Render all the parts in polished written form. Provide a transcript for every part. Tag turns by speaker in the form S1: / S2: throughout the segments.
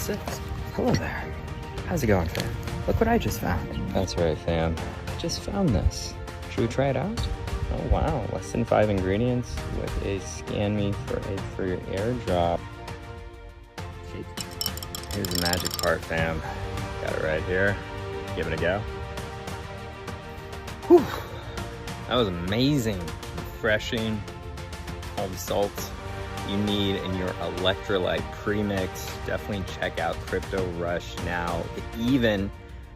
S1: 6. Hello there. How's it going, fam? Look what I just found. That's right, fam. Just found this. Should we try it out? Oh, wow. Less than 5 ingredients with a scan me for your airdrop. Here's the magic part, fam. Got it right here. Give it a go. Whew. That was amazing. Refreshing. All the salts you need in your electrolyte premix. Definitely check out Crypto Rush now. It even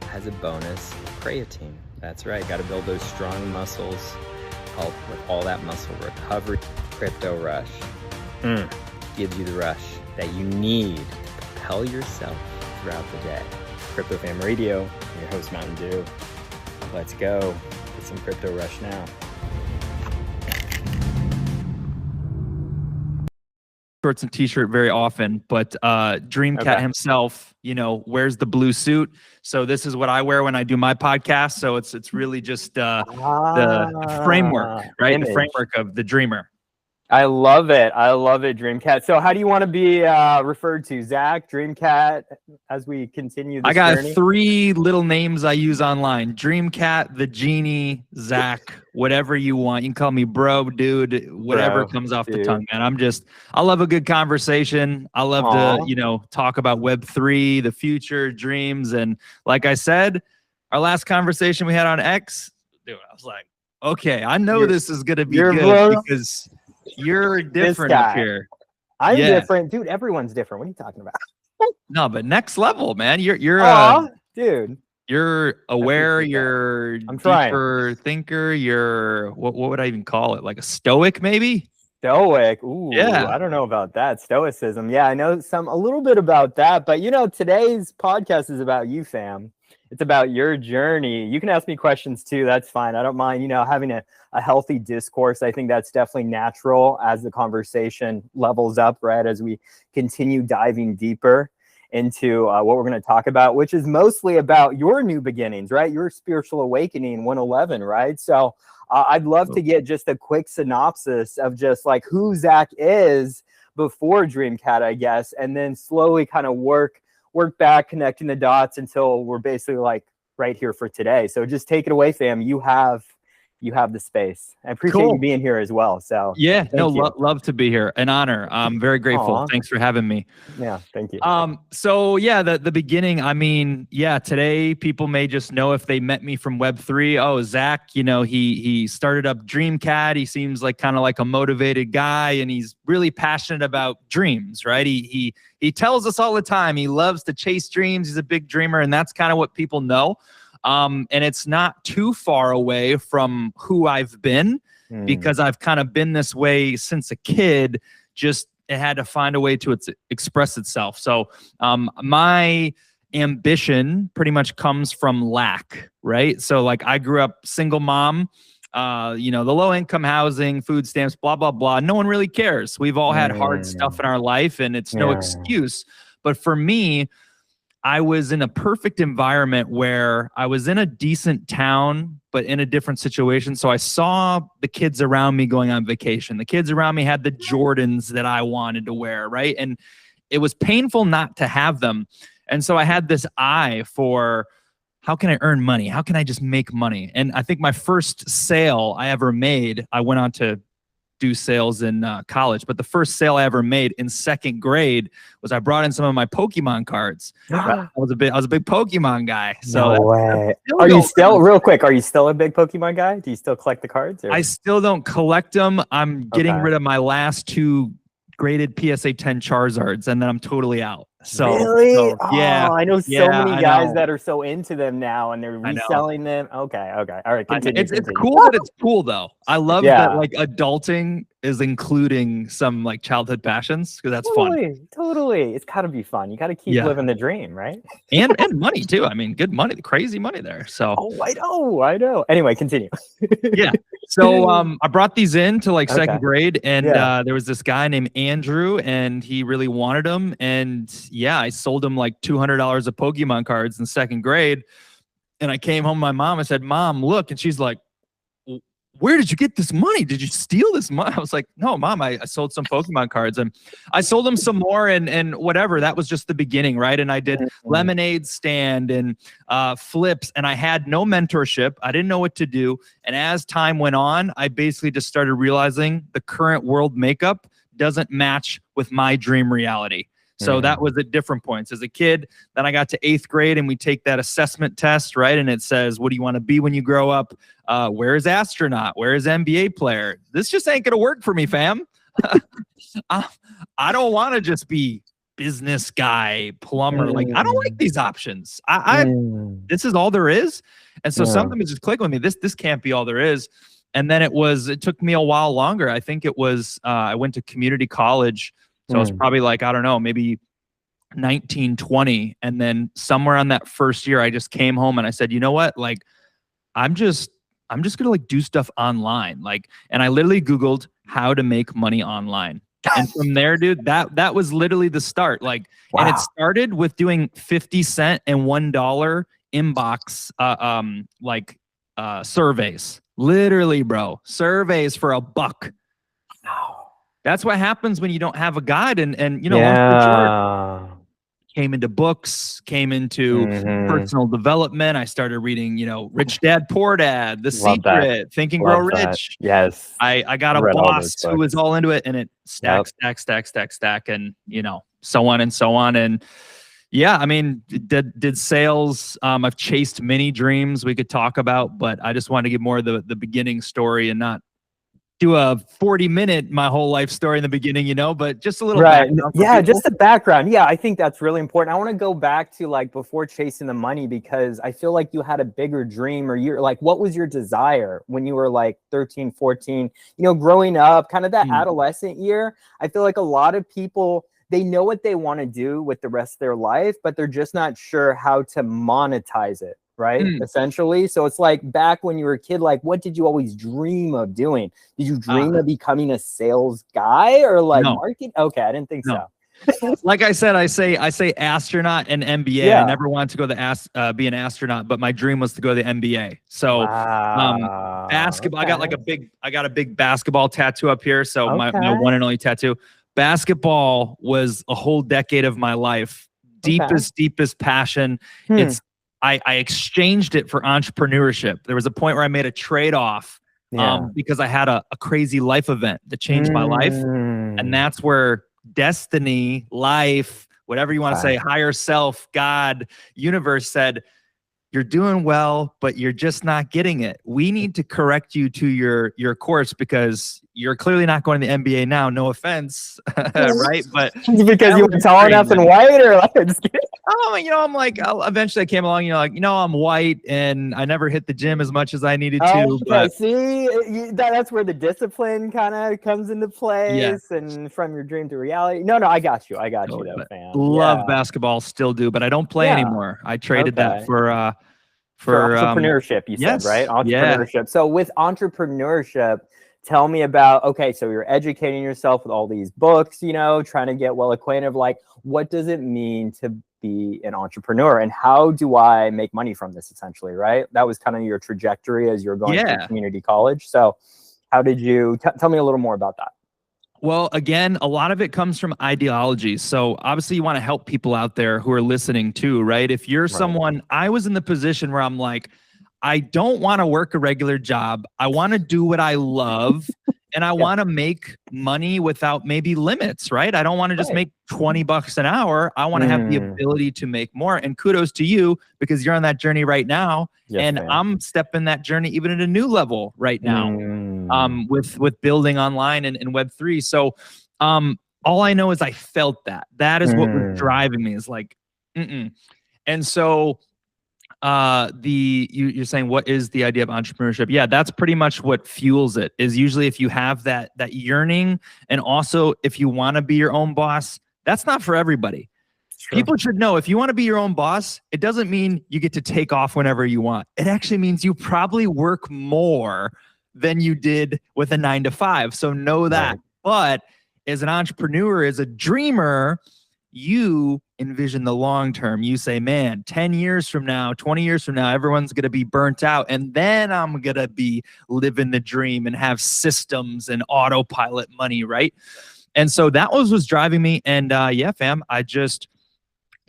S1: has a bonus creatine. That's right, got to build those strong muscles, help with all that muscle recovery. Crypto Rush gives you the rush that you need to propel yourself throughout the day. Crypto Fam Radio, I'm your host Mountain Dew. Let's go get some Crypto Rush now.
S2: Shorts and t-shirt very often, but Dreamcat himself, wears the blue suit. So this is what I wear when I do my podcast. So it's really just the framework, right? Image. The framework of the dreamer.
S3: I love it. I love it, Dreamcat. So how do you want to be referred to? Zach, Dreamcat, as we continue this journey?
S2: 3 little names I use online. Dreamcat, the Genie, Zach, whatever you want. You can call me bro, dude, whatever comes off the tongue, man. I love a good conversation. I love to, talk about Web3, the future, dreams. And like I said, our last conversation we had on X, dude, I was like, okay, I know this is going to be good because you're different up here.
S3: I'm different, dude. Everyone's different. What are you talking about?
S2: No, but next level, man. You're
S3: dude.
S2: You're aware. You're
S3: I'm
S2: deeper thinker. You're what would I even call it? Like a stoic, maybe?
S3: Stoic. Ooh, yeah. I don't know about that. Stoicism. Yeah, I know a little bit about that. But today's podcast is about you, fam. It's about your journey. You can ask me questions too. That's fine. I don't mind, having a healthy discourse. I think that's definitely natural as the conversation levels up, right? As we continue diving deeper into what we're going to talk about, which is mostly about your new beginnings, right? Your spiritual awakening 111, right? So I'd love to get just a quick synopsis of just like who Zach is before Dreamcat, I guess, and then slowly kind of work back, connecting the dots until we're basically like right here for today. So just take it away, fam. You have the space. I appreciate you being here as well. So
S2: yeah, love to be here. An honor. I'm very grateful. Aww. Thanks for having me.
S3: Yeah, thank you.
S2: So yeah, the beginning, I mean, yeah, today people may just know if they met me from Web3. Oh, Zach, he started up Dreamcat. He seems like kind of like a motivated guy, and he's really passionate about dreams, right? He tells us all the time he loves to chase dreams. He's a big dreamer, and that's kind of what people know. And it's not too far away from who I've been because I've kind of been this way since a kid. Just it had to find a way to express itself. So my ambition pretty much comes from lack, right? So like I grew up single mom, the low income housing, food stamps, blah, blah, blah. No one really cares. We've all had hard stuff in our life and it's no excuse. But for me, I was in a perfect environment where I was in a decent town, but in a different situation. So I saw the kids around me going on vacation. The kids around me had the Jordans that I wanted to wear, right? And it was painful not to have them. And so I had this eye for how can I earn money? How can I just make money? And I think my first sale I ever made, I went on to do sales in college, but the first sale I ever made in 2nd grade was I brought in some of my Pokemon cards. I was a big Pokemon guy. So
S3: no way. Are you still a big Pokemon guy? Do you still collect the cards? Or?
S2: I still don't collect them. I'm getting rid of my last 2 graded PSA 10 Charizards, and then I'm totally out. So
S3: really? Yeah, I know so many guys that are so into them now, and they're reselling them. Okay, all right. Continue.
S2: It's cool that it's cool though. I love that like adulting is including some like childhood passions because that's fun.
S3: Totally. It's gotta be fun. You gotta keep living the dream, right?
S2: and money too. I mean, good money, crazy money there. So
S3: I know. Anyway, continue.
S2: Yeah. So I brought these in to like 2nd grade, and there was this guy named Andrew, and he really wanted them, and I sold him like $200 of Pokemon cards in 2nd grade. And I came home to my mom and said, "Mom, look," and she's like, where did you get this money? Did you steal this money? I was like, no, Mom, I sold some Pokemon cards, and I sold them some more, and whatever. That was just the beginning, right? And I did lemonade stand and flips, and I had no mentorship. I didn't know what to do. And as time went on, I basically just started realizing the current world makeup doesn't match with my dream reality. So that was at different points. As a kid, then I got to 8th grade and we take that assessment test, right? And it says, what do you want to be when you grow up? Where is astronaut? Where is NBA player? This just ain't going to work for me, fam. I don't want to just be business guy, plumber. Like, I don't like these options. This is all there is. And so something was just clicking with me. This can't be all there is. And then it took me a while longer. I think it was, I went to community college. So it was probably like, I don't know, maybe 19, 20. And then somewhere on that first year, I just came home and I said, you know what? Like, I'm just going to like do stuff online. Like, and I literally Googled how to make money online. And from there, dude, that was literally the start. Like, and it started with doing 50 cent and $1 inbox, surveys. Literally, bro, surveys for $1. That's what happens when you don't have a guide. And you know, came into books, came into personal development. I started reading, you know, Rich Dad, Poor Dad, The Secret, Think and Grow Rich.
S3: Yes.
S2: I got a boss who was all into it, and it stack, and, you know, so on and so on. And yeah, I mean, did sales. I've chased many dreams we could talk about, but I just wanted to give more of the beginning story and not do a 40-minute my whole life story in the beginning, you know, but just a little background.
S3: Yeah, just the background. Yeah, I think that's really important. I want to go back to like before chasing the money, because I feel like you had a bigger dream, or you're like, what was your desire when you were like 13, 14, you know, growing up, kind of that adolescent year? I feel like a lot of people, they know what they want to do with the rest of their life, but they're just not sure how to monetize it. Right. Essentially. So it's like back when you were a kid, like, what did you always dream of doing? Did you dream of becoming a sales guy or like marketing? Okay. I didn't think so.
S2: Like I said, I say astronaut and MBA. I never wanted to go be an astronaut, but my dream was to go to the MBA. So basketball, I got a big basketball tattoo up here. So my one and only tattoo. Basketball was a whole decade of my life. Deepest passion. I exchanged it for entrepreneurship. There was a point where I made a trade-off because I had a crazy life event that changed my life. And that's where destiny, life, whatever you want to say, higher self, God, universe said, you're doing well, but you're just not getting it. We need to correct you to your course, because you're clearly not going to the MBA now. No offense, right? But
S3: because you were tall enough and white, or like, just kidding.
S2: Oh, you know, I'm like, eventually I came along, you know, like, you know, I'm white and I never hit the gym as much as I needed to. But
S3: see, that's where the discipline kind of comes into place, and from your dream to reality. No, I got you. Though, fam.
S2: Love basketball, still do, but I don't play anymore. I traded that for
S3: entrepreneurship. You said, right? Entrepreneurship. Yeah. So with entrepreneurship, tell me about, so you're educating yourself with all these books, you know, trying to get well acquainted of like, what does it mean to be an entrepreneur, and how do I make money from this, essentially, right? That was kind of your trajectory as you're going to community college. So how did you, tell me a little more about that.
S2: Well, again, a lot of it comes from ideology. So obviously you want to help people out there who are listening too, right? If you're someone, I was in the position where I'm like, I don't want to work a regular job. I want to do what I love, and I want to make money without maybe limits, right? I don't want to just make $20 an hour. I want to have the ability to make more. And kudos to you, because you're on that journey right now. And I'm stepping that journey even at a new level right now, with building online and Web3. So all I know is I felt that. That is what was driving me, is like, And so you're saying, what is the idea of entrepreneurship? Yeah, that's pretty much what fuels it, is usually if you have that yearning, and also if you want to be your own boss. That's not for everybody. People should know, if you want to be your own boss, it doesn't mean you get to take off whenever you want. It actually means you probably work more than you did with a 9-to-5. So know that. But as an entrepreneur, as a dreamer, you envision the long term. You say, man, 10 years from now, 20 years from now, everyone's going to be burnt out. And then I'm going to be living the dream and have systems and autopilot money, right? And so that was driving me. And yeah, fam,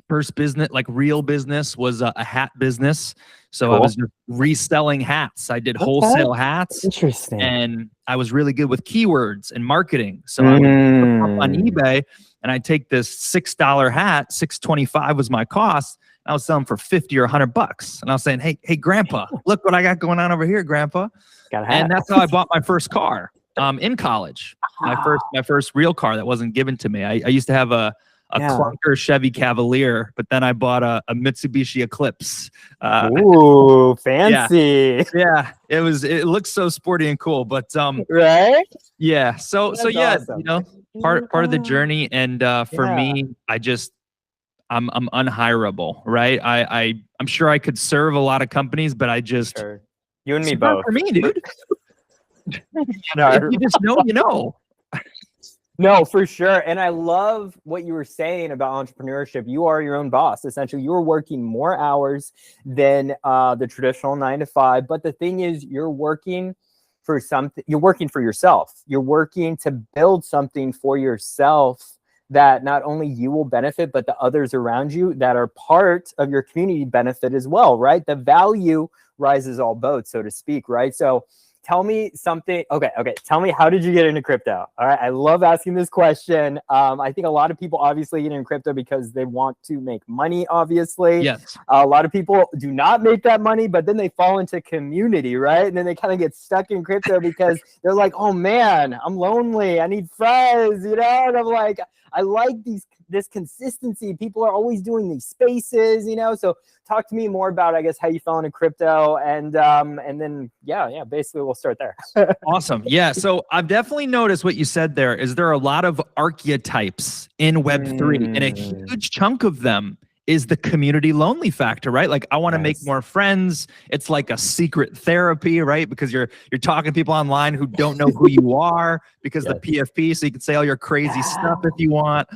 S2: first business, like real business, was a hat business. So I was just reselling hats. I did wholesale hats.
S3: Interesting.
S2: And I was really good with keywords and marketing. So I would put up on eBay and I'd take this $6 hat, $6.25 was my cost. I was selling for $50 or $100. And I was saying, hey, grandpa, look what I got going on over here, grandpa.
S3: Got a hat.
S2: And that's how I bought my first car in college. My first real car that wasn't given to me. I used to have a clunker Chevy Cavalier, but then I bought a Mitsubishi Eclipse.
S3: Ooh, fancy.
S2: Yeah, it looks so sporty and cool, but
S3: right?
S2: Yeah. So yeah,
S3: awesome.
S2: you know, part of the journey. And for me, I'm unhireable, right? I'm sure I could serve a lot of companies, but I just
S3: you and me both.
S2: For me, dude. If you just know, you know.
S3: No, for sure. And I love what you were saying about entrepreneurship. You are your own boss. Essentially, you're working more hours than the traditional 9 to 5. But the thing is, you're working for something. You're working for yourself. You're working to build something for yourself that not only you will benefit, but the others around you that are part of your community benefit as well, right? The value rises all boats, so to speak, right? So tell me something. Okay. Tell me, how did you get into crypto? All right. I love asking this question. I think a lot of people obviously get into crypto because they want to make money, obviously.
S2: Yes.
S3: A lot of people do not make that money, but then they fall into community, right? And then they kind of get stuck in crypto because they're like, oh man, I'm lonely. I need friends, you know? And I'm like, I like this consistency. People are always doing these spaces, you know? So talk to me more about, I guess, how you fell into crypto, and then basically we'll start there.
S2: Awesome. Yeah. So I've definitely noticed what you said there is there are a lot of archetypes in Web3, and a huge chunk of them is the community lonely factor, right? Like, I want to make more friends. It's like a secret therapy, right? Because you're talking to people online who don't know who you are because the PFP, so you can say all your crazy stuff if you want.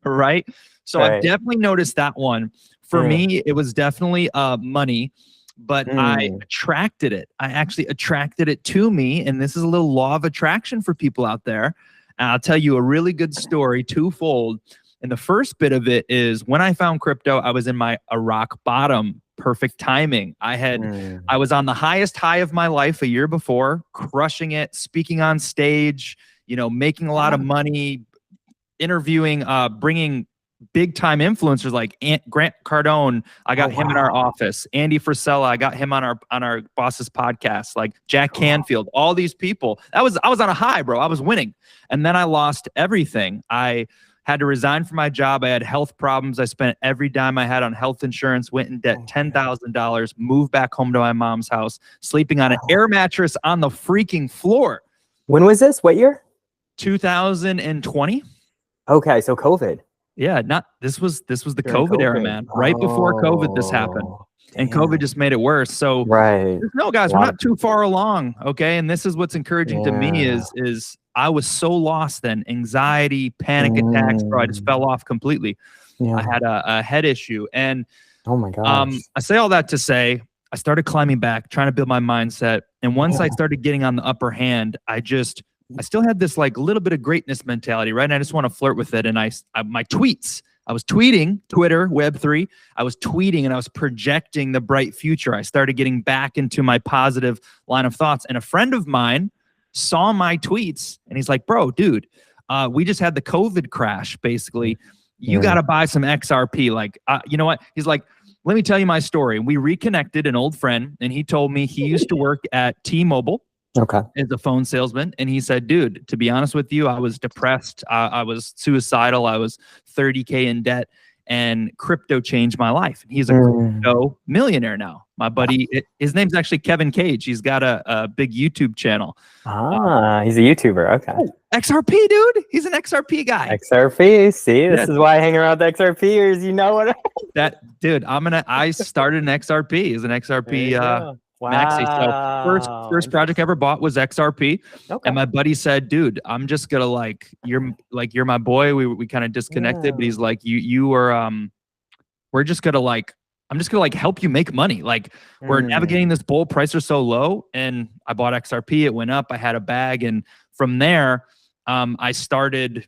S2: Right? So I've definitely noticed that one. For me, it was definitely money, but I attracted it. I actually attracted it to me. And this is a little law of attraction for people out there. And I'll tell you a really good story, twofold. And the first bit of it is when I found crypto, I was in a rock bottom, perfect timing. I was on the highest high of my life a year before, crushing it, speaking on stage, you know, making a lot of money, interviewing, bringing big time influencers like Grant Cardone. I got him in our office. Andy Frisella, I got him on our boss's podcast. Like Jack Canfield, all these people. I was on a high, bro. I was winning, and then I lost everything. I had to resign from my job. I had health problems. I spent every dime I had on health insurance, went in debt, $10,000, moved back home to my mom's house, sleeping on an air mattress on the freaking floor.
S3: When was this? What year?
S2: 2020.
S3: Okay, so COVID.
S2: Yeah, this was the COVID era, man. Right before COVID, this happened. And COVID just made it worse. So no, guys, we're not too far along. Okay. And this is what's encouraging to me is I was so lost then. Anxiety, panic attacks, bro. I just fell off completely. I had a head issue. And
S3: oh my gosh.
S2: I say all that to say I started climbing back, trying to build my mindset. And once I started getting on the upper hand, I still had this like little bit of greatness mentality, right? And I just want to flirt with it. And my tweets, I was tweeting, Twitter, Web3. I was tweeting and I was projecting the bright future. I started getting back into my positive line of thoughts. And a friend of mine saw my tweets and he's like, bro, dude, we just had the COVID crash, basically. You got to buy some XRP. Like, you know what? He's like, let me tell you my story. We reconnected, an old friend, and he told me he used to work at T-Mobile. As a phone salesman. And he said, dude, to be honest with you, I was depressed. I was suicidal. I was 30K in debt, and crypto changed my life. And he's a crypto millionaire now. My buddy, his name's actually Kevin Cage. He's got a big YouTube channel.
S3: He's a YouTuber. Okay.
S2: XRP, dude. He's an XRP guy.
S3: XRP. See, this is why I hang around with XRPers. You know what?
S2: Dude, I started an XRP. Is an XRP Maxi. So first project I ever bought was XRP.
S3: Okay.
S2: And my buddy said, dude, I'm just gonna you're my boy. We kind of disconnected, but he's like, you are we're just gonna I'm just gonna help you make money. Like we're navigating this bull, prices are so low. And I bought XRP, it went up, I had a bag. And from there, I started,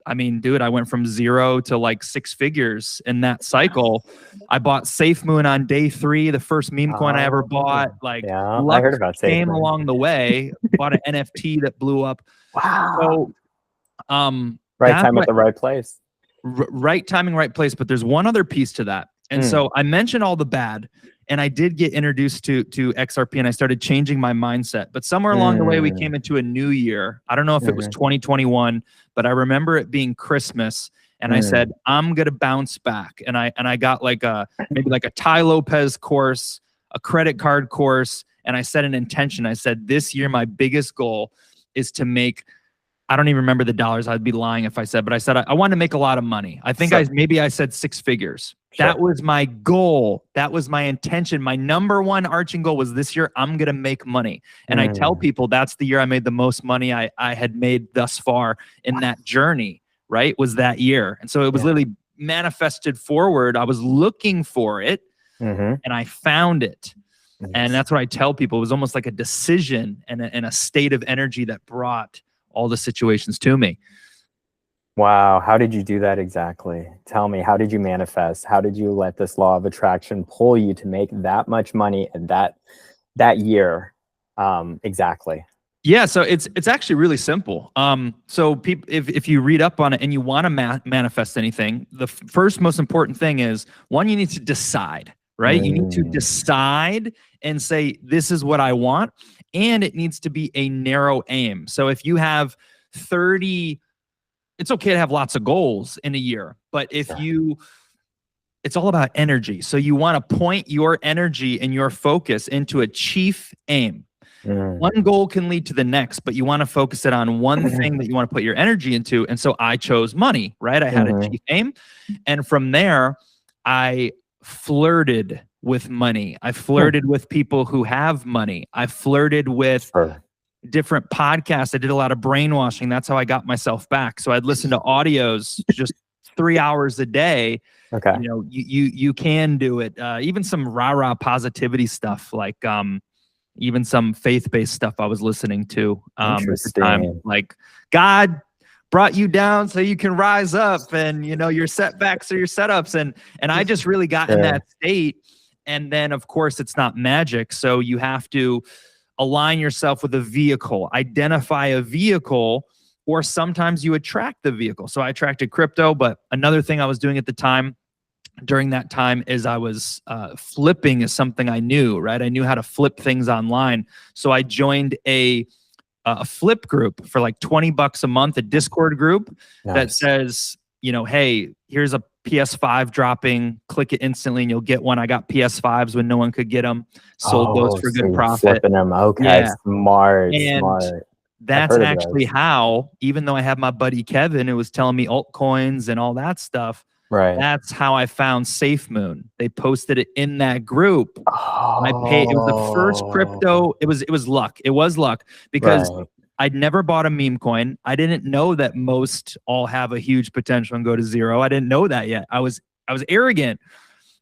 S2: I mean, dude, I went from 0 to like 6 figures in that cycle. I bought SafeMoon on day 3, the first meme coin I ever bought. Like
S3: I heard about SafeMoon.
S2: Came along the way, bought an NFT that blew up.
S3: Wow.
S2: So,
S3: right time at the right place.
S2: Right timing, right place. But there's one other piece to that. And so I mentioned all the bad, and I did get introduced to XRP, and I started changing my mindset. But somewhere along the way, we came into a new year. I don't know if it was 2021, but I remember it being Christmas, and I said, I'm gonna bounce back. And I got maybe a Ty Lopez course, a credit card course, and I set an intention. I said, this year my biggest goal is to make, I don't even remember the dollars. I'd be lying if I said, but I said I wanted to make a lot of money. I think maybe I said 6 figures. Sure. That was my goal. That was my intention. My number one arching goal was this year, I'm going to make money. And I tell people that's the year I made the most money I had made thus far in that journey, right? Was that year. And so it was literally manifested forward. I was looking for it and I found it. And that's what I tell people. It was almost like a decision and a state of energy that brought all the situations to me.
S3: Wow. How did you do that exactly? Tell me, how did you manifest? How did you let this law of attraction pull you to make that much money in that year? Exactly.
S2: Yeah. So it's actually really simple. So people, if you read up on it and you want to manifest anything, the first most important thing is, one, you need to decide, right? You need to decide and say, this is what I want. And it needs to be a narrow aim. So if you have 30, it's okay to have lots of goals in a year, but if it's all about energy. So you want to point your energy and your focus into a chief aim. One goal can lead to the next, but you want to focus it on one thing that you want to put your energy into. And so I chose money, right? I had a chief aim. And from there, I flirted with money. I flirted with people who have money. I flirted with different podcasts. I did a lot of brainwashing. That's how I got myself back. So I'd listen to audios just 3 hours a day.
S3: Okay.
S2: You know, you can do it. Even some rah-rah positivity stuff, like even some faith-based stuff I was listening to at the time. Like, God brought you down so you can rise up, and you know, your setbacks are your setups. And I just really got in that state. And then of course it's not magic. So you have to align yourself with a vehicle, identify a vehicle, or sometimes you attract the vehicle. So I attracted crypto, but another thing I was doing at the time, during that time, is I was flipping is something I knew, right? I knew how to flip things online. So I joined a flip group for like $20 a month, a Discord group that says, you know, hey, here's a PS5 dropping, click it instantly and you'll get one. I got PS5s when no one could get them, sold those for good profit.
S3: Flipping them. Okay, smart.
S2: That's actually how, even though I had my buddy Kevin who was telling me altcoins and all that stuff, that's how I found SafeMoon. They posted it in that group. I paid. It was the first crypto. It was luck. It was luck because I'd never bought a meme coin. I didn't know that most all have a huge potential and go to zero. I didn't know that yet. I was arrogant,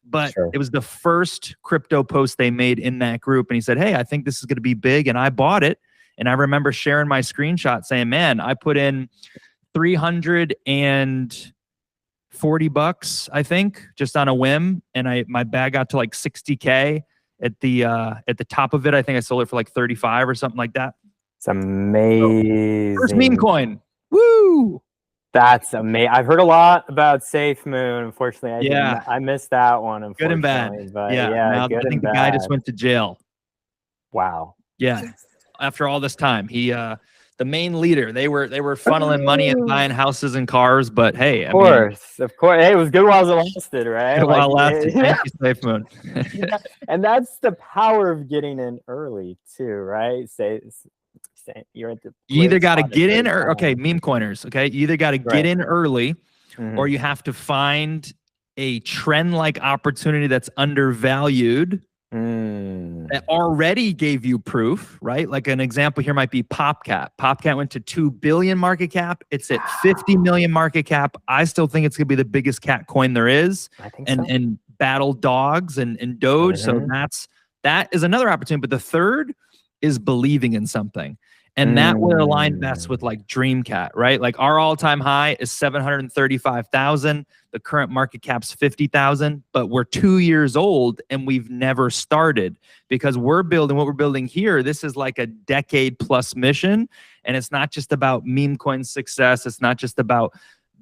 S2: but it was the first crypto post they made in that group. And he said, hey, I think this is going to be big. And I bought it. And I remember sharing my screenshot saying, man, I put in $340, I think, just on a whim. And my bag got to like 60K at the top of it. I think I sold it for like 35 or something like that.
S3: It's amazing.
S2: First meme coin. Woo!
S3: That's amazing. I've heard a lot about SafeMoon. Unfortunately, I missed that one.
S2: Good and bad.
S3: But
S2: I think the guy just went to jail.
S3: Wow.
S2: Yeah. After all this time, he the main leader. They were funneling money and buying houses and cars. But hey, of course. Hey,
S3: it was good while it lasted, right?
S2: Good while it lasted. Thank you, SafeMoon.
S3: And that's the power of getting in early too, right? You're at the
S2: you either got to get in or meme coiners. Okay, you either got to get in early, or you have to find a trend-like opportunity that's undervalued. that already gave you proof, right? Like an example here might be PopCat. PopCat went to 2 billion market cap. It's at 50 million market cap. I still think it's gonna be the biggest cat coin there is.
S3: I think so.
S2: And battle dogs and Doge. So that is another opportunity. But the third is believing in something. And that will align best with like Dreamcat, right? Like our all-time high is 735,000. The current market cap's 50,000, but we're 2 years old and we've never started because we're building what we're building here. This is like a decade plus mission. And it's not just about Memecoin success. It's not just about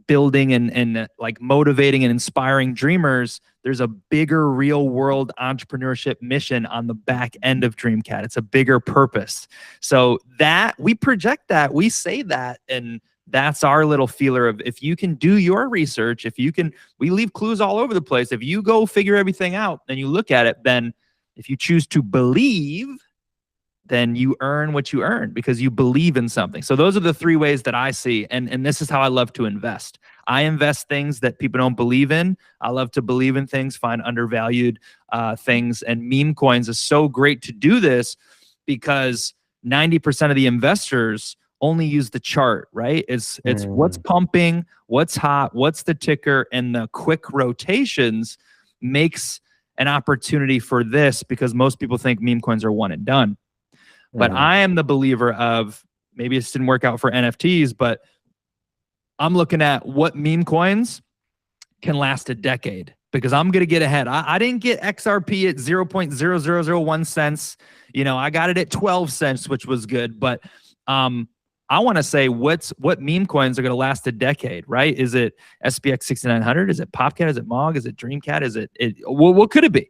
S2: building and like motivating and inspiring dreamers. There's a bigger real world entrepreneurship mission on the back end of Dreamcat. It's a bigger purpose. So that we project that, we say that, and that's our little feeler of if you can do your research, if you can, we leave clues all over the place. If you go figure everything out and you look at it, then if you choose to believe, then you earn what you earn because you believe in something. So those are the three ways that I see. And this is how I love to invest. I invest things that people don't believe in. I love to believe in things, find undervalued things. And Memecoins is so great to do this because 90% of the investors only use the chart, right? It's what's pumping, what's hot, what's the ticker, and the quick rotations makes an opportunity for this because most people think Memecoins are one and done. But I am the believer of, maybe this didn't work out for NFTs, but I'm looking at what meme coins can last a decade because I'm going to get ahead. I didn't get XRP at 0.0001 cents. You know, I got it at 12 cents, which was good. But I want to say what meme coins are going to last a decade, right? Is it SPX 6900? Is it PopCat? Is it MOG? Is it Dreamcat? Is it what could it be?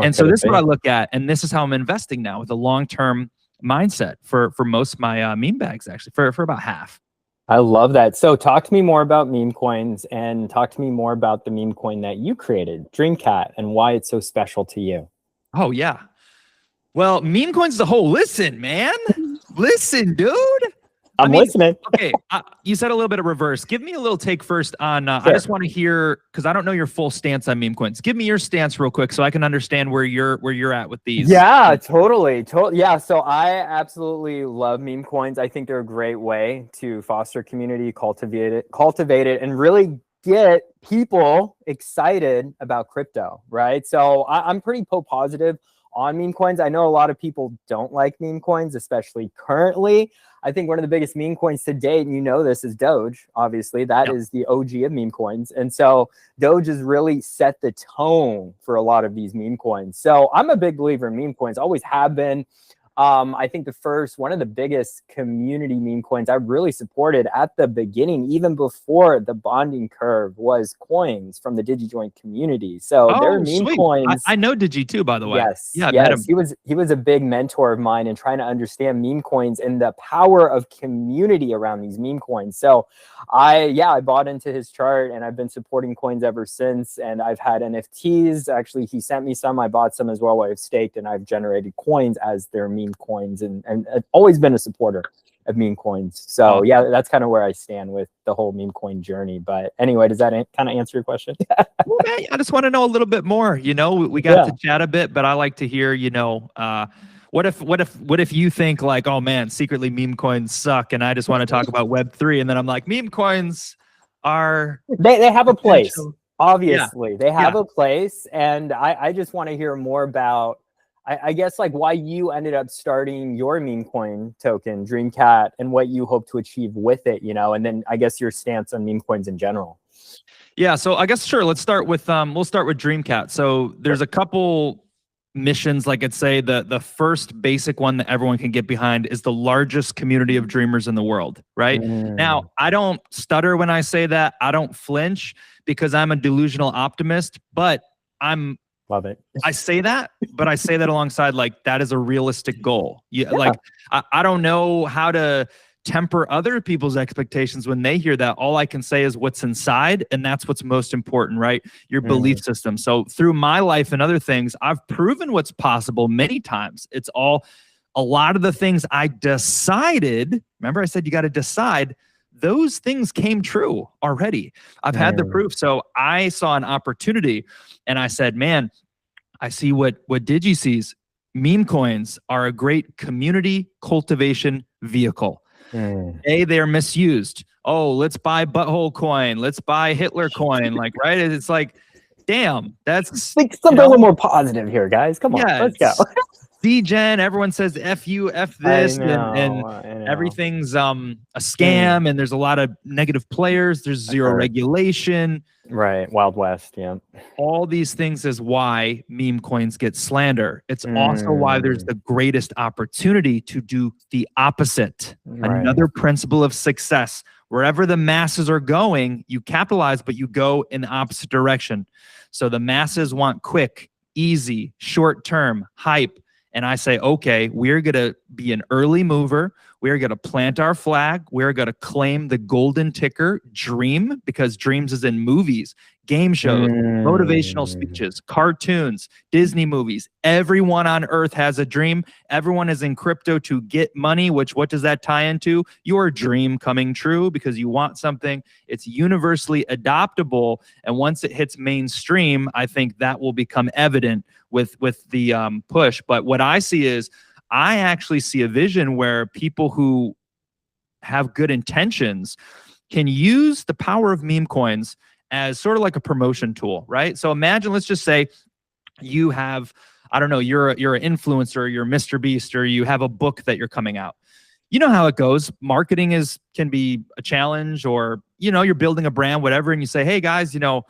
S2: And so this is what I look at. And this is how I'm investing now with a long-term mindset for most of my meme bags, actually, for about half.
S3: I love that. So talk to me more about meme coins and talk to me more about the meme coin that you created, Dreamcat, and why it's so special to you.
S2: Oh, yeah. Well, meme coins as a whole. Listen, man. Listen, dude.
S3: I'm listening.
S2: Okay, you said a little bit of reverse. Give me a little take first on, sure. I just want to hear, because I don't know your full stance on meme coins. Give me your stance real quick so I can understand where you're at with these.
S3: Yeah, totally. Yeah, so I absolutely love meme coins. I think they're a great way to foster community, cultivate it, and really get people excited about crypto, right? So I'm pretty positive on meme coins. I know a lot of people don't like meme coins, especially currently. I think one of the biggest meme coins to date, and you know this, is Doge. Obviously, that is the OG of meme coins. And so Doge has really set the tone for a lot of these meme coins. So I'm a big believer in meme coins, always have been. I think one of the biggest community meme coins I really supported at the beginning, even before the bonding curve, was coins from the DigiJoin community. So their meme coins.
S2: I know Digi too, by the way.
S3: Yes.
S2: Yeah,
S3: yes. He was a big mentor of mine in trying to understand meme coins and the power of community around these meme coins. So I bought into his chart and I've been supporting coins ever since. And I've had NFTs. Actually, he sent me some. I bought some as well. I've staked and I've generated coins as their meme coins, and I've always been a supporter of meme coins. So yeah, that's kind of where I stand with the whole meme coin journey. But anyway, does that kind of answer your question?
S2: Well, man, I just want to know a little bit more. You know, we got to chat a bit, but I like to hear, you know, what if you think like, oh man, secretly meme coins suck, and I just want to talk about Web3, and then I'm like, meme coins are
S3: they have a place. Obviously, they have a place, and I just want to hear more about, I guess, like why you ended up starting your meme coin token, Dreamcat, and what you hope to achieve with it, you know, and then I guess your stance on meme coins in general.
S2: Yeah, so I guess sure. Let's start with we'll start with Dreamcat. So there's a couple missions, like I'd say the first basic one that everyone can get behind is the largest community of dreamers in the world, right? Now, I don't stutter when I say that. I don't flinch because I'm a delusional optimist, but
S3: Love it.
S2: I say that, but I say that alongside like that is a realistic goal. Like I don't know how to temper other people's expectations when they hear that. All I can say is what's inside, and that's what's most important, right? Your belief system. So through my life and other things, I've proven what's possible many times. It's a lot of the things I decided. Remember, I said you got to decide. Those things came true already. I've had the proof. So I saw an opportunity and I said, man, I see what Digi sees. meme coins are a great community cultivation vehicle. They're misused. Oh, let's buy butthole coin. Let's buy Hitler coin. Like, right? It's like, damn, that's
S3: think something a little more positive here, guys. Come on, let's go.
S2: D-Gen, everyone says F you, F this, and everything's a scam, and there's a lot of negative players. There's zero regulation.
S3: Right, Wild West, yeah.
S2: All these things is why meme coins get slander. It's also why there's the greatest opportunity to do the opposite. Another principle of success. Wherever the masses are going, you capitalize, but you go in the opposite direction. So the masses want quick, easy, short-term, hype. And I say, okay, we're going to be an early mover. We're going to plant our flag. We're going to claim the golden ticker, dream, because dreams is in movies, game shows, motivational speeches, cartoons, Disney movies. Everyone on earth has a dream. Everyone is in crypto to get money, which what does that tie into? Your dream coming true because you want something. It's universally adoptable. And once it hits mainstream, I think that will become evident with the push. But what I see is I actually see a vision where people who have good intentions can use the power of meme coins as sort of like a promotion tool, right? So imagine, let's just say you have, I don't know, you're an influencer, you're Mr. Beast, or you have a book that you're coming out. You know how it goes. Marketing can be a challenge, or, you know, you're building a brand, whatever, and you say, hey guys, you know,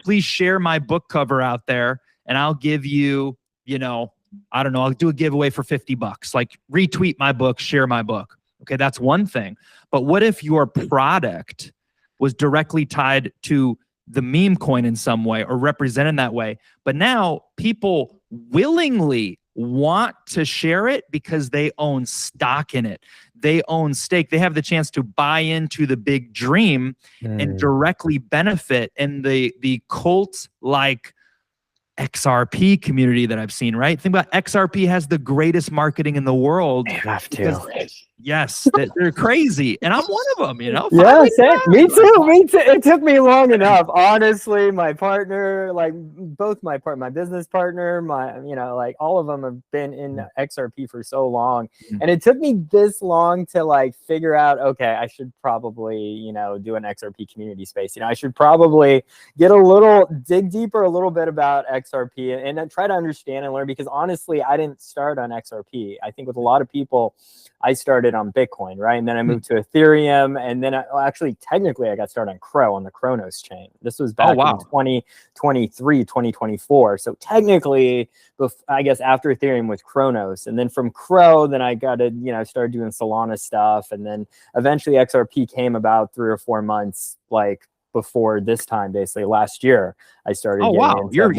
S2: please share my book cover out there and I'll give you, you know, I don't know, I'll do a giveaway for $50. Like, retweet my book, share my book. Okay, that's one thing. But what if your product was directly tied to the meme coin in some way or represented that way? But now people willingly want to share it because they own stock in it. They own stake. They have the chance to buy into the big dream and directly benefit in the cult-like XRP community that I've seen, right? Think about XRP has the greatest marketing in the world.
S3: They have to.
S2: Yes, they're crazy. And I'm one of them, you know?
S3: Yeah, me too. It took me long enough. Honestly, my partner, like both my business partner, you know, like all of them have been in XRP for so long. And it took me this long to like figure out, okay, I should probably, you know, do an XRP community space. You know, I should probably dig deeper a little bit about XRP and then try to understand and learn, because honestly, I didn't start on XRP. I think with a lot of people, I started on Bitcoin, right? And then I moved to Ethereum. And then technically I got started on Crow, on the Kronos chain. This was back in 2023, 2024. So technically, I guess after Ethereum was Kronos. And then from Crow, then I got to, you know, started doing Solana stuff. And then eventually XRP came about 3 or 4 months, like, before this time, basically last year, I started.
S2: Oh wow, you're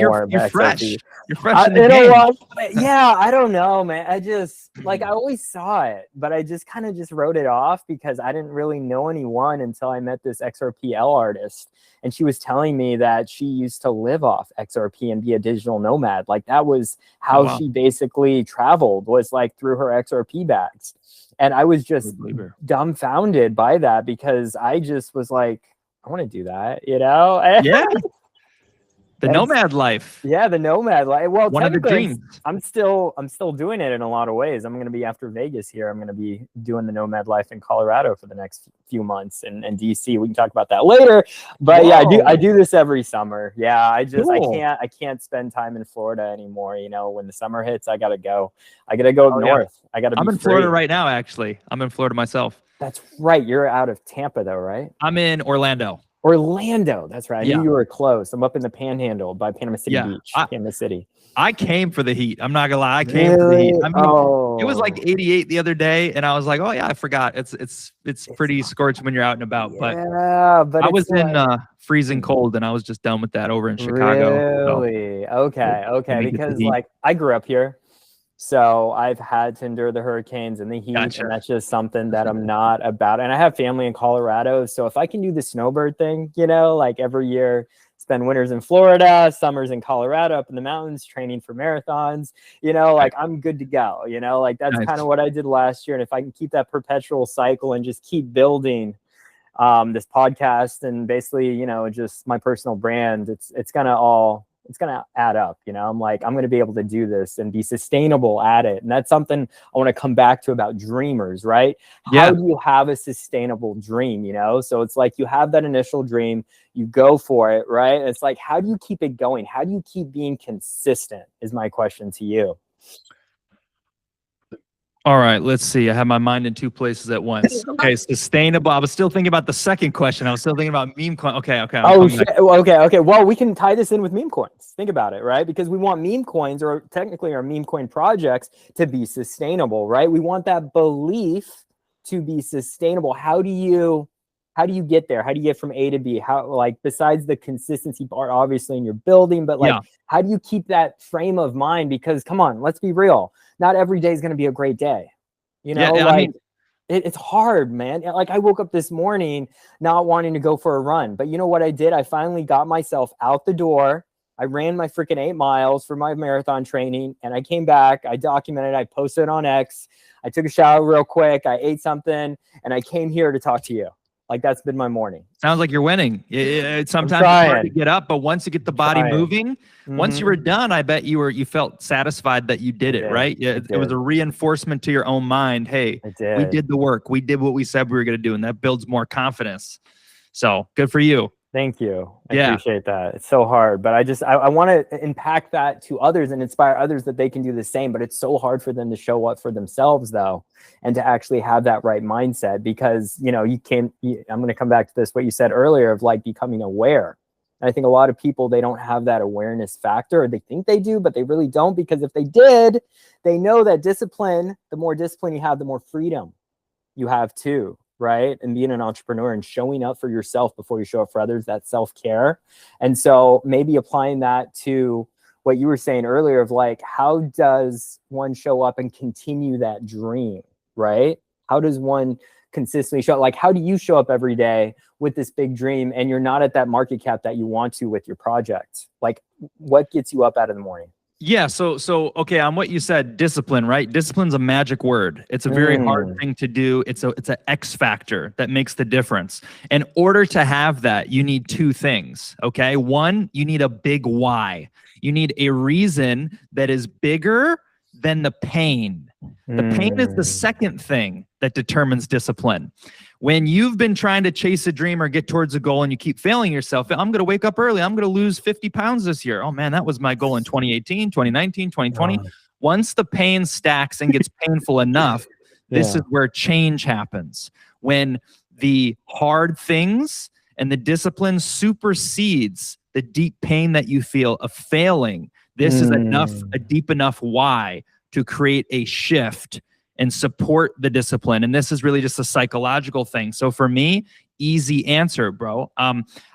S2: fresh. You're fresh in the game.
S3: Yeah, I don't know, man. I just I always saw it, but I just kind of just wrote it off because I didn't really know anyone until I met this XRPL artist, and she was telling me that she used to live off XRP and be a digital nomad. Like that was how she basically traveled, was like through her XRP bags, and I was just dumbfounded by that because I just was like, I want to do that, you know?
S2: Yeah. The nomad life.
S3: Yeah, the nomad life. Well,
S2: one of the dreams.
S3: I'm still doing it in a lot of ways. I'm going to be after Vegas here. I'm going to be doing the nomad life in Colorado for the next few months, and DC. We can talk about that later. But yeah, I do this every summer. Yeah, I can't spend time in Florida anymore. You know, when the summer hits, I gotta go. I gotta go north. Yeah. I'm
S2: in Florida right now. Actually, I'm in Florida myself.
S3: That's right. You're out of Tampa though, right?
S2: I'm in Orlando.
S3: Orlando, that's right. I knew you were close. I'm up in the Panhandle by Panama City Beach, Panama City.
S2: I came for the heat. I'm not gonna lie. I came for the heat. I mean, it was like 88 the other day, and I was like, oh yeah, I forgot. It's pretty scorching when you're out and about. But I was in freezing cold, and I was just done with that over in Chicago.
S3: Really? So okay. Because like I grew up here. So I've had to endure the hurricanes and the heat, and that's just something that I'm not about. And I have family in Colorado, so if I can do the snowbird thing, you know, like every year, spend winters in Florida, summers in Colorado, up in the mountains, training for marathons, you know, like I'm good to go, you know, like that's kind of what I did last year. And if I can keep that perpetual cycle and just keep building this podcast and basically, you know, just my personal brand, it's gonna all it's going to add up. You know, I'm like, I'm going to be able to do this and be sustainable at it. And that's something I want to come back to about dreamers, right?
S2: Yeah.
S3: How do you have a sustainable dream? You know, so it's like you have that initial dream, you go for it, right? And it's like, how do you keep it going? How do you keep being consistent is my question to you.
S2: All right, let's see. I have my mind in two places at once. Okay, sustainable. I was still thinking about the second question. I was still thinking about Memecoin. Okay.
S3: Oh, shit. Okay. Well, we can tie this in with Memecoins. Think about it, right? Because we want Memecoins, or technically our Memecoin projects, to be sustainable, right? We want that belief to be sustainable. How do you get there? How do you get from A to B? How, like, besides the consistency part, obviously, in your building, but like, how do you keep that frame of mind? Because come on, let's be real. Not every day is going to be a great day. You know,
S2: yeah,
S3: like,
S2: I mean,
S3: it's hard, man. Like, I woke up this morning not wanting to go for a run, but you know what I did? I finally got myself out the door. I ran my freaking 8 miles for my marathon training, and I came back. I documented, I posted on X. I took a shower real quick. I ate something, and I came here to talk to you. Like, that's been my morning.
S2: Sounds like you're winning. Sometimes it's hard to get up, but once you get the body moving, once you were done, I bet you felt satisfied that you did it, right? It was a reinforcement to your own mind. Hey, we did the work. We did what we said we were going to do, and that builds more confidence. So good for you.
S3: Thank you. I appreciate that. It's so hard, but I want to impact that to others and inspire others that they can do the same, but it's so hard for them to show up for themselves, though, and to actually have that right mindset, because, you know, I'm going to come back to this, what you said earlier, of like becoming aware. And I think a lot of people, they don't have that awareness factor, or they think they do, but they really don't, because if they did, they know that discipline, the more discipline you have, the more freedom you have too. Right? And being an entrepreneur and showing up for yourself before you show up for others, that's self-care. And so maybe applying that to what you were saying earlier of like, how does one show up and continue that dream, right? How does one consistently show up? Like, how do you show up every day with this big dream and you're not at that market cap that you want to with your project? Like, what gets you up out of the morning?
S2: Yeah. So okay, on what you said, discipline, right? Discipline's a magic word. It's a very hard thing to do. It's an X factor that makes the difference. In order to have that, you need two things. Okay. One, you need a big why. You need a reason that is bigger than the pain. The pain is the second thing that determines discipline. When you've been trying to chase a dream or get towards a goal and you keep failing yourself, I'm going to wake up early. I'm going to lose 50 pounds this year. Oh man, that was my goal in 2018, 2019, 2020. Once the pain stacks and gets painful enough, this is where change happens. When the hard things and the discipline supersedes the deep pain that you feel of failing, this is enough, a deep enough why to create a shift and support the discipline. And this is really just a psychological thing. So for me, easy answer, bro.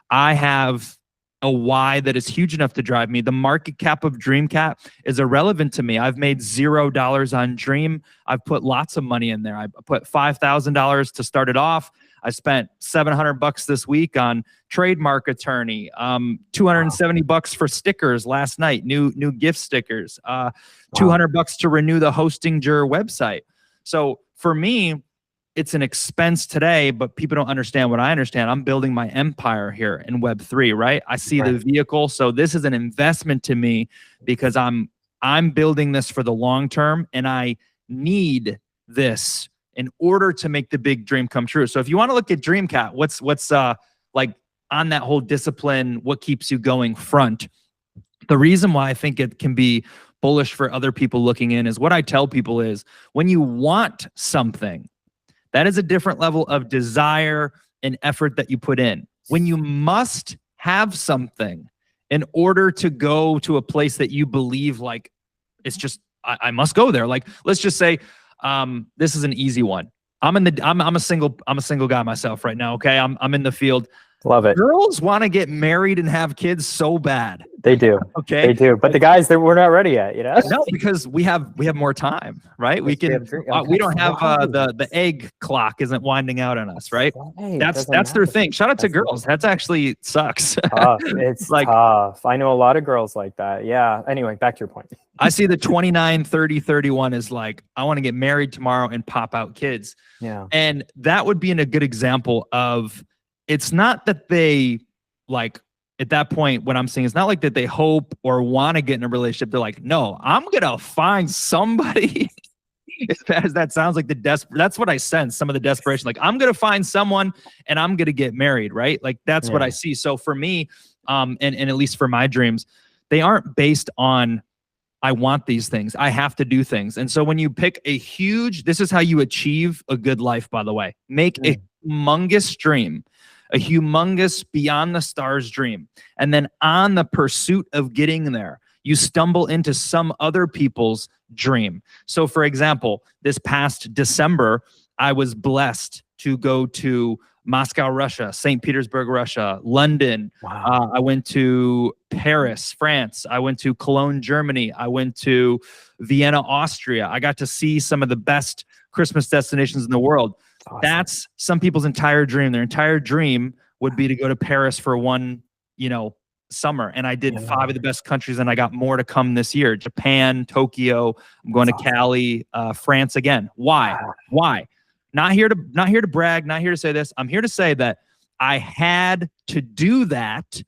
S2: I have a why that is huge enough to drive me. The market cap of Dreamcat is irrelevant to me. I've made $0 on Dream. I've put lots of money in there. I put $5,000 to start it off. I spent $700 this week on trademark attorney, $270 for stickers last night, new gift stickers, $200 to renew the Hostinger website. So for me, it's an expense today, but people don't understand what I understand. I'm building my empire here in Web3, right? I see the vehicle. So this is an investment to me because I'm building this for the long term, and I need this in order to make the big dream come true. So if you want to look at Dreamcat, what's like on that whole discipline, what keeps you going front? The reason why I think it can be bullish for other people looking in is what I tell people is when you want something, that is a different level of desire and effort that you put in. When you must have something in order to go to a place that you believe like, it's just, I must go there. Like, let's just say, this is an easy one. I'm a single guy myself right now. Okay. I'm in the field.
S3: Love it.
S2: Girls want to get married and have kids so bad.
S3: They do.
S2: Okay.
S3: They do. But the guys, we're not ready yet, you know?
S2: No, because we have more time, right? We don't have the egg clock isn't winding out on us, right? That's their thing. Shout out to girls. That's actually sucks.
S3: Tough. It's like tough. I know a lot of girls like that. Yeah. Anyway, back to your point.
S2: I see the 29, 30, 31 is like, I want to get married tomorrow and pop out kids.
S3: Yeah.
S2: And that would be a good example of, it's not that they like at that point, what I'm saying is not like that they hope or want to get in a relationship. They're like, no, I'm going to find somebody. As bad as that sounds, like that's what I sense, some of the desperation. Like, I'm going to find someone and I'm going to get married, right? Like, that's what I see. So for me, and at least for my dreams, they aren't based on, I want these things. I have to do things. And so when you pick this is how you achieve a good life, by the way. Make a humongous dream, a humongous beyond the stars dream. And then on the pursuit of getting there, you stumble into some other people's dream. So for example, this past December, I was blessed to go to Moscow, Russia, St. Petersburg, Russia, London.
S3: Wow.
S2: I went to Paris, France. I went to Cologne, Germany. I went to Vienna, Austria. I got to see some of the best Christmas destinations in the world. Awesome. That's some people's entire dream. Their entire dream would be to go to Paris for one, summer. And I did 5 of the best countries, and I got more to come this year. Japan, Tokyo. I'm going to Cali, France again. Why?
S3: Wow.
S2: Why? Not here to brag, not here to say this. I'm here to say that I had to do that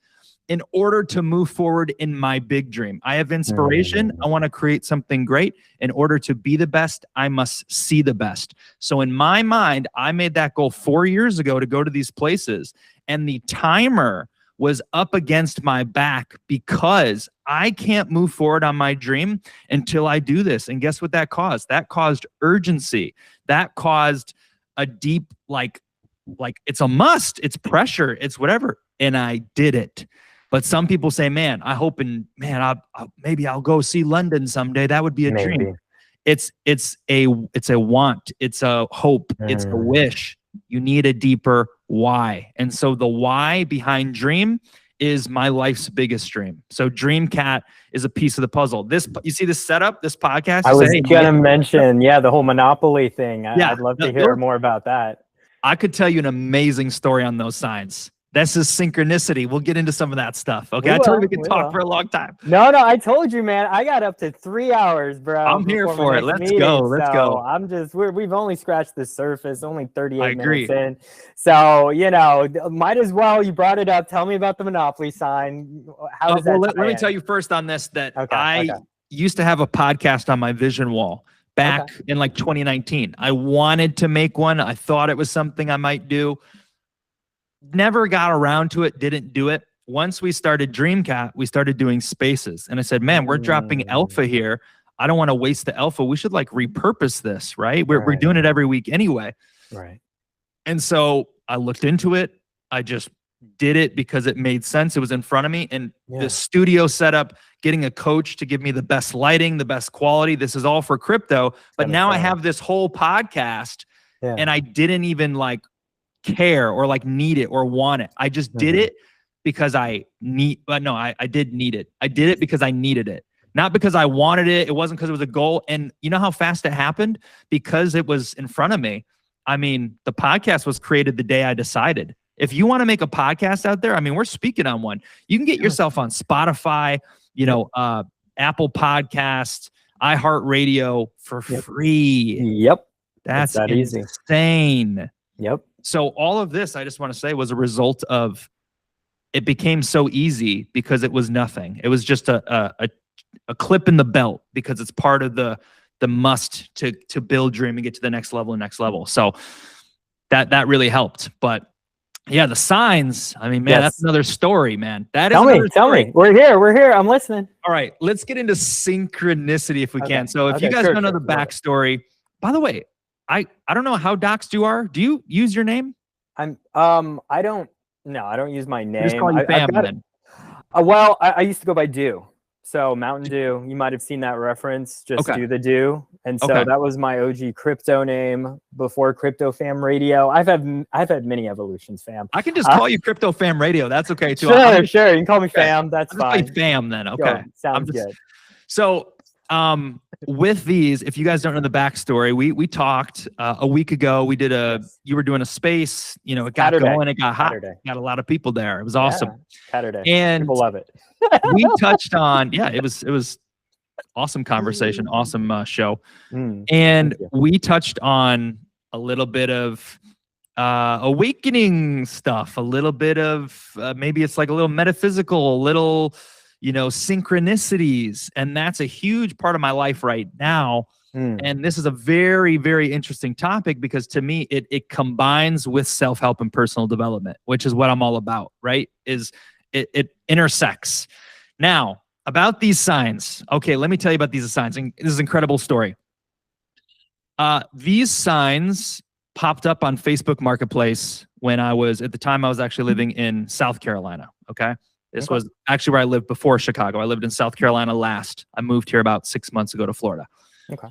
S2: in order to move forward in my big dream. I have inspiration. I want to create something great. In order to be the best, I must see the best. So in my mind, I made that goal 4 years ago to go to these places, and the timer was up against my back because I can't move forward on my dream until I do this. And guess what that caused? That caused urgency. That caused a deep, like it's a must, it's pressure, it's whatever. And I did it. But some people say, man, maybe I'll go see London someday. That would be a dream. It's a want. It's a hope. It's a wish. You need a deeper why. And so the why behind dream is my life's biggest dream. So Dreamcat is a piece of the puzzle. You see this setup, this podcast?
S3: I was going to mention, the whole Monopoly thing. I'd love to hear more about that.
S2: I could tell you an amazing story on those signs. This is synchronicity. We'll get into some of that stuff. Okay. I told you we could talk for a long time.
S3: No, I told you, man. I got up to 3 hours, bro.
S2: I'm here for it. Let's go.
S3: We've only scratched the surface, only 38 minutes in. So, might as well, you brought it up. Tell me about the Monopoly sign. How does that
S2: let me tell you first on this that I used to have a podcast on my vision wall back in like 2019. I wanted to make one. I thought it was something I might do. Never got around to it, didn't do it. Once we started Dreamcat, we started doing spaces. And I said, man, we're dropping alpha here. I don't want to waste the alpha. We should repurpose this, right? We're doing it every week anyway.
S3: Right.
S2: And so I looked into it. I just did it because it made sense. It was in front of me. And the studio setup, getting a coach to give me the best lighting, the best quality. This is all for crypto. But now I have this whole podcast and I didn't even care or need it or want it. I just did it because I did need it. I did it because I needed it, not because I wanted it. It wasn't because it was a goal. And you know how fast it happened? Because it was in front of me. I mean, the podcast was created the day I decided. If you want to make a podcast out there, we're speaking on one. You can get yourself on Spotify, Apple Podcasts, iHeartRadio for free.
S3: Yep.
S2: That's
S3: that
S2: insane.
S3: Easy. Yep.
S2: So all of this, I just want to say, was a result of it became so easy because it was nothing. It was just a clip in the belt because it's part of the must to build dream and get to the next level and next level. So that really helped. But yeah, the signs, that's another story, man. Tell
S3: me. We're here. I'm listening.
S2: All right, let's get into synchronicity if we can. So if you guys don't know the backstory, by the way, I don't know how doxed you are. Do you use your name?
S3: I don't use my name.
S2: Just call you Fam then.
S3: Well, I used to go by Do. So Mountain Dew, you might have seen that reference. Just do the do. And so that was my OG crypto name before Crypto Fam Radio. I've had many evolutions, fam.
S2: I can just call you Crypto Fam Radio. That's okay too.
S3: Sure. You can call me Fam. That's fine.
S2: Fam then. Okay.
S3: Sounds good.
S2: So with these, if you guys don't know the backstory, we talked a week ago. We did you were doing a space, it got going, it got hot, got a lot of people there. It was awesome.
S3: Saturday.
S2: And
S3: people love it.
S2: We touched on, it was awesome conversation, awesome show. And we touched on a little bit of awakening stuff, a little bit of maybe it's like a little metaphysical, a little, synchronicities. And that's a huge part of my life right now. And this is a very, very interesting topic because to me, it combines with self-help and personal development, which is what I'm all about, right? It intersects. Now, about these signs. Okay, let me tell you about these signs. And this is an incredible story. These signs popped up on Facebook Marketplace when I was, at the time I was actually living in South Carolina, okay? This was actually where I lived before Chicago. I lived in South Carolina last. I moved here about 6 months ago to Florida.
S3: Okay.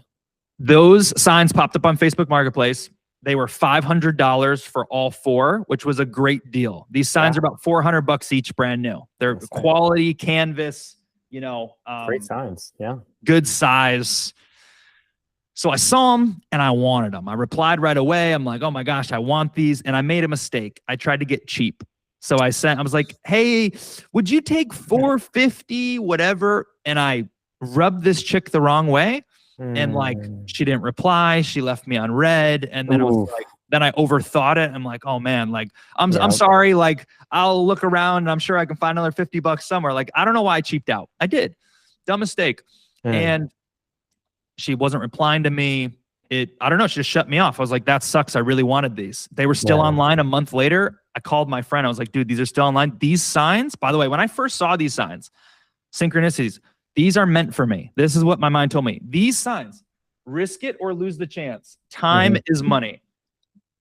S2: Those signs popped up on Facebook Marketplace. They were $500 for all 4, which was a great deal. These signs are about $400 each, brand new. They're quality canvas,
S3: great signs. Yeah.
S2: Good size. So I saw them and I wanted them. I replied right away. I'm like, oh my gosh, I want these. And I made a mistake. I tried to get cheap. So I was like, hey, would you take $450, whatever? And I rubbed this chick the wrong way. And like, she didn't reply. She left me on red. And then I was like, then I overthought it. I'm like, oh man, like, I'm sorry. Like, I'll look around and I'm sure I can find another $50 somewhere. Like, I don't know why I cheaped out. I did. Dumb mistake. And she wasn't replying to me. I don't know. She just shut me off. I was like, that sucks. I really wanted these. They were still online a month later. I called my friend. I was like, dude, these are still online. These signs, by the way, when I first saw these signs, synchronicities, these are meant for me. This is what my mind told me. These signs, risk it or lose the chance. Time is money.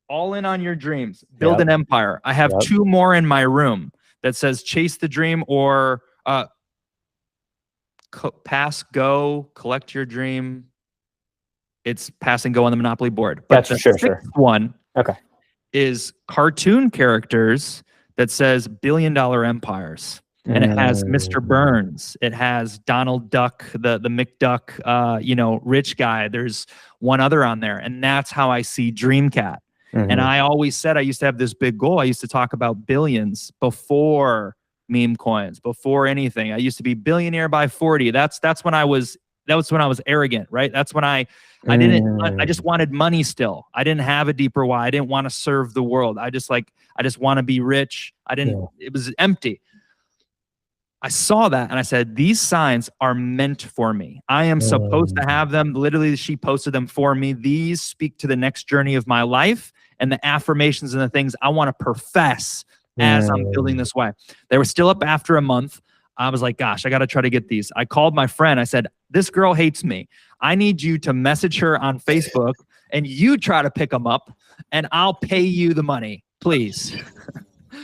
S2: All in on your dreams. Build an empire. I have 2 more in my room that says chase the dream or pass, go, collect your dream. It's pass and go on the Monopoly board. But the 6th one is cartoon characters that says $1 billion empires. And it has Mr. Burns. It has Donald Duck, the McDuck, rich guy. There's one other on there. And that's how I see Dreamcat. And I always said I used to have this big goal. I used to talk about billions before Memecoins, before anything. I used to be billionaire by 40. That's when I was arrogant, right? That's when I just wanted money still. I didn't have a deeper why. I didn't want to serve the world. I just want to be rich. It was empty. I saw that and I said, these signs are meant for me. I am supposed to have them. Literally, she posted them for me. These speak to the next journey of my life and the affirmations and the things I want to profess as I'm building this way. They were still up after a month. I was like, gosh, I got to try to get these. I called my friend. I said, this girl hates me. I need you to message her on Facebook and you try to pick them up and I'll pay you the money, please.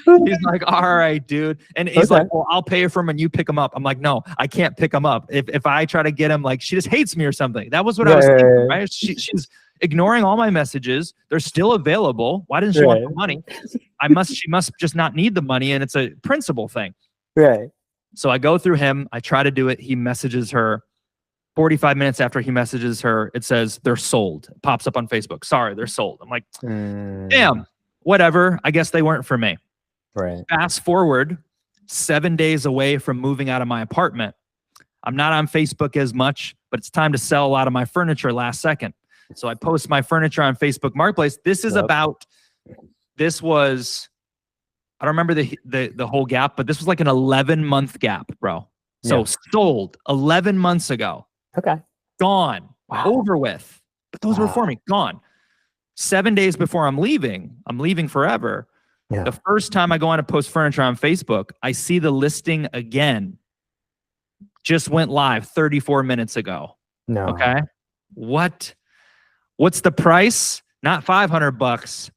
S2: He's like, all right, dude. And he's like, well, I'll pay for him and you pick him up. I'm like, no, I can't pick him up. If I try to get him, like, she just hates me or something. That was what I was thinking, right? She's ignoring all my messages. They're still available. Why doesn't she want the money? She must just not need the money. And it's a principle thing.
S3: Right.
S2: So I go through him. I try to do it. He messages her. 45 minutes after he messages her, it says they're sold. It pops up on Facebook. Sorry, they're sold. I'm like, damn, whatever. I guess they weren't for me.
S3: Right.
S2: Fast forward 7 days away from moving out of my apartment. I'm not on Facebook as much, but it's time to sell a lot of my furniture last second. So I post my furniture on Facebook Marketplace. This is this was, I don't remember the whole gap, but this was like an 11-month gap, bro. So sold 11 months ago.
S3: Okay.
S2: Gone. Wow. Over with. But those were for me. Gone. 7 days before I'm leaving forever. Yeah. The first time I go on to post furniture on Facebook, I see the listing again. Just went live 34 minutes ago.
S3: No.
S2: Okay. What's the price? Not $500,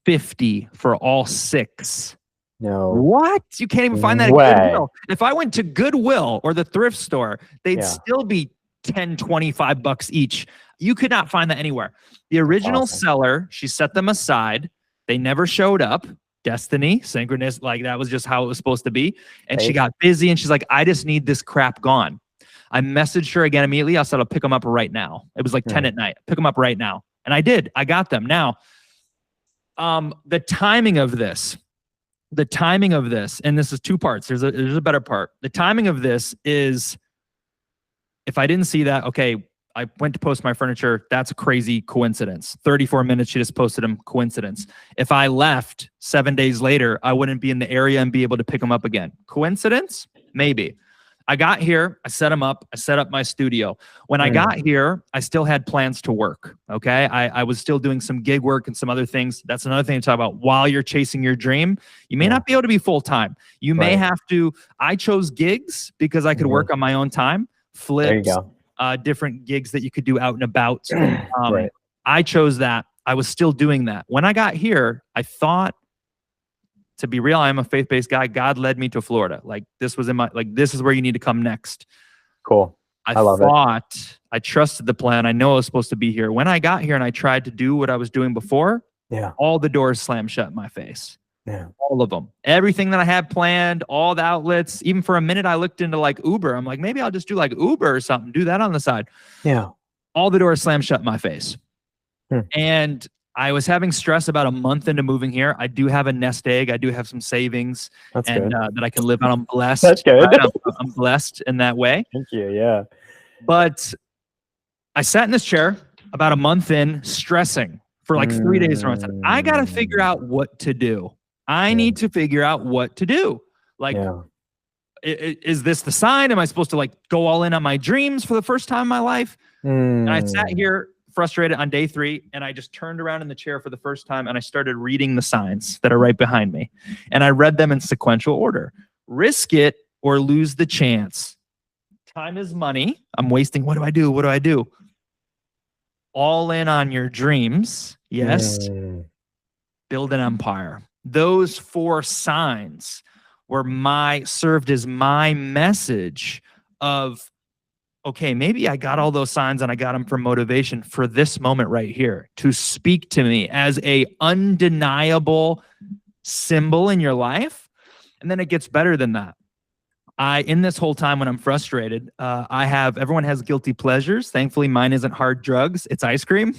S2: $50 for all 6.
S3: No.
S2: What? You can't even find that at Goodwill. If I went to Goodwill or the thrift store, they'd still be $10, $25 each. You could not find that anywhere. The original seller, she set them aside. They never showed up. Destiny, synchronous, like that was just how it was supposed to be. And she got busy and she's like, I just need this crap gone. I messaged her again immediately. I said, I'll pick them up right now. It was like 10 at night. Pick them up right now. And I did. I got them. Now, the timing of this, and this is 2 parts. There's a better part. The timing of this is, if I didn't see that, okay, I went to post my furniture. That's a crazy coincidence. 34 minutes, she just posted them. Coincidence. If I left 7 days later, I wouldn't be in the area and be able to pick them up again. Coincidence? Maybe. I got here, I set them up, I set up my studio. When I got here, I still had plans to work, okay? I was still doing some gig work and some other things. That's another thing to talk about. While you're chasing your dream, you may not be able to be full-time. You may have to, I chose gigs because I could work on my own time, flips, different gigs that you could do out and about. I chose that. I was still doing that. When I got here, I thought, to be real, I'm a faith-based guy. God led me to Florida. Like this was in my, like, this is where you need to come next.
S3: Cool.
S2: I love it. I trusted the plan. I know I was supposed to be here. When I got here and I tried to do what I was doing before, all the doors slammed shut in my face. All of them. Everything that I had planned, all the outlets, even for a minute, I looked into like Uber. I'm like, maybe I'll just do like Uber or something, do that on the side. All the doors slammed shut in my face. And I was having stress about a month into moving here. I do have a nest egg. I do have some savings that I can live on. I'm blessed.
S3: That's good.
S2: Right? I'm blessed in that way.
S3: Thank you. Yeah.
S2: But I sat in this chair about a month in, stressing for like 3 days. And I said, I got to figure out what to do. I need to figure out what to do. Like, is this the sign? Am I supposed to like go all in on my dreams for the first time in my life? And I sat here frustrated on day 3, and I just turned around in the chair for the first time and I started reading the signs that are right behind me. And I read them in sequential order. Risk it or lose the chance. Time is money. I'm wasting. What do I do? What do I do? All in on your dreams. Yes. Build an empire. Those 4 signs were served as my message of, okay, maybe I got all those signs and I got them for motivation for this moment right here to speak to me as a undeniable symbol in your life. And then it gets better than that. In this whole time when I'm frustrated, everyone has guilty pleasures. Thankfully, mine isn't hard drugs. It's ice cream.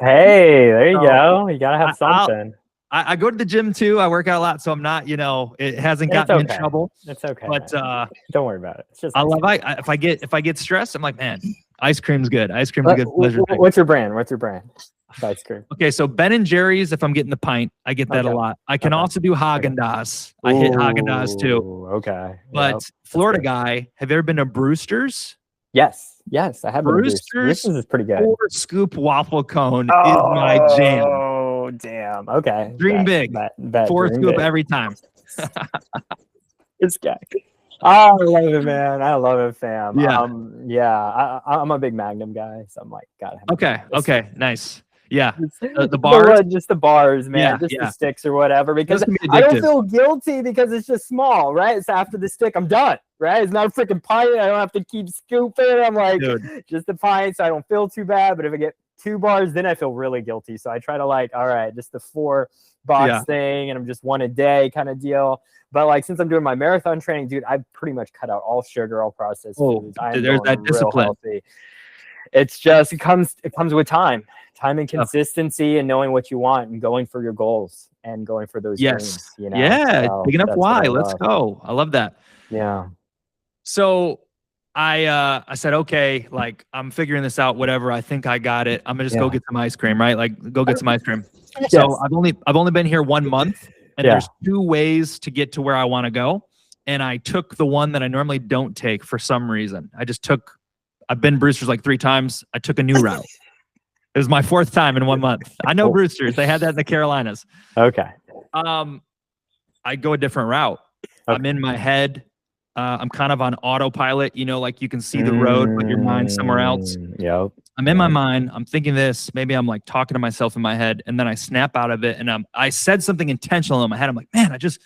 S3: Hey, there you go. You got to have something.
S2: I go to the gym too. I work out a lot, so I'm not, it hasn't gotten me in trouble.
S3: It's okay.
S2: But
S3: don't worry about it. It's just
S2: if I get stressed, I'm like, man, ice cream's good. Ice cream's a good pleasure.
S3: What's your brand? Ice cream.
S2: Okay, so Ben and Jerry's. If I'm getting the pint, I get that a lot. I can also do Haagen-Dazs. I hit Haagen-Dazs too.
S3: Okay.
S2: But Florida guy, have you ever been to Brewster's?
S3: Yes, I have. Brewster's is pretty good.
S2: 4-scoop waffle cone is my jam.
S3: Oh, damn. Okay.
S2: Dream big. 4-scoop every time.
S3: This guy. Oh, I love it, man. I love it, fam.
S2: Yeah.
S3: I'm a big Magnum guy, so I'm like, gotta have
S2: Okay. Nice. Yeah. The bars.
S3: Just the bars, man. The sticks or whatever. Because I don't feel guilty because it's just small, right? It's after the stick, I'm done, right? It's not a freaking pint. I don't have to keep scooping. I'm like, just the pint, so I don't feel too bad. But if I get 2 bars, then I feel really guilty. So I try to like, all right, just the 4-box thing, and I'm just 1 a day kind of deal. But like, since I'm doing my marathon training, dude, I've pretty much cut out all sugar, all processed foods.
S2: There's that discipline.
S3: Healthy. It's just, it comes with time and consistency and knowing what you want and going for your goals and going for those dreams.
S2: Big enough why. Let's go. I love that.
S3: Yeah. So
S2: I said, okay, like I'm figuring this out, whatever. I think I got it. I'm gonna just go get some ice cream, right? Like go get some ice cream. So I've only been here 1 month, and there's 2 ways to get to where I want to go. And I took the one that I normally don't take for some reason. I've been Brewster's like 3 times. I took a new route. It was my 4th time in 1 month. I know Brewster's. They had that in the Carolinas.
S3: Okay.
S2: I go a different route. Okay. I'm in my head. I'm kind of on autopilot, like you can see the road, but your mind's somewhere else.
S3: Yep.
S2: I'm in my mind. I'm thinking this. Maybe I'm like talking to myself in my head, and then I snap out of it, and I said something intentional in my head. I'm like, man, I just,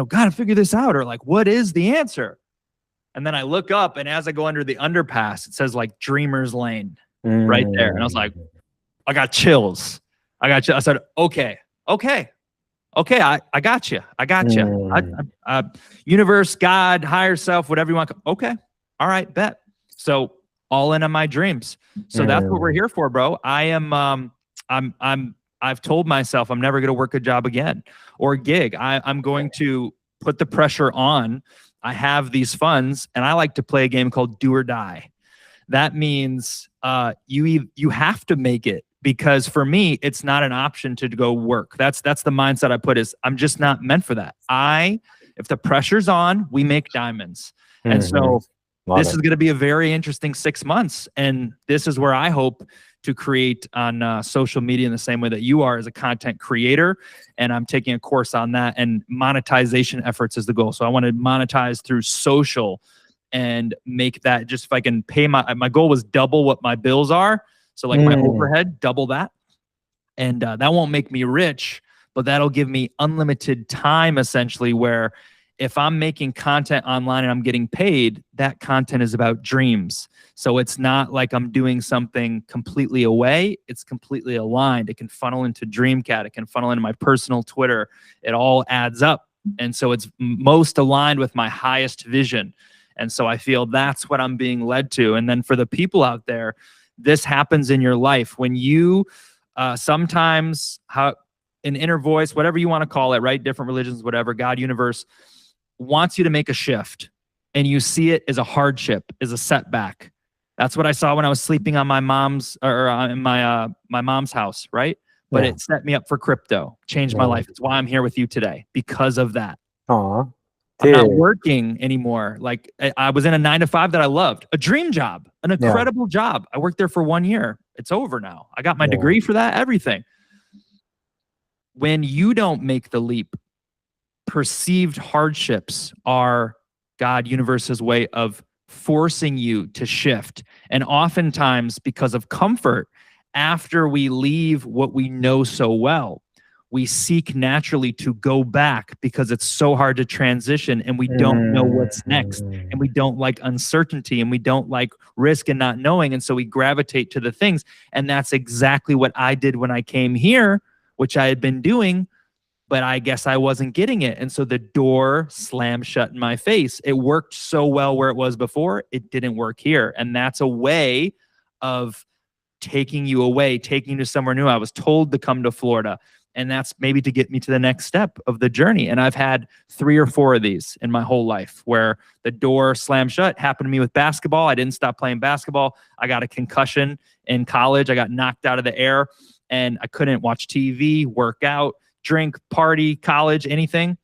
S2: got to figure this out, or like, what is the answer? And then I look up, and as I go under the underpass, it says like Dreamer's Lane right there. And I was like, I got chills. I said, okay. I got you. Universe, God, higher self, whatever you want. Okay. All right. Bet. So all in on my dreams. So that's what we're here for, bro. I've told myself I'm never going to work a job again or a gig. I'm going to put the pressure on. I have these funds, and I like to play a game called Do or Die. that means you have to make it. Because for me, it's not an option to go work. That's the mindset I put is I'm just not meant for that. If the pressure's on, we make diamonds. And so this is going to be a very interesting 6 months. And this is where I hope to create on social media in the same way that you are as a content creator. And I'm taking a course on that, and monetization efforts is the goal. So I want to monetize through social and make that, just if I can pay my goal was double what my bills are. So like my overhead, double that. And that won't make me rich, but that'll give me unlimited time essentially, where if I'm making content online and I'm getting paid, that content is about dreams. So it's not like I'm doing something completely away. It's completely aligned. It can funnel into Dreamcat. It can funnel into my personal Twitter. It all adds up. And so it's most aligned with my highest vision. And so I feel that's what I'm being led to. And then for the people out there, this happens in your life when you sometimes an inner voice, whatever you want to call it, right? Different religions, whatever, God, universe wants you to make a shift, and you see it as a hardship, as a setback. That's what I saw when I was sleeping on my mom's in my mom's house, right? But it set me up for crypto, changed my life. It's why I'm here with you today, because of that. I'm not working anymore. Like I was in a 9-to-5 that I loved, a dream job, an incredible job. I worked there for 1 year. It's over now. I got my degree for that, everything. When you don't make the leap, perceived hardships are God, universe's way of forcing you to shift. And oftentimes, because of comfort, after we leave what we know so well, we seek naturally to go back because it's so hard to transition, and we don't know what's next, and we don't like uncertainty, and we don't like risk and not knowing. And so we gravitate to the things. And that's exactly what I did when I came here, which I had been doing, but I guess I wasn't getting it. And so the door slammed shut in my face. It worked so well where it was before. It didn't work here. And that's a way of taking you away, taking you to somewhere new. I was told to come to Florida. And that's maybe to get me to the next step of the journey. And I've had 3 or 4 of these in my whole life where the door slammed shut. Happened to me with basketball. I didn't stop playing basketball. I got a concussion in college. I got knocked out of the air, and I couldn't watch TV, work out, drink, party, college, anything.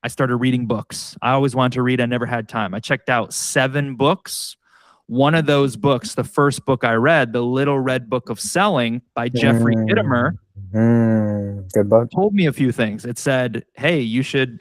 S2: I started reading books. I always wanted to read. I never had time. I checked out 7 books. One of those books, the first book I read, The Little Red Book of Selling by Jeffrey Gitomer,
S3: good book,
S2: told me a few things. It said, hey, you should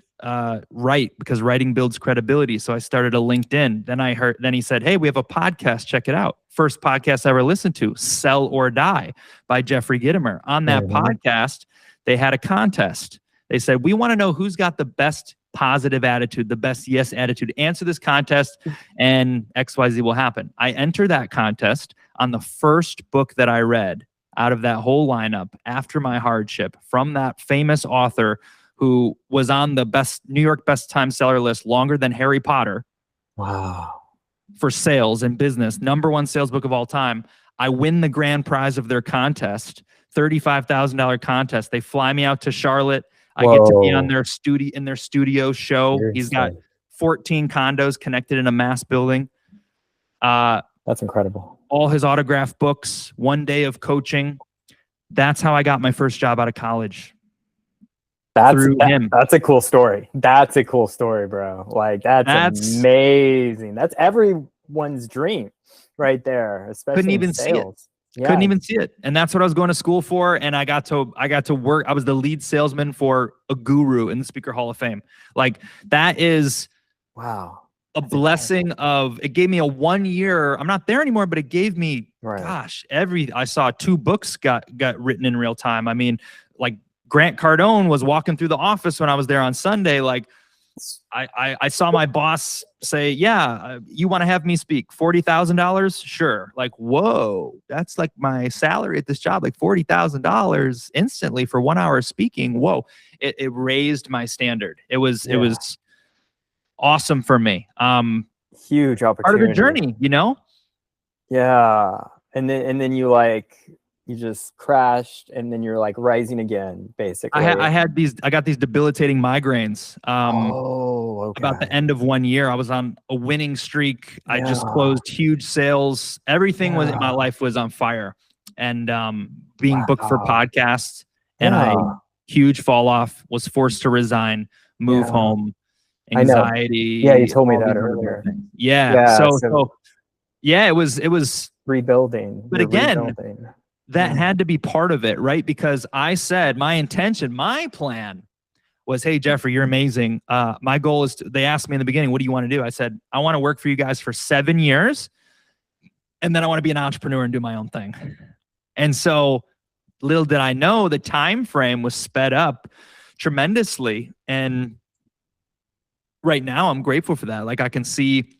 S2: write, because writing builds credibility. So I started a LinkedIn. Then he said, hey, we have a podcast. Check it out. First podcast I ever listened to, Sell or Die by Jeffrey Gitomer. On that podcast, they had a contest. They said, we want to know who's got the best positive attitude, the best yes attitude. Answer this contest and XYZ will happen. I entered that contest on the first book that I read out of that whole lineup after my hardship, from that famous author who was on the New York best time seller list longer than Harry Potter.
S3: Wow.
S2: For sales and business, #1 sales book of all time. I win the grand prize of their contest, $35,000 contest. They fly me out to Charlotte. I get to be on their studio show. Seriously. He's got 14 condos connected in a mass building.
S3: That's incredible.
S2: All his autographed books, 1 day of coaching. That's how I got my first job out of college. Through him.
S3: That's a cool story. That's a cool story, bro. Like that's amazing. That's everyone's dream right there, especially
S2: couldn't even
S3: sales.
S2: See it. Yeah. Couldn't even see it. And that's what I was going to school for. And I got to work. I was the lead salesman for a guru in the Speaker Hall of Fame. Like that is a blessing of, it gave me a 1 year. I'm not there anymore, but it gave me, gosh, I saw 2 books got written in real time. I mean, like Grant Cardone was walking through the office when I was there on Sunday. Like I saw my boss say, yeah, you want to have me speak $40,000? Sure. Like, whoa, that's like my salary at this job, like $40,000 instantly for 1 hour of speaking. Whoa. It raised my standard. It was awesome for me.
S3: Huge opportunity.
S2: Part of the journey, you know?
S3: Yeah. And then you like you just crashed, and then you're like rising again, basically.
S2: I got these debilitating migraines.
S3: Okay.
S2: About the end of 1 year, I was on a winning streak. I just closed huge sales. Everything was in my life was on fire, and being booked for podcasts, and I huge fall off, was forced to resign, move home, anxiety.
S3: Yeah, you told me that earlier.
S2: So it was
S3: rebuilding.
S2: But again, that had to be part of it, right? Because I said my intention, my plan was, hey, Jeffrey, you're amazing. My goal is they asked me in the beginning, what do you want to do? I said, I want to work for you guys for 7 years. And then I want to be an entrepreneur and do my own thing. And so little did I know the time frame was sped up tremendously. And right now I'm grateful for that. Like I can see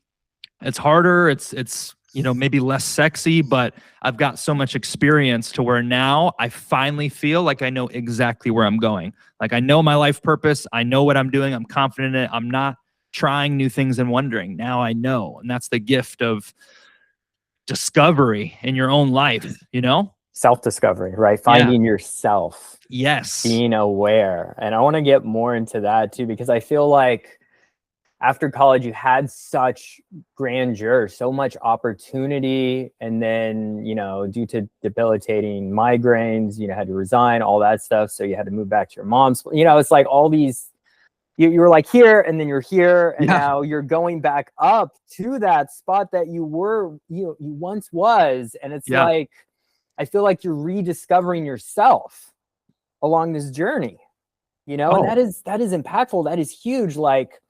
S2: it's harder. It's maybe less sexy, but I've got so much experience to where now I finally feel like I know exactly where I'm going. Like I know my life purpose. I know what I'm doing. I'm confident in it. I'm not trying new things and wondering. Now I know. And that's the gift of discovery in your own life,
S3: Self-discovery, right? Finding yourself.
S2: Yes.
S3: Being aware. And I want to get more into that too, because I feel like after college, you had such grandeur, so much opportunity. And then, due to debilitating migraines, had to resign, all that stuff. So you had to move back to your mom's, it's like all these, you were like here, and then you're here, and now you're going back up to that spot that you once was. And it's like, I feel like you're rediscovering yourself along this journey, and that is impactful. That is huge. Like,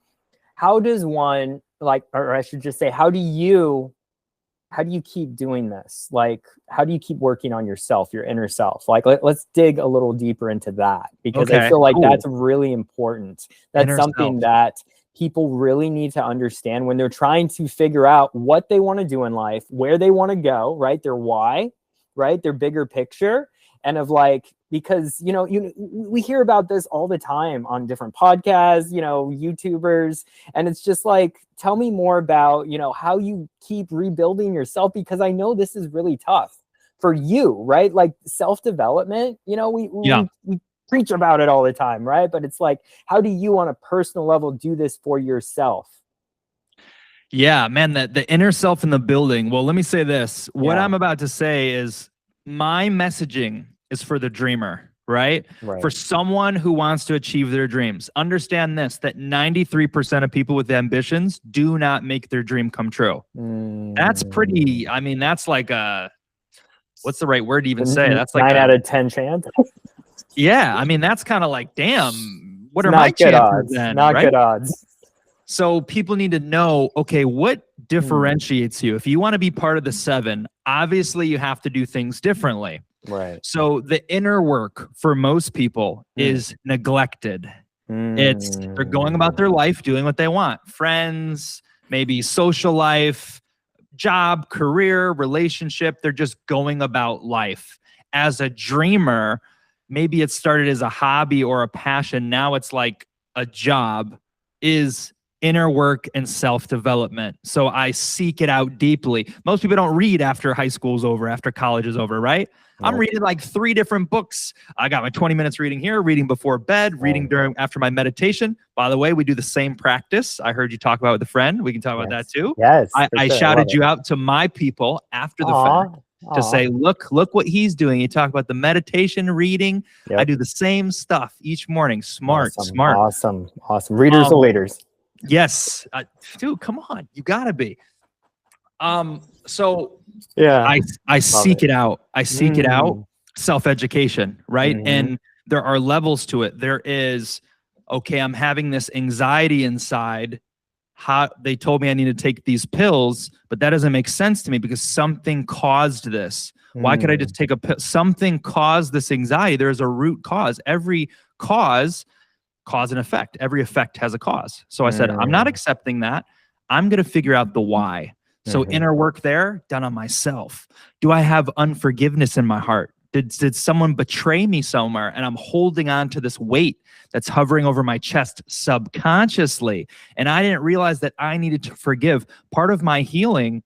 S3: how does one, or I should just say, how do you keep doing this? Like, how do you keep working on yourself, your inner self? Like, let's dig a little deeper into that, because I feel like that's really important. That's inner something that people really need to understand when they're trying to figure out what they want to do in life, where they want to go, right? Their why, right? Their bigger picture. And of like, because, we hear about this all the time on different podcasts, YouTubers, and it's just like, tell me more about, how you keep rebuilding yourself, because I know this is really tough for you, right? Like self-development, we preach about it all the time, right? But it's like, how do you on a personal level do this for yourself?
S2: Yeah, man, the inner self in the building. Well, let me say this. What I'm about to say is my messaging is for the dreamer, right? For someone who wants to achieve their dreams. Understand this, that 93% of people with ambitions do not make their dream come true. That's pretty, that's like what's the right word to even say? That's like
S3: 9 out of 10 chance.
S2: Yeah, that's kind of like, damn, what are my chances then?
S3: Not good odds.
S2: So people need to know, okay, what differentiates you? If you want to be part of the 7, obviously you have to do things differently.
S3: Right.
S2: So the inner work for most people is neglected. They're going about their life, doing what they want. Friends, maybe social life, job, career, relationship. They're just going about life. As a dreamer, maybe it started as a hobby or a passion. Now it's like a job, is inner work and self-development. So I seek it out deeply. Most people don't read after high school's over, after college is over, right? I'm reading like 3 different books. I got my 20 minutes reading here, reading before bed, reading after my meditation. By the way, we do the same practice. I heard you talk about it with a friend. We can talk about that too.
S3: Yes.
S2: I shouted you out to my people after the fact to say, look what he's doing. You talk about the meditation, reading. I do the same stuff each morning. Smart.
S3: Awesome. Readers are leaders.
S2: Yes. Dude, come on. You gotta be. So I seek it out. I seek it out. Self-education, right? And there are levels to it. There is, okay, I'm having this anxiety inside. They told me I need to take these pills, but that doesn't make sense to me because something caused this. Why could I just take a pill? Something caused this anxiety. There's a root cause. Every cause and effect. Every effect has a cause. So I said, I'm not accepting that. I'm going to figure out the why. So inner work there, done on myself. Do I have unforgiveness in my heart? Did someone betray me somewhere and I'm holding on to this weight that's hovering over my chest subconsciously? And I didn't realize that I needed to forgive. Part of my healing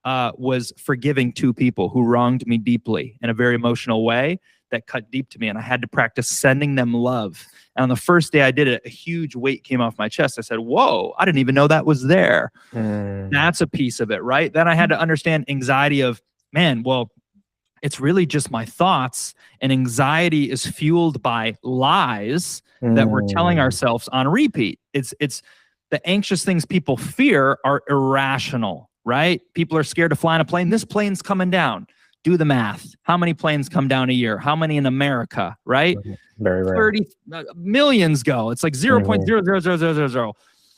S2: was forgiving 2 people who wronged me deeply in a very emotional way that cut deep to me. And I had to practice sending them love. And on the first day I did it, a huge weight came off my chest. I said, whoa, I didn't even know that was there. That's a piece of it, right? Then I had to understand anxiety of, man, well, it's really just my thoughts, and anxiety is fueled by lies that we're telling ourselves on repeat. It's the anxious things people fear are irrational, right? People are scared to fly in a plane. This plane's coming down. Do the math. How many planes come down a year? How many in America, right?
S3: Very rare.
S2: 30 millions go. It's like 0.00000.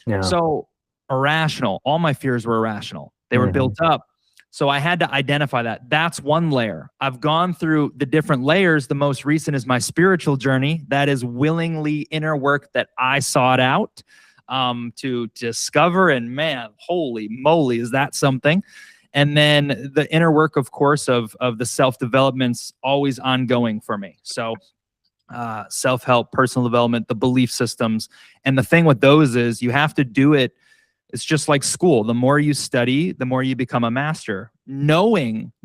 S3: Yeah.
S2: So irrational. All my fears were irrational. They were built up. So I had to identify that. That's one layer. I've gone through the different layers. The most recent is my spiritual journey. That is willingly inner work that I sought out to discover. And man, holy moly, is that something? And then the inner work, of course, of the self-development's always ongoing for me. So self-help, personal development, the belief systems. And the thing with those is you have to do it. It's just like school. The more you study, the more you become a master. Knowledge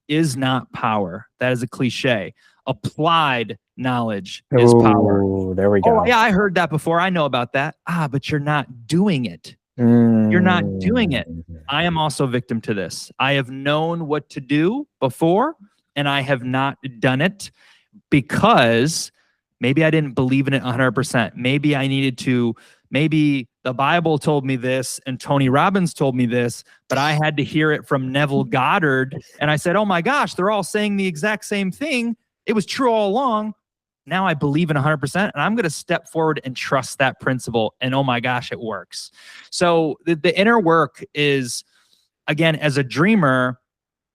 S2: is not power. That is a cliche. Applied knowledge is power.
S3: There we go.
S2: Oh, yeah, I heard that before. I know about that. But you're not doing it. You're not doing it. I am also victim to this. I have known what to do before, and I have not done it because maybe I didn't believe in it 100%. Maybe I needed to, maybe the Bible told me this and Tony Robbins told me this, but I had to hear it from Neville Goddard. And I said, oh my gosh, they're all saying the exact same thing. It was true all along. Now I believe in 100%, and I'm going to step forward and trust that principle. And oh my gosh, it works. So the inner work is, again, as a dreamer,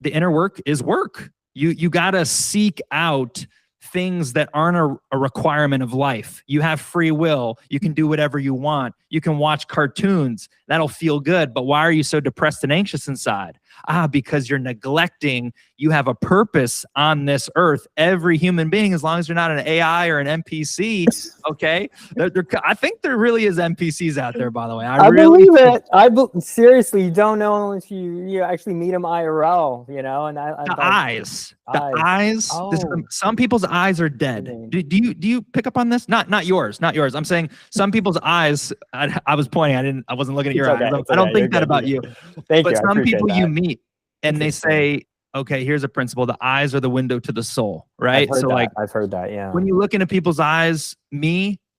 S2: the inner work is work. You got to seek out things that aren't a requirement of life. You have free will. You can do whatever you want. You can watch cartoons. That'll feel good. But why are you so depressed and anxious inside? Because you're neglecting. You have a purpose on this earth. Every human being, as long as you're not an AI or an NPC, okay? I think there really is NPCs out there, by the way.
S3: I really believe it. Seriously, you don't know unless you actually meet them IRL, you know? And
S2: the eyes. Oh. Some people's eyes are dead. Do you pick up on this? Not yours. I'm saying some people's eyes. I was pointing. I wasn't looking at your eyes. I don't think that about you.
S3: Thank you.
S2: But some people you meet and they say, okay, here's a principle. The eyes are the window to the soul, right?
S3: I've heard that. Yeah.
S2: When you look into people's eyes,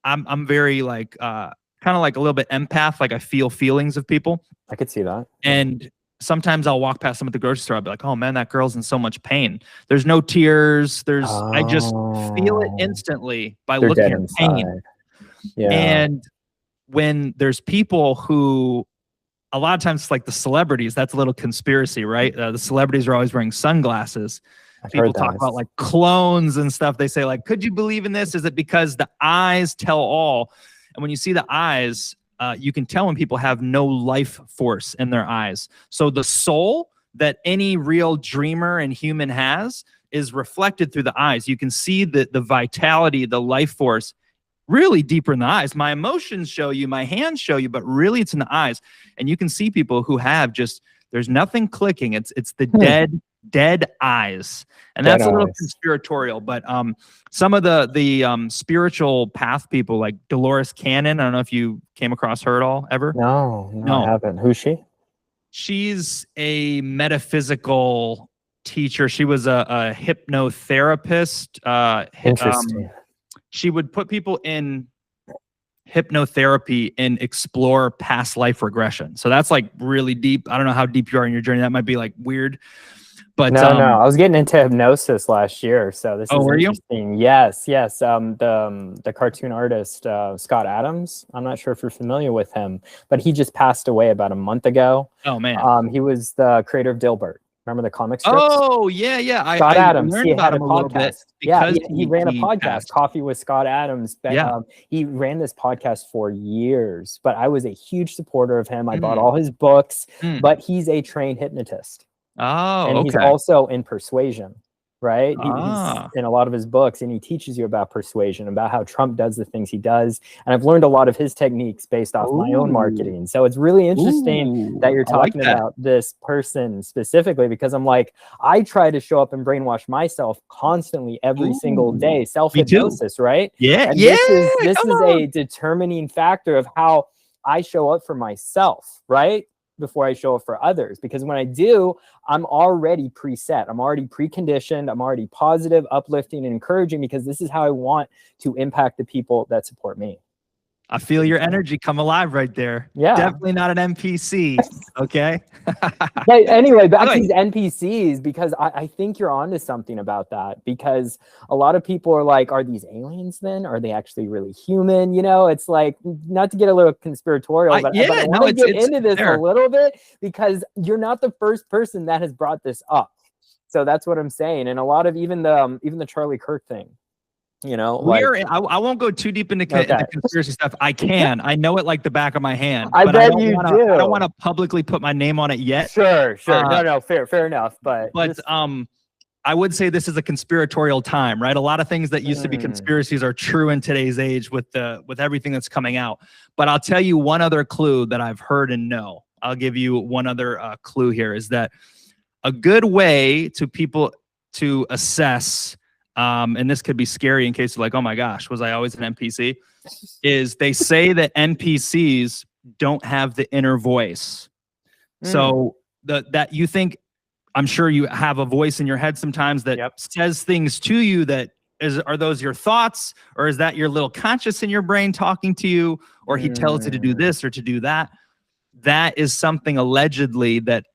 S2: I'm very like, kind of like a little bit empath. Like I feel feelings of people.
S3: I could see that.
S2: And sometimes I'll walk past them at the grocery store. I'll be like, oh man, that girl's in so much pain. There's no tears. I just feel it instantly by looking at pain.
S3: Yeah.
S2: And when there's people who, a lot of times it's like the celebrities, that's a little conspiracy, right? The celebrities are always wearing sunglasses. People talk about like clones and stuff. They say like, could you believe in this? Is it because the eyes tell all? And when you see the eyes, you can tell when people have no life force in their eyes. So the soul that any real dreamer and human has is reflected through the eyes. You can see the vitality, the life force really deeper in the eyes. My emotions show you, my hands show you, but really it's in the eyes. And you can see people who have just, there's nothing clicking. It's the dead eyes. And that's a little conspiratorial, but some of the spiritual path people like Dolores Cannon, I don't know if you came across her at all ever.
S3: No, I haven't. Who's she?
S2: She's a metaphysical teacher. She was a hypnotherapist.
S3: Interesting.
S2: She would put people in hypnotherapy and explore past life regression. So that's like really deep. I don't know how deep you are in your journey. That might be like weird. But
S3: no, I was getting into hypnosis last year. So this is interesting.
S2: You?
S3: Yes. The cartoon artist, Scott Adams. I'm not sure if you're familiar with him, but he just passed away about a month ago.
S2: Oh man.
S3: He was the creator of Dilbert. Remember the comic strips?
S2: Oh, yeah.
S3: Scott Adams. He had a
S2: podcast.
S3: Yeah, he ran a podcast, Coffee with Scott Adams. He ran this podcast for years, but I was a huge supporter of him. I bought all his books, but he's a trained hypnotist.
S2: Oh,
S3: and he's also in persuasion, right? He's in a lot of his books, and he teaches you about persuasion, about how Trump does the things he does. And I've learned a lot of his techniques based off my own marketing. So it's really interesting that you're talking about this person specifically, because I'm like, I try to show up and brainwash myself constantly every single day. Self-hypnosis, right?
S2: Yeah.
S3: And this is a determining factor of how I show up for myself, right? Before I show up for others. Because when I do, I'm already preset. I'm already preconditioned. I'm already positive, uplifting, and encouraging, because this is how I want to impact the people that support me.
S2: I feel your energy come alive right there.
S3: Yeah.
S2: Definitely not an NPC. Okay.
S3: But anyway, back to these NPCs, because I think you're onto something about that, because a lot of people are like, are these aliens then? Are they actually really human? You know, it's like, not to get a little conspiratorial, but I want to get into this a little bit, because you're not the first person that has brought this up. So that's what I'm saying. And a lot of even the Charlie Kirk thing. You know,
S2: I won't go too deep into conspiracy stuff. I know it like the back of my hand.
S3: I bet you do.
S2: I don't want to publicly put my name on it yet.
S3: Sure. No, fair enough. But
S2: I would say this is a conspiratorial time, right? A lot of things that used to be conspiracies are true in today's age with everything that's coming out. But I'll tell you one other clue that I've heard and know. I'll give you one other clue here, is that a good way to people to assess, and this could be scary in case you're like, oh my gosh, was I always an NPC? Is they say that NPCs don't have the inner voice. So that you think, I'm sure you have a voice in your head sometimes that says things to you that are those your thoughts, or is that your little conscious in your brain talking to you, or he tells you to do this or to do that? That is something allegedly that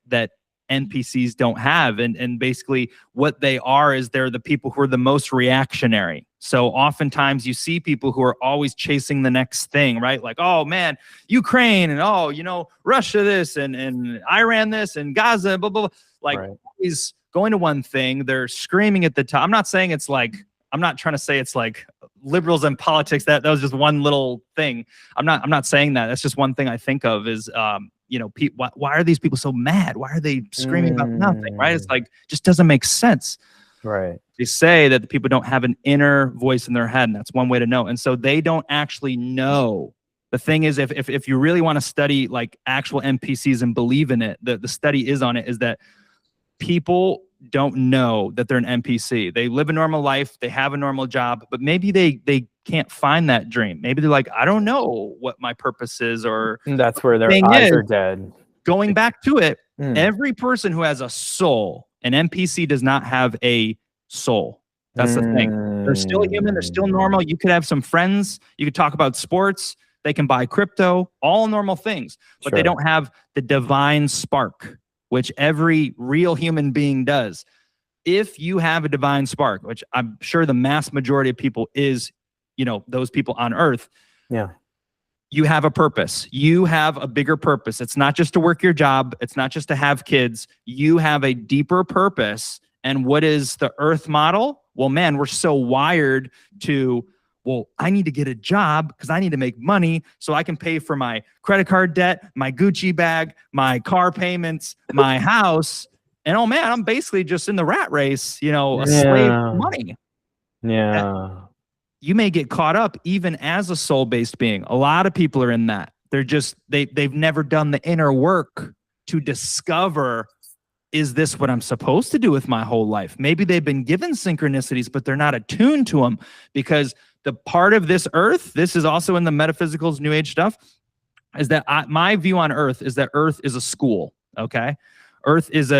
S2: NPCs don't have. And basically what they are is they're the people who are the most reactionary. So oftentimes you see people who are always chasing the next thing, right? Like, oh man, Ukraine, and Russia this, and Iran this, and Gaza, blah, blah, blah. Like always going to one thing. They're screaming at the top. I'm not saying it's like, I'm not trying to say it's like liberals and politics. That was just one little thing. I'm not saying that. That's just one thing I think of is, why are these people so mad? Why are they screaming about nothing? Right? It's like, just doesn't make sense.
S3: Right.
S2: They say that the people don't have an inner voice in their head, and that's one way to know. And so they don't actually know. The thing is, if you really want to study like actual NPCs and believe in it, the study is on it, is that people don't know that they're an NPC. They live a normal life, they have a normal job, but maybe they can't find that dream. Maybe they're like, I don't know what my purpose is, or
S3: that's where their eyes are dead.
S2: Going back to it, every person who has a soul, an NPC does not have a soul. That's the thing. They're still human, they're still normal. You could have some friends, you could talk about sports, they can buy crypto, all normal things, but they don't have the divine spark, which every real human being does. If you have a divine spark, which I'm sure the mass majority of people is, those people on earth, you have a purpose. You have a bigger purpose. It's not just to work your job. It's not just to have kids. You have a deeper purpose. And what is the earth model? Well, man, we're so wired to, I need to get a job because I need to make money so I can pay for my credit card debt, my Gucci bag, my car payments, my house. And oh man, I'm basically just in the rat race, a slave to money.
S3: Yeah.
S2: You may get caught up even as a soul-based being. A lot of people are in that. They're just, they've never done the inner work to discover, is this what I'm supposed to do with my whole life? Maybe they've been given synchronicities, but they're not attuned to them, because the part of this earth, this is also in the metaphysicals, new age stuff, is that my view on earth is that earth is a school, okay? Earth is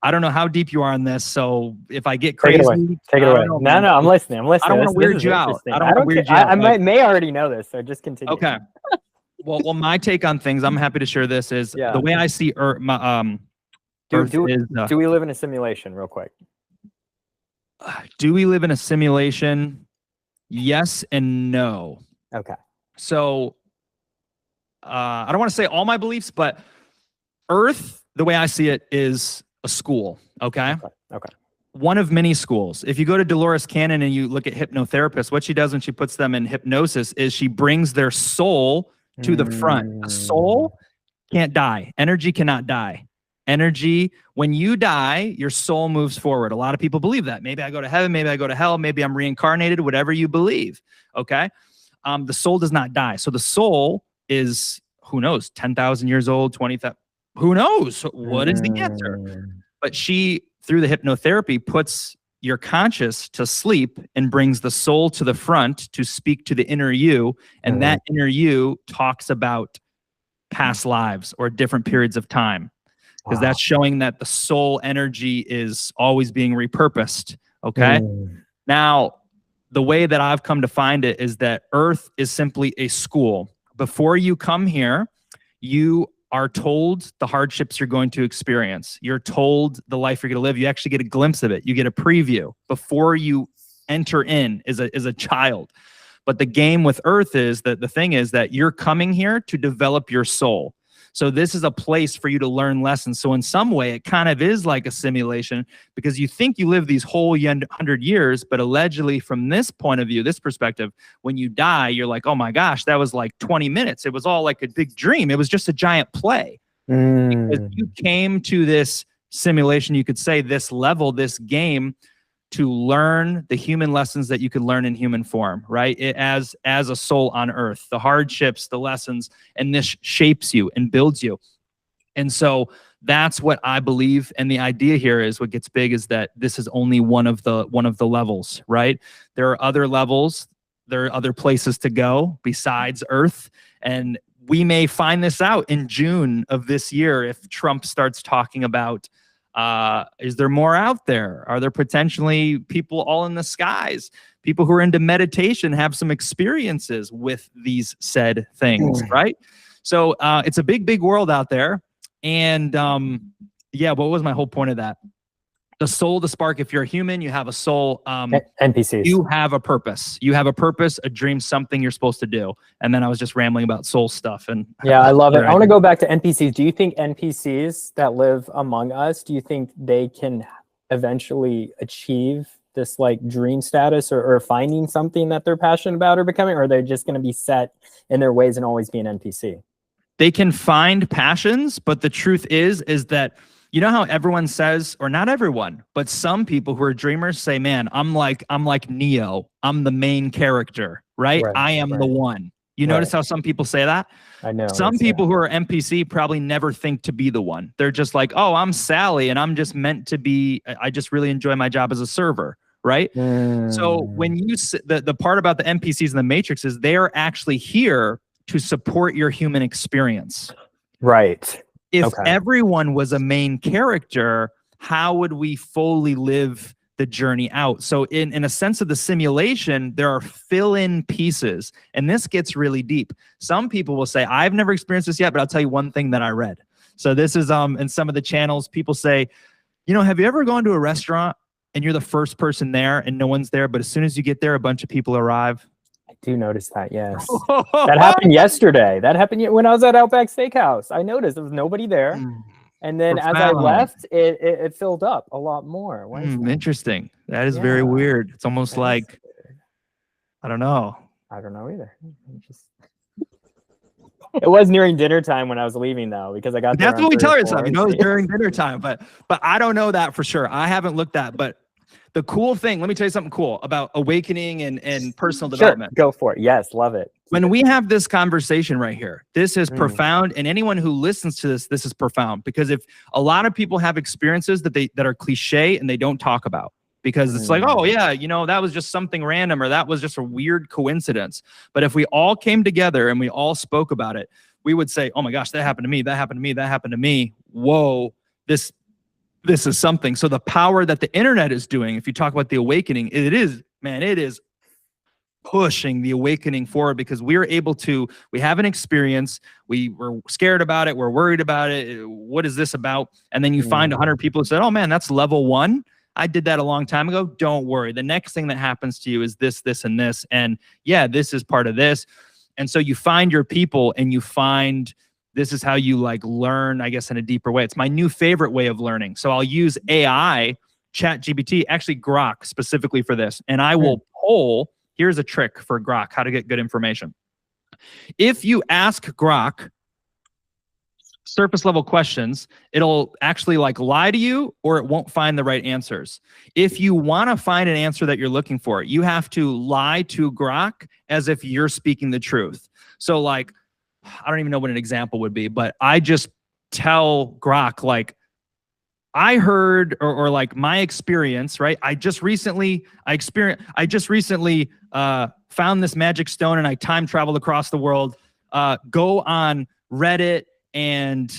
S2: I don't know how deep you are on this, so if I get crazy,
S3: take it away. No, I'm listening.
S2: I don't want to weird you out.
S3: I may already know this, so just continue.
S2: Okay. Well, my take on things, I'm happy to share this, is the way I see Earth.
S3: Do we live in a simulation, real quick?
S2: Do we live in a simulation? Yes and no.
S3: Okay.
S2: So I don't want to say all my beliefs, but Earth, the way I see it, is a school. Okay. One of many schools. If you go to Dolores Cannon and you look at hypnotherapists, what she does when she puts them in hypnosis is she brings their soul to the front. A soul can't die. Energy cannot die. energy. When you die, your soul moves forward. A lot of people believe that. Maybe I go to heaven, maybe I go to hell, maybe I'm reincarnated, whatever you believe. Okay. The soul does not die. So the soul is, who knows, 10,000 years old, 20,000, who knows? What is the answer? But she, through the hypnotherapy, puts your conscious to sleep and brings the soul to the front to speak to the inner you. And that inner you talks about past lives or different periods of time. Because that's showing that the soul energy is always being repurposed. Okay. Now, the way that I've come to find it is that Earth is simply a school. Before you come here, you are told the hardships you're going to experience. You're told the life you're going to live. You actually get a glimpse of it. You get a preview before you enter in as a child. But the game with Earth is that the thing is that you're coming here to develop your soul. So this is a place for you to learn lessons. So in some way, it kind of is like a simulation because you think you live these whole 100 years, but allegedly from this point of view, this perspective, when you die, you're like, oh my gosh, that was like 20 minutes. It was all like a big dream. It was just a giant play. Because you came to this simulation, you could say this level, this game, to learn the human lessons that you could learn in human form, right? As a soul on Earth, the hardships, the lessons, and this shapes you and builds you. And so that's what I believe. And the idea here is what gets big is that this is only one of the levels, right? There are other levels. There are other places to go besides Earth. And we may find this out in June of this year if Trump starts talking about is there more out there? Are there potentially people all in the skies? People who are into meditation have some experiences with these said things, right? So it's a big, big world out there. And yeah, what was my whole point of that? The soul, the spark. If you're a human, you have a soul.
S3: NPCs.
S2: You have a purpose. You have a purpose, a dream, something you're supposed to do. And then I was just rambling about soul stuff. And
S3: yeah, I love it. I want to go back to NPCs. Do you think NPCs that live among us, do you think they can eventually achieve this like dream status or finding something that they're passionate about or becoming, or are they just going to be set in their ways and always be an NPC?
S2: They can find passions, but the truth is that you know how everyone says, or not everyone, but some people who are dreamers say, man, I'm like Neo. I'm the main character, right? I am the one. You notice how some people say that?
S3: I know.
S2: Some people who are NPC probably never think to be the one. They're just like, oh, I'm Sally and I'm just meant to be, I just really enjoy my job as a server, right? So when you, the part about the NPCs in the Matrix is they are actually here to support your human experience.
S3: Right.
S2: If everyone was a main character, how would we fully live the journey out? So in a sense of the simulation, there are fill-in pieces, and this gets really deep. Some people will say, I've never experienced this yet, but I'll tell you one thing that I read. So this is in some of the channels, people say, you know, have you ever gone to a restaurant and you're the first person there and no one's there, but as soon as you get there, a bunch of people arrive?
S3: I do notice that, yes. That happened yesterday. That happened when I was at Outback Steakhouse. I noticed there was nobody there. And then as I left, it filled up a lot more.
S2: Interesting. That is very weird. It's almost like, I don't know.
S3: I don't know either. It was nearing dinner time when I was leaving, though, because I got there.
S2: That's what we tell ourselves. You know, it's during dinner time, but I don't know that for sure. I haven't looked at, but the cool thing, let me tell you something cool about awakening and personal development.
S3: Go for it. Yes, love it.
S2: When we have this conversation right here, this is profound. And anyone who listens to this is profound, because if a lot of people have experiences that are cliche and they don't talk about, because it's like, oh yeah, you know, that was just something random, or that was just a weird coincidence. But if we all came together and we all spoke about it, we would say, oh my gosh, that happened to me. That happened to me. That happened to me. Whoa, this is something. So the power that the internet is doing, if you talk about the awakening, it is pushing the awakening forward, because we have an experience. We were scared about it. We're worried about it. What is this about? And then you find 100 people who said, oh man, that's level 1. I did that a long time ago. Don't worry. The next thing that happens to you is this, this, and this. And yeah, this is part of this. And so you find your people, and you find this is how you like learn, I guess, in a deeper way. It's my new favorite way of learning. So I'll use AI, ChatGPT, actually Grok specifically for this. And I will poll, here's a trick for Grok, how to get good information. If you ask Grok, surface level questions, it'll actually like lie to you, or it won't find the right answers. If you want to find an answer that you're looking for, you have to lie to Grok as if you're speaking the truth. So like, I don't even know what an example would be, but I just tell Grok, like, I heard, or like my experience, right? I just recently found this magic stone and I time traveled across the world. Go on Reddit and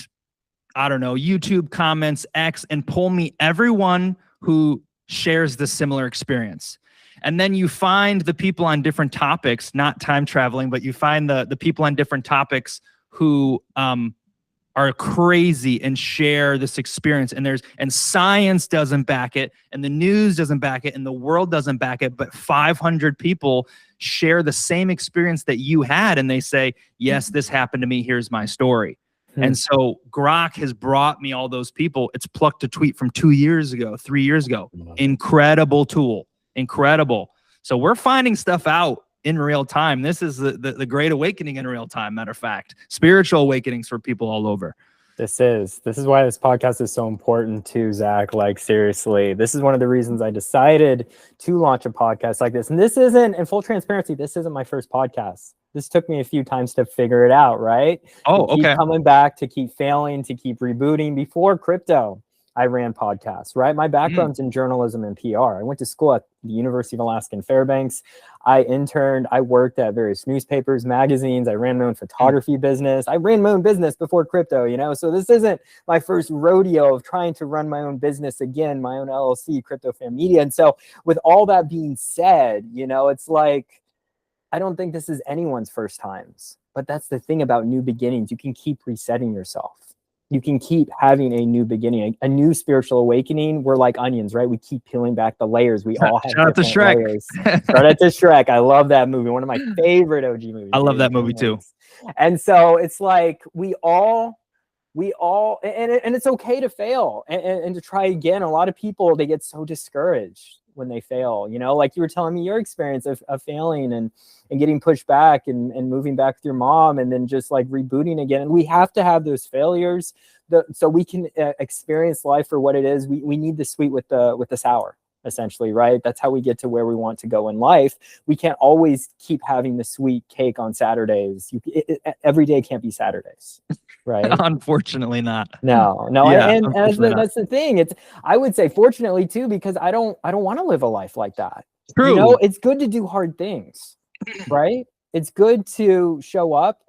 S2: I don't know, YouTube comments, X, and pull me everyone who shares this similar experience. And then you find the people on different topics, not time traveling, but you find the people on different topics who are crazy and share this experience. And science doesn't back it, and the news doesn't back it, and the world doesn't back it, but 500 people share the same experience that you had, and they say, yes, this happened to me, here's my story. And so Grok has brought me all those people. It's plucked a tweet from 2 years ago, 3 years ago. Incredible tool. Incredible. So we're finding stuff out in real time. This is the great awakening in real time, matter of fact. Spiritual awakenings for people all over.
S3: This is why this podcast is so important too, Zach. Like, seriously, this is one of the reasons I decided to launch a podcast like this. And this isn't, in full transparency, this isn't my first podcast. This took me a few times to figure it out, right?
S2: Oh,
S3: to keep
S2: okay.
S3: coming back, to keep failing, to keep rebooting. Before crypto, I ran podcasts, right? My background's in journalism and PR. I went to school at the University of Alaska in Fairbanks. I interned. I worked at various newspapers, magazines. I ran my own photography business. I ran my own business before crypto, you know? So this isn't my first rodeo of trying to run my own business again, my own LLC, Crypto Fam Media. And so with all that being said, you know, it's like, I don't think this is anyone's first times, but that's the thing about new beginnings. You can keep resetting yourself. You can keep having a new beginning, a new spiritual awakening. We're like onions, right? We keep peeling back the layers. We all have
S2: Shout out to Shrek.
S3: layers. Shout out to Shrek. I love that movie. One of my favorite OG movies.
S2: I love that movie too.
S3: And so it's like we all, and it's okay to fail and to try again. A lot of people, they get so discouraged when they fail, you know, like you were telling me your experience of failing and getting pushed back and moving back with your mom and then just like rebooting again. And we have to have those failures so we can experience life for what it is. We need the sweet with the sour, essentially, right? That's how we get to where we want to go in life. We can't always keep having the sweet cake on Saturdays. Every day can't be Saturdays. Right.
S2: Unfortunately not.
S3: No.
S2: Yeah,
S3: and that's the thing. I would say fortunately too, because I don't want to live a life like that.
S2: True.
S3: You know, it's good to do hard things, right? It's good to show up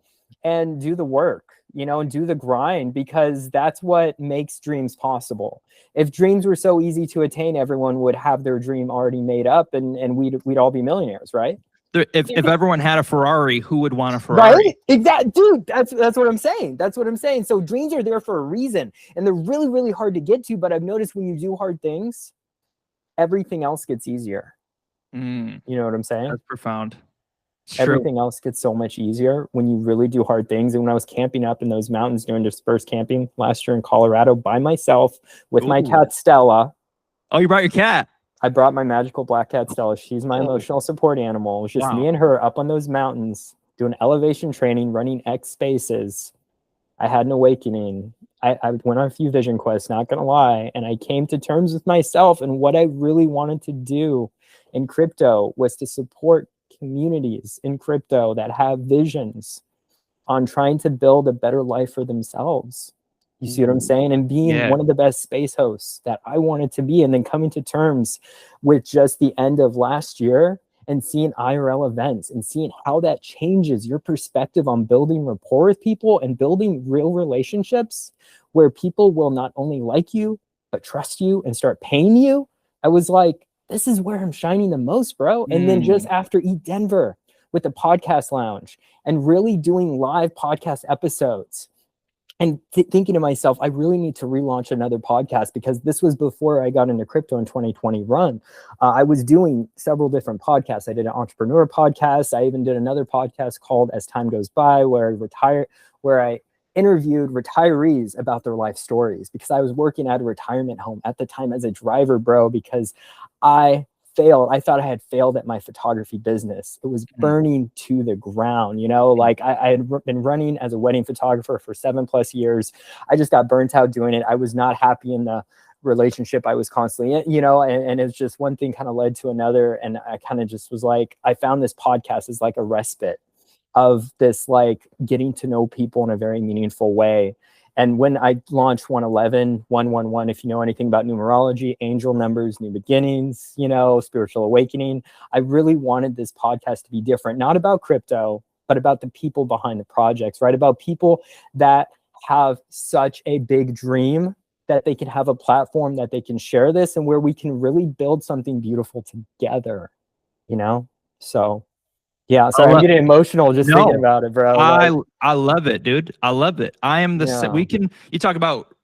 S3: and do the work, you know, and do the grind, because that's what makes dreams possible. If dreams were so easy to attain, everyone would have their dream already made up and we'd all be millionaires, right?
S2: If everyone had a Ferrari, who would want a Ferrari?
S3: Right? Exactly, dude. That's what I'm saying. That's what I'm saying. So dreams are there for a reason, and they're really, really hard to get to. But I've noticed when you do hard things, everything else gets easier. You know what I'm saying?
S2: That's profound.
S3: Everything else gets so much easier when you really do hard things. And when I was camping up in those mountains doing dispersed camping last year in Colorado by myself with my cat Stella.
S2: Oh, you brought your cat?
S3: I brought my magical black cat Stella. She's my emotional support animal. It was just me and her up on those mountains doing elevation training, running X spaces. I had an awakening. I went on a few vision quests, not gonna lie, and I came to terms with myself, and what I really wanted to do in crypto was to support communities in crypto that have visions on trying to build a better life for themselves. You see what I'm saying? And being one of the best space hosts that I wanted to be, and then coming to terms with just the end of last year and seeing IRL events and seeing how that changes your perspective on building rapport with people and building real relationships where people will not only like you, but trust you and start paying you. I was like, this is where I'm shining the most, bro. And then just after Eat Denver with the podcast lounge and really doing live podcast episodes, and thinking to myself, I really need to relaunch another podcast, because this was before I got into crypto in 2020 run. I was doing several different podcasts. I did an entrepreneur podcast. I even did another podcast called As Time Goes By, where I interviewed retirees about their life stories, because I was working at a retirement home at the time as a driver, bro, because I failed. I thought I had failed at my photography business. It was burning to the ground, you know, like I had been running as a wedding photographer for 7+ years. I just got burnt out doing it. I was not happy in the relationship I was constantly in, you know, and it's just one thing kind of led to another. And I kind of just was like, I found this podcast as like a respite of this, like getting to know people in a very meaningful way. And when I launched 111, if you know anything about numerology, angel numbers, new beginnings, you know, spiritual awakening, I really wanted this podcast to be different, not about crypto, but about the people behind the projects, right? About people that have such a big dream that they can have a platform that they can share this and where we can really build something beautiful together, you know? So yeah, sorry, I'm getting emotional just thinking about it, bro.
S2: I love it, dude. I love it. I am you talk about,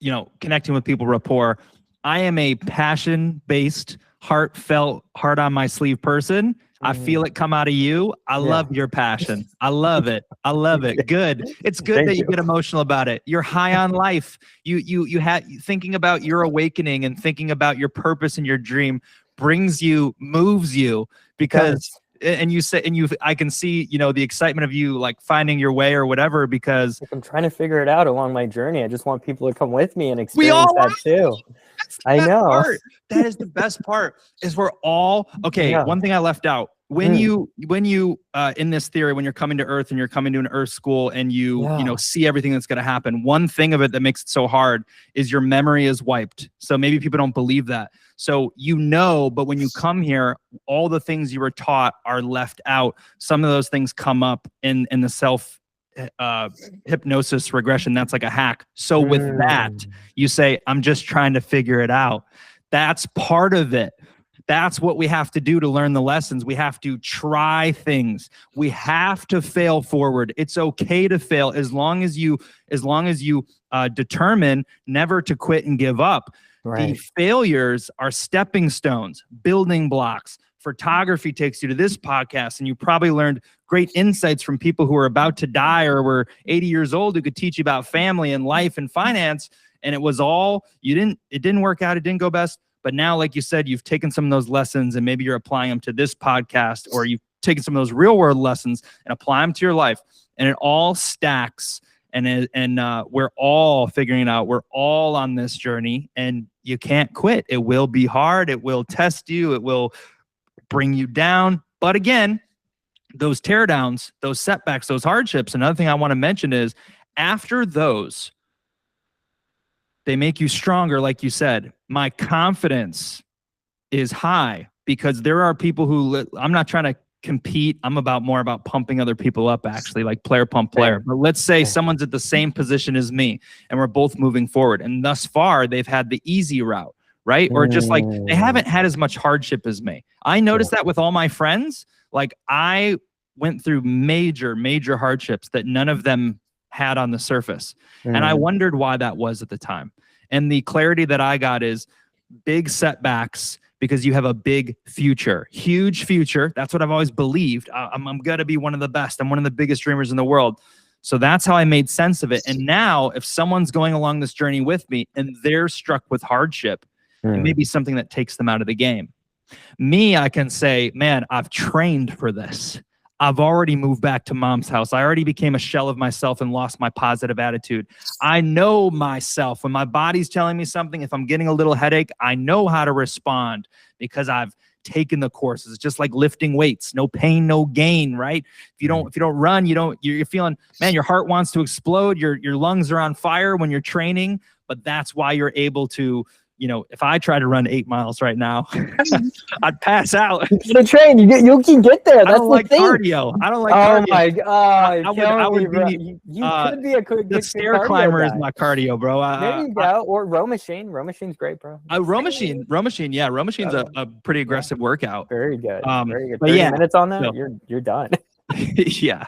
S2: you know, connecting with people, rapport. I am a passion-based, heartfelt, heart on my sleeve person. I feel it come out of you. I love your passion. I love it. I love it. Good. It's good that you get emotional about it. You're high on life. You had thinking about your awakening and thinking about your purpose and your dream moves you because I can see, you know, the excitement of you like finding your way or whatever, because
S3: I'm trying to figure it out along my journey. I just want people to come with me and experience that too. I know.
S2: That is the best part is we're all okay. One thing I left out when you in this theory, when you're coming to Earth and you're coming to an Earth school and you know, see everything that's going to happen. One thing of it that makes it so hard is your memory is wiped. So maybe people don't believe that. So, you know, but when you come here, all the things you were taught are left out. Some of those things come up in the self hypnosis regression. That's like a hack. So with that, you say, I'm just trying to figure it out. That's part of it. That's what we have to do to learn the lessons. We have to try things. We have to fail forward. It's okay to fail as long as you determine never to quit and give up. Right. The failures are stepping stones, building blocks. Photography takes you to this podcast, and you probably learned great insights from people who are about to die or were 80 years old who could teach you about family and life and finance. And it was all, it didn't work out. It didn't go best. But now, like you said, you've taken some of those lessons and maybe you're applying them to this podcast, or you've taken some of those real world lessons and apply them to your life. And it all stacks. And we're all figuring it out. We're all on this journey, and you can't quit. It will be hard. It will test you. It will bring you down. But again, those teardowns, those setbacks, those hardships, another thing I want to mention is after those, they make you stronger. Like you said, my confidence is high because there are people who, I'm not trying to compete. I'm more about pumping other people up, actually, like player pump player. But let's say someone's at the same position as me and we're both moving forward. And thus far, they've had the easy route, right? Or just like they haven't had as much hardship as me. I noticed that with all my friends. Like I went through major, major hardships that none of them had on the surface. And I wondered why that was at the time. And the clarity that I got is big setbacks because you have a big future, huge future. That's what I've always believed. I'm going to be one of the best. I'm one of the biggest dreamers in the world. So that's how I made sense of it. And now if someone's going along this journey with me and they're struck with hardship, it may be something that takes them out of the game. Me, I can say, man, I've trained for this. I've already moved back to mom's house. I already became a shell of myself and lost my positive attitude. I know myself. When my body's telling me something, if I'm getting a little headache, I know how to respond because I've taken the courses. It's just like lifting weights. No pain, no gain, right? If you don't run, you're feeling, man, your heart wants to explode. Your lungs are on fire when you're training, but that's why you're able to, you know, if I try to run 8 miles right now, I'd pass out.
S3: You can train. You can get there. That's
S2: I don't like cardio. I don't like cardio.
S3: Oh my God!
S2: You could be a good stair climber is my cardio, bro.
S3: There you go. Or row machine. Row machine's great, bro.
S2: Row machine. Yeah, row machine's a pretty aggressive workout.
S3: Very good. Very good. 30 minutes on that, you're done.
S2: Yeah.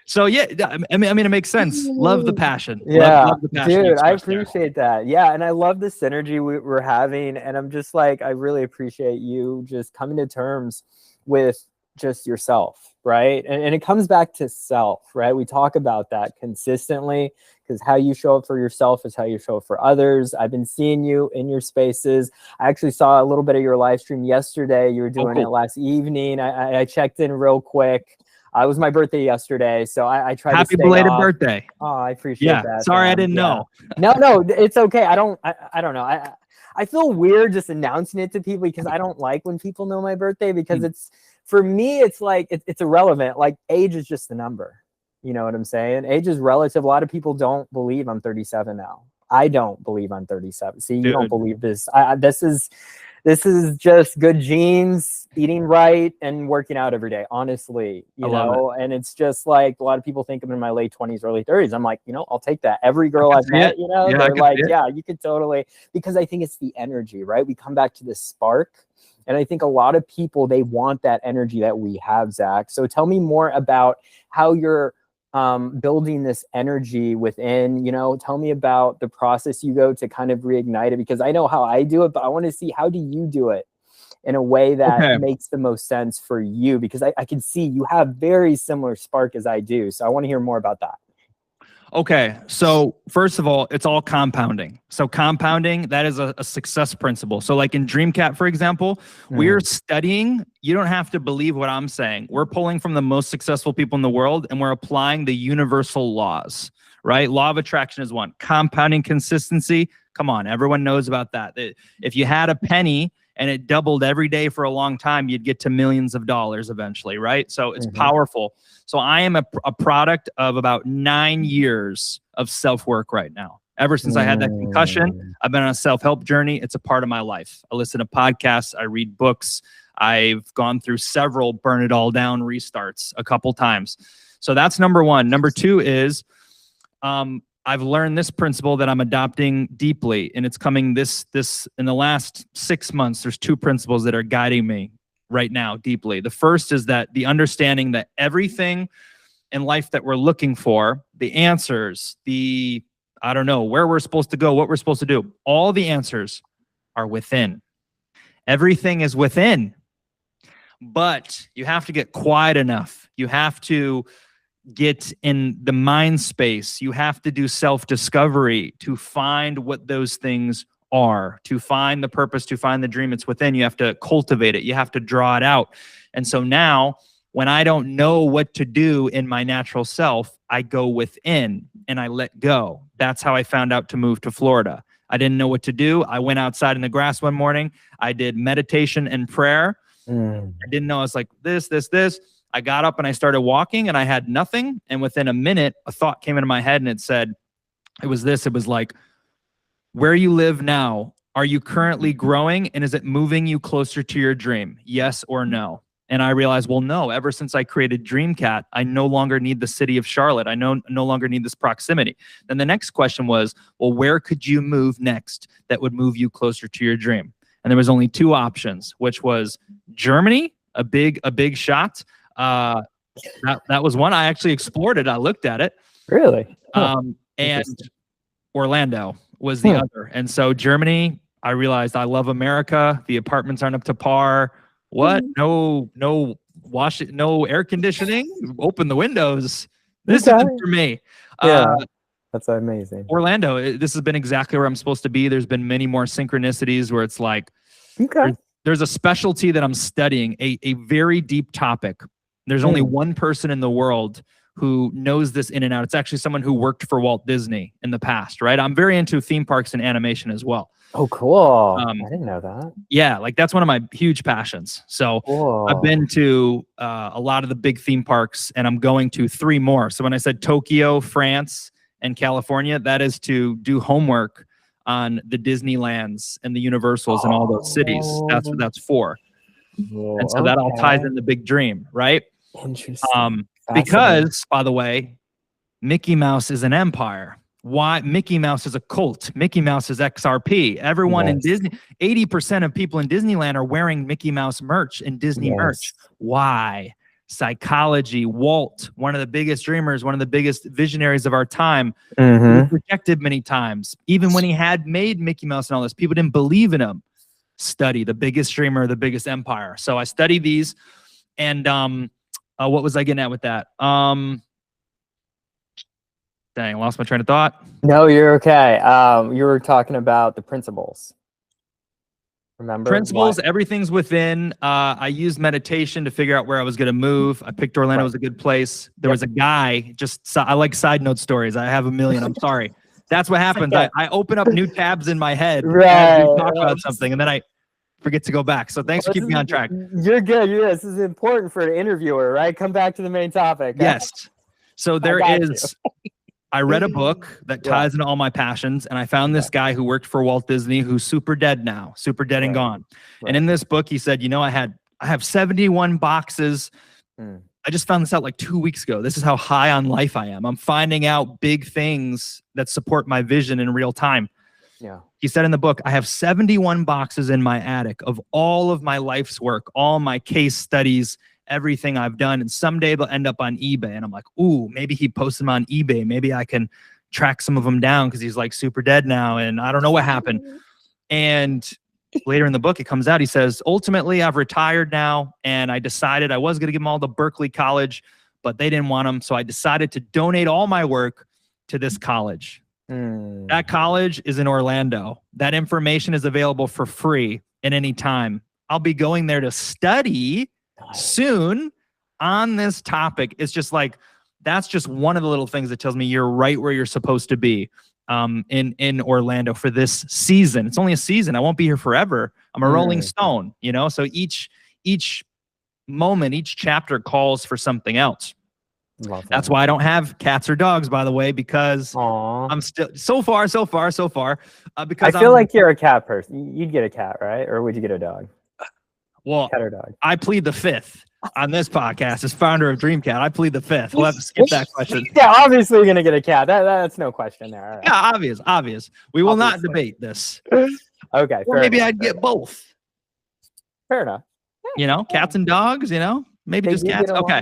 S2: So yeah, I mean, it makes sense. Love the passion.
S3: Yeah,
S2: love the passion,
S3: dude, I appreciate that. Yeah, and I love the synergy we're having, and I'm just like, I really appreciate you just coming to terms with just yourself, right? And it comes back to self, right? We talk about that consistently. because how you show up for yourself is how you show up for others. I've been seeing you in your spaces. I actually saw a little bit of your live stream yesterday. You were doing it last evening. I checked in real quick. It was my birthday yesterday, so I tried to stay
S2: belated
S3: off.
S2: birthday.
S3: Oh, I appreciate that.
S2: Sorry, I didn't know.
S3: No, it's okay. I don't know. I feel weird just announcing it to people because I don't like when people know my birthday, because it's, for me, it's like, it's irrelevant. Like, age is just a number. You know what I'm saying? Age is relative. A lot of people don't believe I'm 37 now. I don't believe I'm 37. See, you don't believe this. This is just good genes, eating right, and working out every day, honestly, you know? And it's just like, a lot of people think I'm in my late 20s, early 30s. I'm like, you know, I'll take that. Every girl I've met, you know, they're like, yeah, you could totally, because I think it's the energy, right? We come back to this spark. And I think a lot of people, they want that energy that we have, Zach. So tell me more about how you're building this energy within, you know, tell me about the process you go to kind of reignite it, because I know how I do it, but I want to see, how do you do it in a way that makes the most sense for you? Because I can see you have very similar spark as I do. So I want to hear more about that.
S2: Okay, so first of all, it's all compounding. So compounding, that is a success principle. So like in Dreamcat, for example, we're studying, you don't have to believe what I'm saying. We're pulling from the most successful people in the world, and we're applying the universal laws, right? Law of attraction is one. Compounding consistency, come on, everyone knows about that. If you had a penny and it doubled every day for a long time, you'd get to millions of dollars eventually, right? So it's powerful. So I am a product of about 9 years of self-work right now. Ever since I had that concussion, I've been on a self-help journey. It's a part of my life. I listen to podcasts, I read books. I've gone through several burn it all down restarts a couple times. So that's number one. Number two is, I've learned this principle that I'm adopting deeply, and it's coming this in the last 6 months. There's two principles that are guiding me right now deeply. The first is that the understanding that everything in life that we're looking for, the answers, I don't know, where we're supposed to go, what we're supposed to do, all the answers are within. Everything is within, but you have to get quiet enough. You have to get in the mind space. You have to do self-discovery to find what those things are, to find the purpose, to find the dream. It's within. You have to cultivate it. You have to draw it out. And so now, when I don't know what to do in my natural self, I go within and I let go. That's how I found out to move to Florida. I didn't know what to do. I went outside in the grass one morning. I did meditation and prayer. I didn't know. I was like, this. I got up and I started walking, and I had nothing. And within a minute, a thought came into my head, and it said, it was like, where you live now, are you currently growing, and is it moving you closer to your dream? Yes or no? And I realized, well, no, ever since I created Dreamcat, I no longer need the city of Charlotte. I no longer need this proximity. Then the next question was, well, where could you move next that would move you closer to your dream? And there was only two options, which was Germany, a big shot. That was one. I actually explored it. I looked at it.
S3: Really?
S2: And Orlando was the other. And so Germany, I realized I love America. The apartments aren't up to par. What? No air conditioning. Open the windows. This isn't for me.
S3: That's amazing.
S2: Orlando, this has been exactly where I'm supposed to be. There's been many more synchronicities where it's like, there's a specialty that I'm studying, a very deep topic. There's only one person in the world who knows this in and out. It's actually someone who worked for Walt Disney in the past, right? I'm very into theme parks and animation as well.
S3: Oh, cool. I didn't know that.
S2: Yeah, like that's one of my huge passions. So I've been to a lot of the big theme parks, and I'm going to 3 more. So when I said Tokyo, France, and California, that is to do homework on the Disneylands and the Universals and all those cities. That's 4. And so that all ties in the big dream, right?
S3: Interesting.
S2: Because, by the way, Mickey Mouse is an empire. Why? Mickey Mouse is a cult. Mickey Mouse is XRP. Everyone in Disney, 80% of people in Disneyland are wearing Mickey Mouse merch and Disney merch. Why? Psychology. Walt, one of the biggest dreamers, one of the biggest visionaries of our time, was rejected many times. Even when he had made Mickey Mouse and all this, people didn't believe in him. Study the biggest dreamer, the biggest empire. So I studied these, and what was I getting at with that? Dang, lost my train of thought.
S3: No, you're okay. You were talking about the principles. Remember?
S2: Principles, everything's within. I used meditation to figure out where I was going to move. I picked Orlando as a good place. There was a guy, I like side note stories. I have a million. I'm sorry. That's what happens. I open up new tabs in my head as we talk about something, and then I forget to go back. So thanks for keeping me on track.
S3: You're good. This is important for an interviewer, right? Come back to the main topic.
S2: Yes. So there is... I read a book that ties into all my passions, and I found this guy who worked for Walt Disney who's super dead now, super dead and gone. And in this book, he said, you know, I have 71 boxes. I just found this out like 2 weeks ago. This is how high on life I am. I'm finding out big things that support my vision in real time.
S3: Yeah.
S2: He said in the book, I have 71 boxes in my attic of all of my life's work, all my case studies, everything I've done, and someday they'll end up on eBay. And I'm like, ooh, maybe he posted them on eBay. Maybe I can track some of them down because he's like super dead now, and I don't know what happened. And later in the book, it comes out, he says, ultimately, I've retired now, and I decided I was going to give them all to Berkeley College, but they didn't want them. So I decided to donate all my work to this college. That college is in Orlando. That information is available for free at any time. I'll be going there to study soon on this topic. It's just like, that's just one of the little things that tells me you're right where you're supposed to be in Orlando for this season. It's only a season. I won't be here forever. I'm a rolling stone, you know? So each moment, each chapter calls for something else. That's why I don't have cats or dogs, by the way, because I'm still so far. Because
S3: I feel like you're a cat person. You'd get a cat, right? Or would you get a dog?
S2: Well,
S3: cat or dog?
S2: I plead the fifth on this podcast as founder of Dreamcat. I plead the fifth. We'll have to skip that question.
S3: Yeah, obviously you're gonna get a cat. That's no question there. Right.
S2: Yeah, obvious. We will not debate this.
S3: Okay.
S2: Or maybe I'd get both.
S3: Fair enough.
S2: You know, cats and dogs. You know, maybe just cats. Okay.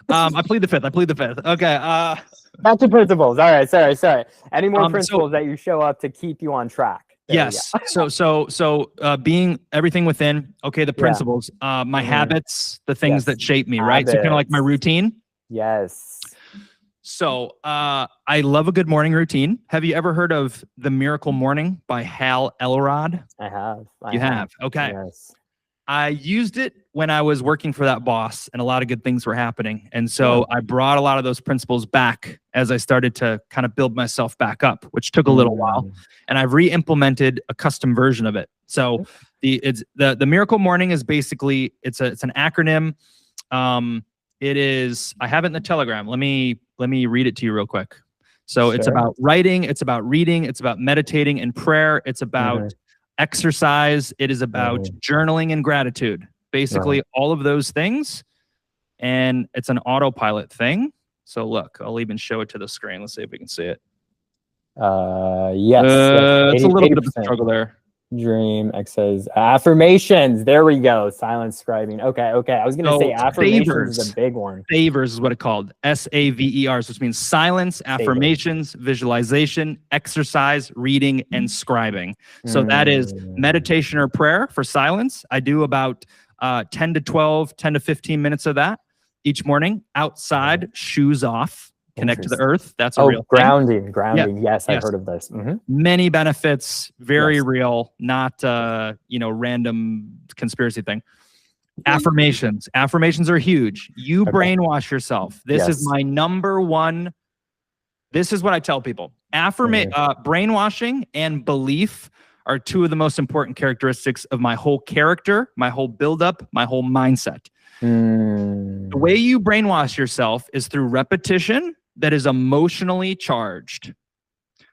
S2: I plead the fifth. Okay.
S3: Back to principles. All right. Sorry. Any more principles that you show up to keep you on track?
S2: Yes. So being everything within, okay, the principles, my habits, the things that shape me, right? So kind of like my routine.
S3: Yes.
S2: So I love a good morning routine. Have you ever heard of The Miracle Morning by Hal Elrod?
S3: I have.
S2: You have? Okay.
S3: Yes.
S2: I used it when I was working for that boss and a lot of good things were happening. And so I brought a lot of those principles back as I started to kind of build myself back up, which took a little while. And I've re-implemented a custom version of it. So the Miracle Morning is basically, it's an acronym. It is, I have it in the Telegram. Let me read it to you real quick. So it's about writing, it's about reading, it's about meditating and prayer. It's about exercise. It is about journaling and gratitude. Basically all of those things. And it's an autopilot thing. So look, I'll even show it to the screen. Let's see if we can see it.
S3: Yes.
S2: It's a little bit of a struggle there.
S3: Dream, exercise, affirmations. There we go. Silent scribing. Okay. I was going to say affirmations is a big one.
S2: Savers is what it's called. SAVERs, which means silence, affirmations, visualization, exercise, reading, and scribing. So that is meditation or prayer for silence. I do about 10 to 15 minutes of that each morning outside, shoes off. Connect to the earth. That's a real
S3: grounding. Yes, I've heard of this.
S2: Many benefits, very real, not random conspiracy thing. Affirmations are huge. You brainwash yourself. This is my number one. This is what I tell people. Brainwashing and belief are two of the most important characteristics of my whole character, my whole buildup, my whole mindset. The way you brainwash yourself is through repetition that is emotionally charged.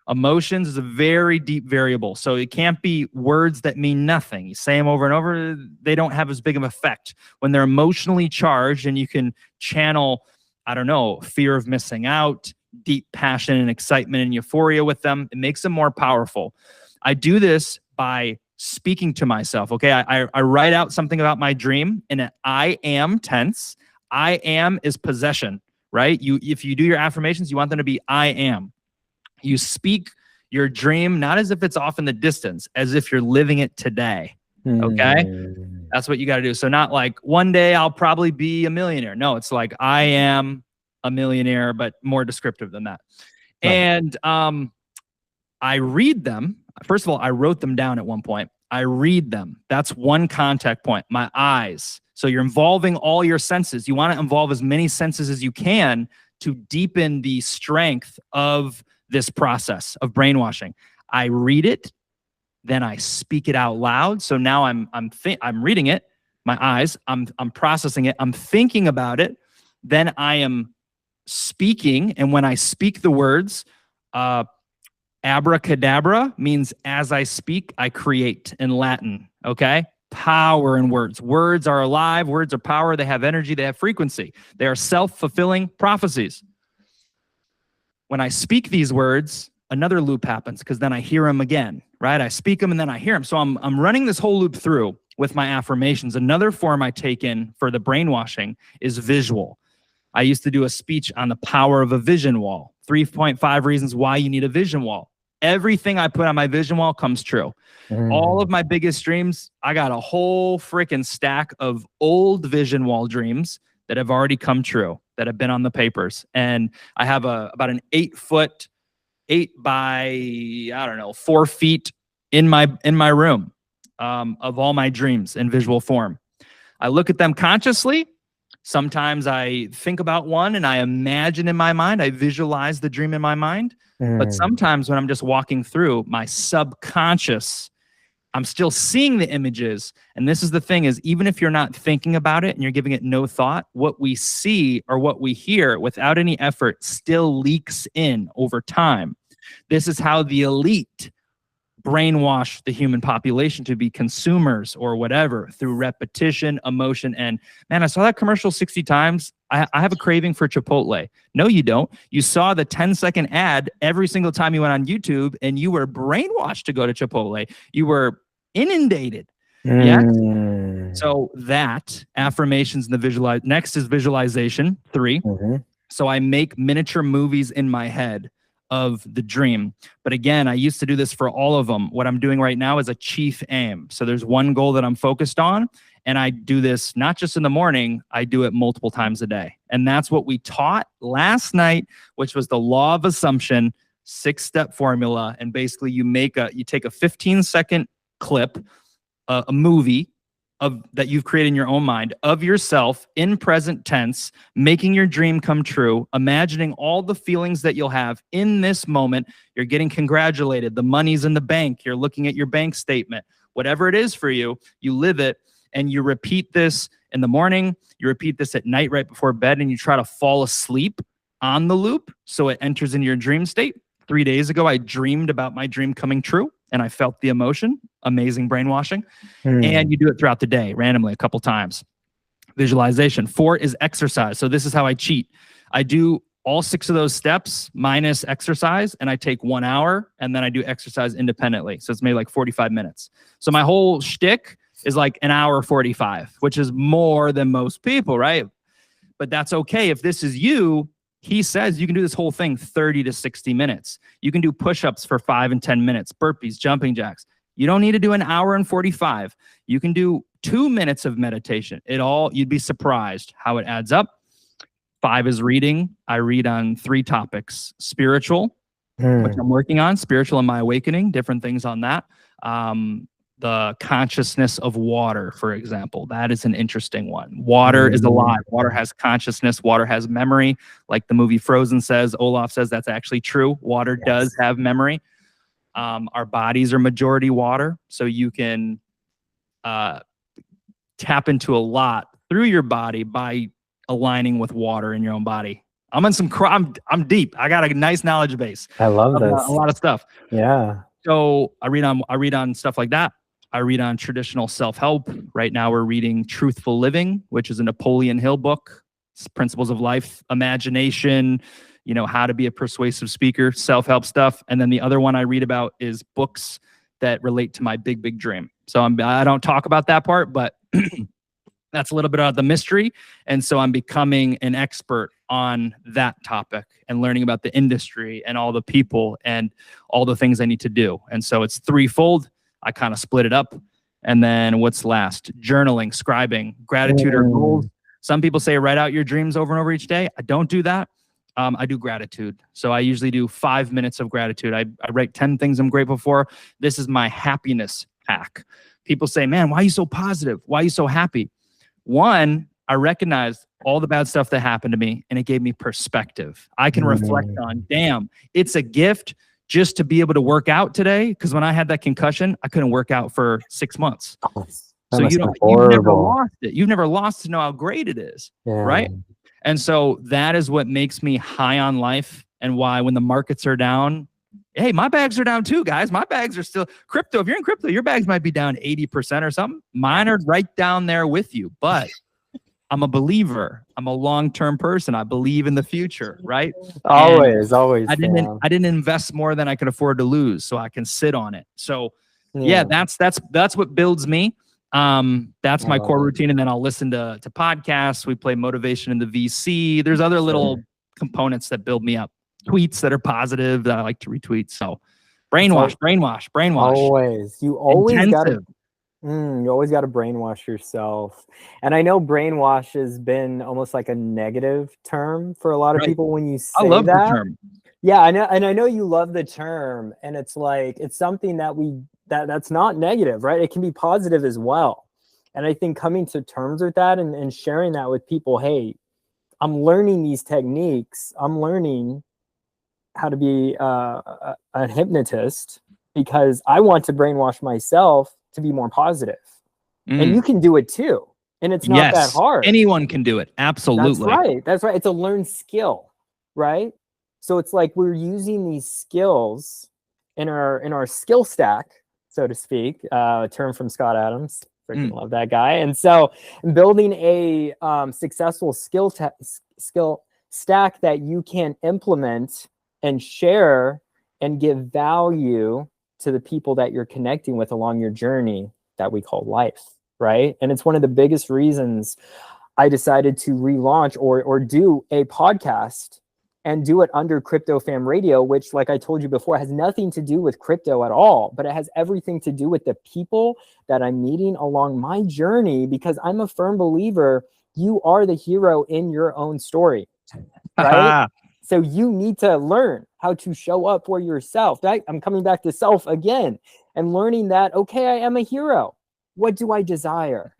S2: Emotions is a very deep variable. So it can't be words that mean nothing. You say them over and over, they don't have as big of an effect. When they're emotionally charged and you can channel, I don't know, fear of missing out, deep passion and excitement and euphoria with them, it makes them more powerful. I do this by speaking to myself. Okay, I write out something about my dream in an I am tense. I am is possession, right? If you do your affirmations, you want them to be I am. You speak your dream not as if it's off in the distance, as if you're living it today. Okay, that's what you got to do. So not like one day I'll probably be a millionaire. No, it's like I am a millionaire, but more descriptive than that.
S3: Right.
S2: And I read them. First of all, I wrote them down at one point. I read them. That's one contact point. My eyes. So you're involving all your senses. You want to involve as many senses as you can to deepen the strength of this process of brainwashing. I read it, then I speak it out loud. So now I'm reading it, my eyes, I'm processing it, I'm thinking about it, then I am speaking, and when I speak the words, abracadabra means as I speak, I create in Latin, okay? Power in words. Words are alive, words are power, they have energy, they have frequency. They are self-fulfilling prophecies. When I speak these words, another loop happens because then I hear them again, right? I speak them and then I hear them. So I'm running this whole loop through with my affirmations. Another form I take in for the brainwashing is visual. I used to do a speech on the power of a vision wall. 3.5 reasons why you need a vision wall. Everything I put on my vision wall comes true. All of my biggest dreams, I got a whole freaking stack of old vision wall dreams that have already come true, that have been on the papers. And I have about an 8-foot, 8 by, I don't know, 4 feet in my room of all my dreams in visual form. I look at them consciously. Sometimes I think about one and I imagine in my mind, I visualize the dream in my mind. But sometimes when I'm just walking through my subconscious, I'm still seeing the images. And this is the thing is, even if you're not thinking about it and you're giving it no thought, what we see or what we hear without any effort still leaks in over time. This is how the elite brainwash the human population to be consumers or whatever through repetition, emotion. And man, I saw that commercial 60 times. I have a craving for Chipotle. No, you don't. You saw the 10-second ad every single time you went on YouTube and you were brainwashed to go to Chipotle. You were inundated. Yeah. So that affirmations and the visualize. Next is visualization 3. So I make miniature movies in my head of the dream. But again, I used to do this for all of them. What I'm doing right now is a chief aim. So there's one goal that I'm focused on, and I do this not just in the morning, I do it multiple times a day. And that's what we taught last night, which was the law of assumption, 6-step formula. And basically you take a 15-second clip, a movie that you've created in your own mind of yourself in present tense, making your dream come true, imagining all the feelings that you'll have in this moment. You're getting congratulated. The money's in the bank. You're looking at your bank statement. Whatever it is for you, you live it, and you repeat this in the morning. You repeat this at night right before bed, and you try to fall asleep on the loop so it enters into your dream state. 3 days ago, I dreamed about my dream coming true, and I felt the emotion. Amazing brainwashing. And you do it throughout the day, randomly, a couple times. Visualization. 4 is exercise. So this is how I cheat. I do all 6 of those steps minus exercise, and I take 1 hour, and then I do exercise independently. So it's maybe like 45 minutes. So my whole shtick is like an hour 45, which is more than most people, right? But that's okay. If this is you, he says you can do this whole thing 30 to 60 minutes. You can do push-ups for 5 and 10 minutes, burpees, jumping jacks. You don't need to do an hour and 45. You can do 2 minutes of meditation. You'd be surprised how it adds up. 5 is reading. I read on 3 topics: spiritual, which I'm working on, spiritual and my awakening, different things on that. The consciousness of water, for example, that is an interesting one. Water is alive. Water has consciousness. Water has memory. Like the movie Frozen says, Olaf says that's actually true. Water does have memory. Our bodies are majority water, so you can tap into a lot through your body by aligning with water in your own body. I'm deep. I got a nice knowledge base.
S3: I love this.
S2: A lot of stuff.
S3: Yeah.
S2: So I read on stuff like that. I read on traditional self-help. Right now we're reading Truthful Living, which is a Napoleon Hill book. It's Principles of Life, Imagination, how to be a persuasive speaker, self-help stuff. And then the other one I read about is books that relate to my big, big dream. So I don't talk about that part, but that's a little bit of the mystery. And so I'm becoming an expert on that topic and learning about the industry and all the people and all the things I need to do. And so it's threefold. I kind of split it up. And then what's last? Journaling, scribing, gratitude or goals. Some people say write out your dreams over and over each day. I don't do that. I do gratitude. So I usually do 5 minutes of gratitude. I write 10 things I'm grateful for. This is my happiness hack. People say, man, why are you so positive? Why are you so happy? One, I recognized all the bad stuff that happened to me, and it gave me perspective. I can reflect on, damn, it's a gift just to be able to work out today. Because when I had that concussion, I couldn't work out for 6 months. So you've never lost it. You've never lost to know how great it is, right? And so that is what makes me high on life, and why when the markets are down, hey, my bags are down too, guys. My bags are still crypto. If you're in crypto, your bags might be down 80% or something. Mine are right down there with you, but I'm a believer. I'm a long-term person. I believe in the future, right?
S3: Always.
S2: I didn't invest more than I could afford to lose, so I can sit on it. So yeah, that's what builds me. That's my core routine. And then I'll listen to podcasts. We play motivation in the VC. There's other little components that build me up. Tweets that are positive that I like to retweet. So brainwash.
S3: Always. You always got to brainwash yourself. And I know brainwash has been almost like a negative term for a lot of people when you say that. I love the term. Yeah, I know. And I know you love the term. And it's like, it's something that's not negative, right? It can be positive as well. And I think coming to terms with that and sharing that with people, hey, I'm learning these techniques. I'm learning how to be a hypnotist because I want to brainwash myself to be more positive. And you can do it too. And it's not that hard.
S2: Anyone can do it. Absolutely.
S3: That's right. It's a learned skill, right? So it's like we're using these skills in our skill stack, so to speak, a term from Scott Adams. Freaking love that guy. And so building a successful skill stack that you can implement and share and give value to the people that you're connecting with along your journey that we call life, right? And it's one of the biggest reasons I decided to relaunch or do a podcast and do it under Crypto Fam Radio, which, like I told you before, has nothing to do with crypto at all, but it has everything to do with the people that I'm meeting along my journey, because I'm a firm believer you are the hero in your own story, right? So you need to learn how to show up for yourself, right? I'm coming back to self again and learning that, okay, I am a hero. What do I desire?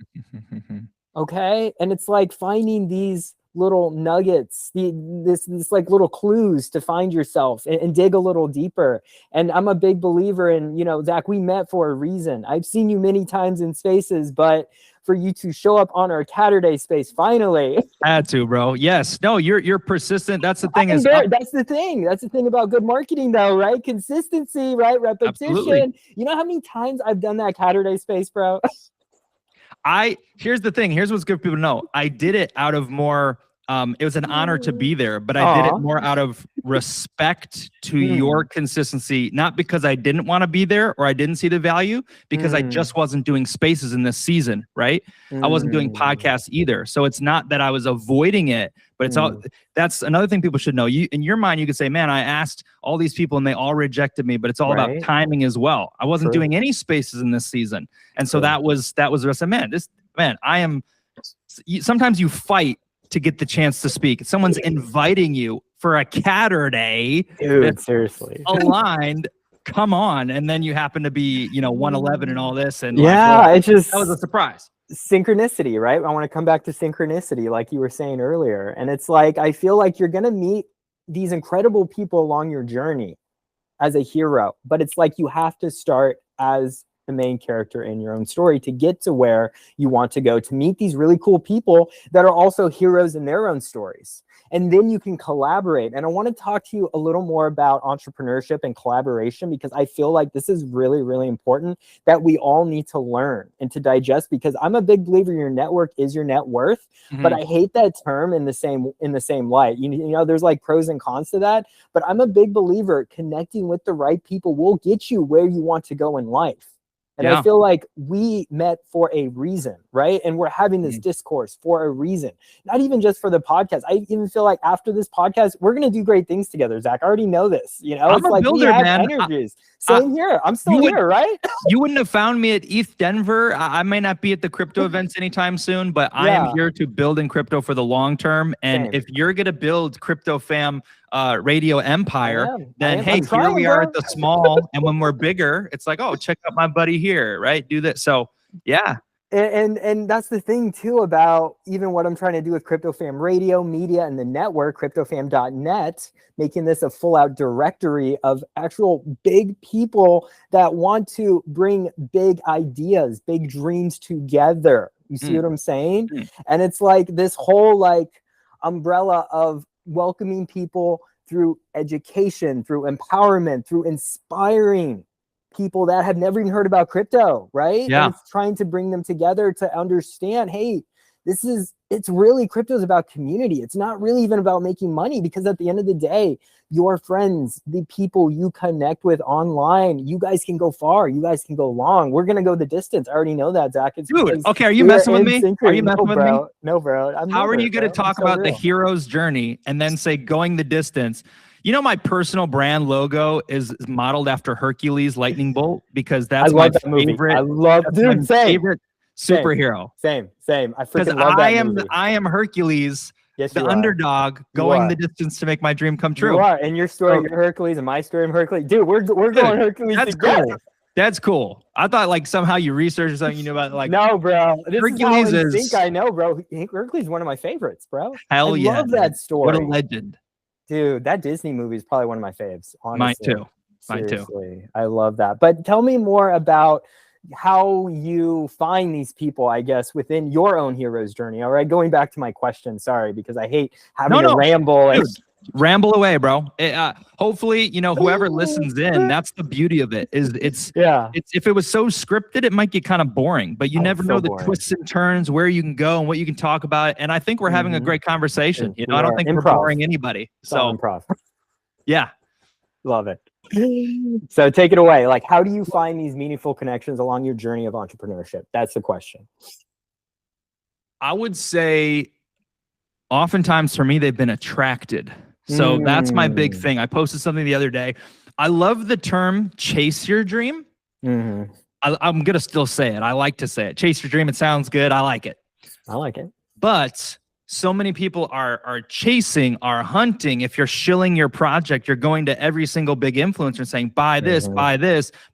S3: Okay. And it's like finding these little nuggets, this like little clues to find yourself and dig a little deeper. And I'm a big believer in, Zach, we met for a reason. I've seen you many times in spaces, but for you to show up on our Catterday space finally.
S2: Had to, bro. Yes. No, you're persistent. That's the thing.
S3: That's the thing. That's the thing about good marketing though, right? Consistency, right? Repetition. Absolutely. You know how many times I've done that Catterday space, bro?
S2: Here's the thing. Here's what's good for people to know. I did it out of more, it was an honor to be there, but I did it more out of respect to your consistency, not because I didn't want to be there or I didn't see the value, because I just wasn't doing spaces in this season, right? I wasn't doing podcasts either. So it's not that I was avoiding it, but it's all, that's another thing people should know. You, in your mind, you could say, man, I asked all these people and they all rejected me, but it's all about timing as well. I wasn't doing any spaces in this season. And so that was the rest of, sometimes you fight to get the chance to speak. Someone's inviting you for a Catterday.
S3: Dude, seriously.
S2: Aligned. Come on. And then you happen to be, 111 and all this. And
S3: that
S2: was a surprise.
S3: Synchronicity, right? I want to come back to synchronicity, like you were saying earlier. And it's like, I feel like you're going to meet these incredible people along your journey as a hero, but it's like you have to start as the main character in your own story to get to where you want to go, to meet these really cool people that are also heroes in their own stories. And then you can collaborate. And I want to talk to you a little more about entrepreneurship and collaboration, because I feel like this is really, really important that we all need to learn and to digest, because I'm a big believer your network is your net worth, but I hate that term in the same light. There's like pros and cons to that, but I'm a big believer connecting with the right people will get you where you want to go in life. And I feel like we met for a reason, right? And we're having this discourse for a reason, not even just for the podcast. I even feel like after this podcast, we're going to do great things together, Zach. I already know this, you know,
S2: I'm
S3: it's
S2: a
S3: like
S2: builder,
S3: we have
S2: man.
S3: energies. Same here. I'm still here, right?
S2: You wouldn't have found me at ETH Denver. I may not be at the crypto events anytime soon, but I am here to build in crypto for the long term. And if you're going to build Crypto Fam radio empire, then hey, here we are at the small. And when we're bigger, it's like, oh, check out my buddy here, right? Do that. So yeah.
S3: And that's the thing too about even what I'm trying to do with Crypto Fam Radio, media, and the network, CryptoFam.net, making this a full-out directory of actual big people that want to bring big ideas, big dreams together. You see what I'm saying? And it's like this whole like umbrella of welcoming people through education, through empowerment, through inspiring people that have never even heard about crypto, right?
S2: Yeah.
S3: And it's trying to bring them together to understand, hey, it's really, crypto is about community. It's not really even about making money, because at the end of the day, your friends, the people you connect with online, you guys can go far. You guys can go long. We're going to go the distance. I already know that, Zach.
S2: Dude, okay. Are you messing with me? Are you messing with me?
S3: No, bro.
S2: How are you going to talk about the hero's journey and then say going the distance? You know, my personal brand logo is modeled after Hercules Lightning Bolt, because that's my favorite.
S3: I love, dude,
S2: favorite superhero.
S3: Same. I freaking love that movie.
S2: I am Hercules,
S3: yes,
S2: the underdog, going the distance to make my dream come true.
S3: You are. And your story, you're Hercules, and my story, I'm Hercules. Dude, we're going Hercules together.
S2: Cool. That's cool. I thought like somehow you researched something you knew about, like,
S3: no, bro. This
S2: Hercules
S3: is how I think I know, bro. Hercules is one of my favorites, bro.
S2: Hell
S3: I
S2: yeah.
S3: love that story.
S2: What a legend.
S3: Dude, that Disney movie is probably one of my faves, honestly.
S2: Mine too.
S3: I love that. But tell me more about how you find these people, I guess, within your own hero's journey. All right, going back to my question, sorry, because I hate having to ramble.
S2: Dude, ramble away, bro. Hopefully, you know, whoever listens in, that's the beauty of it. It's if it was so scripted, it might get kind of boring, but you never know the twists and turns, where you can go and what you can talk about. And I think we're having a great conversation. You know, I don't think we're boring anybody. So
S3: improv.
S2: Yeah.
S3: Love it. So take it away. Like, how do you find these meaningful connections along your journey of entrepreneurship? That's the question.
S2: I would say oftentimes for me, they've been attracted. So that's my big thing. I posted something the other day. I love the term chase your dream. I'm going to still say it. I like to say it. Chase your dream. It sounds good. I like it. But so many people are chasing, are hunting. If you're shilling your project, you're going to every single big influencer saying, buy this,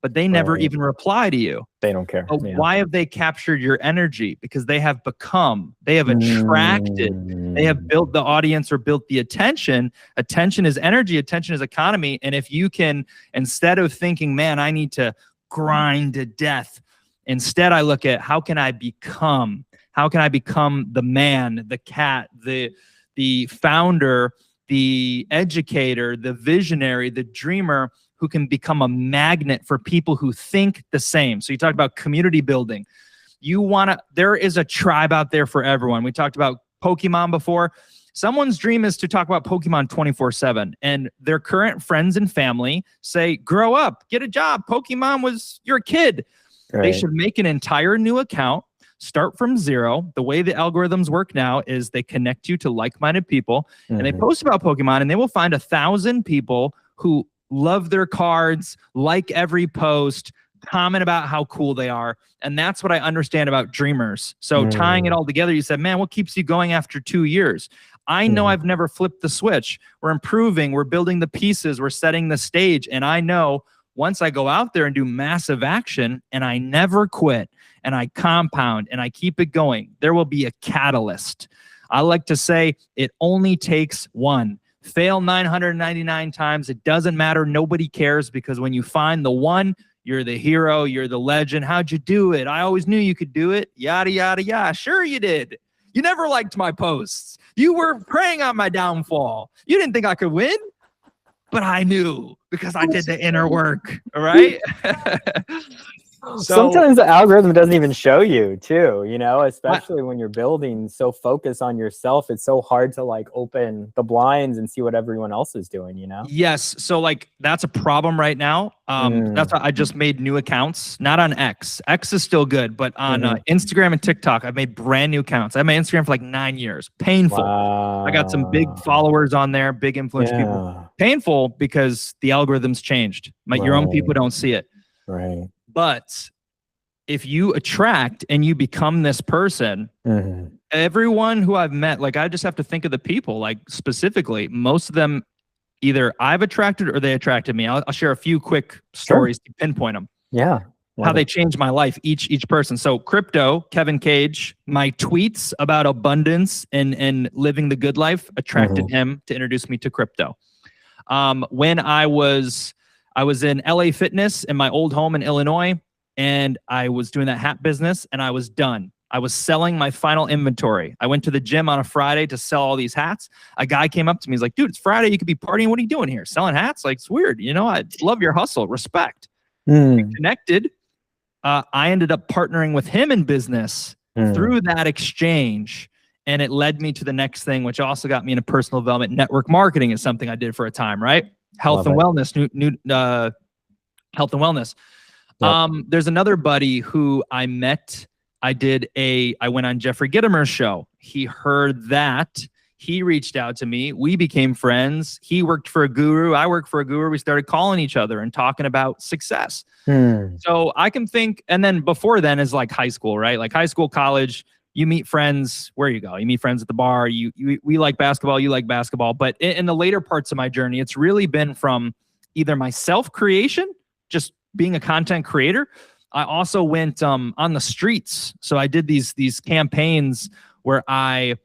S2: but they never even reply to you.
S3: They don't care.
S2: Why have they captured your energy? Because they have become, they have attracted, they have built the audience or built the attention. Attention is energy, attention is economy. And if you can, instead of thinking, man, I need to grind to death, instead I look at how can I become the man, the cat, the founder, the educator, the visionary, the dreamer, who can become a magnet for people who think the same. So you talked about community building. There is a tribe out there for everyone. We talked about Pokemon before. Someone's dream is to talk about Pokemon 24/7, and their current friends and family say, grow up, get a job. Pokemon was your kid. Right. They should make an entire new account. Start from zero. The way the algorithms work now is they connect you to like-minded people, and they post about Pokemon, and they will find 1,000 people who love their cards, like every post, comment about how cool they are. And that's what I understand about dreamers. So tying it all together, you said, man, what keeps you going after 2 years? I know I've never flipped the switch. We're improving. We're building the pieces. We're setting the stage. And I know once I go out there and do massive action, and I never quit, and I compound and I keep it going, there will be a catalyst. I like to say it only takes one. Fail 999 times. It doesn't matter. Nobody cares, because when you find the one, you're the hero. You're the legend. How'd you do it? I always knew you could do it. Yada, yada, yada. Sure you did. You never liked my posts. You were preying on my downfall. You didn't think I could win, but I knew, because I did the inner work. All right.
S3: Sometimes the algorithm doesn't even show you too, you know, especially when you're building so focused on yourself. It's so hard to like open the blinds and see what everyone else is doing, you know?
S2: Yes. So like that's a problem right now. That's why I just made new accounts, not on X. X is still good, but on Instagram and TikTok, I've made brand new accounts. I had my Instagram for like 9 years. Painful. Wow. I got some big followers on there, big influential people. Painful because the algorithm's changed. Your own people don't see it.
S3: Right.
S2: But if you attract and you become this person, everyone who I've met, like I just have to think of the people, like specifically, most of them either I've attracted or they attracted me. I'll share a few quick stories to pinpoint them.
S3: Yeah.
S2: How they changed my life, each person. So crypto, Kevin Cage, my tweets about abundance and living the good life attracted him to introduce me to crypto. When I was in LA Fitness in my old home in Illinois, and I was doing that hat business, and I was done. I was selling my final inventory. I went to the gym on a Friday to sell all these hats. A guy came up to me. He's like, dude, it's Friday. You could be partying. What are you doing here? Selling hats? Like, it's weird. You know, I love your hustle. Respect. We connected. I ended up partnering with him in business through that exchange. And it led me to the next thing, which also got me into personal development. Network marketing is something I did for a time, right? Health and wellness, health and wellness. Yep. There's another buddy who I met. I went on Jeffrey Gitomer's show. He heard that. He reached out to me. We became friends. He worked for a guru. I worked for a guru. We started calling each other and talking about success. So I can think, and then before then is like high school, right? Like high school, college, you meet friends where you go. You meet friends at the bar. We like basketball. You like basketball. But in the later parts of my journey, it's really been from either my self-creation, just being a content creator. I also went on the streets. So I did these campaigns where I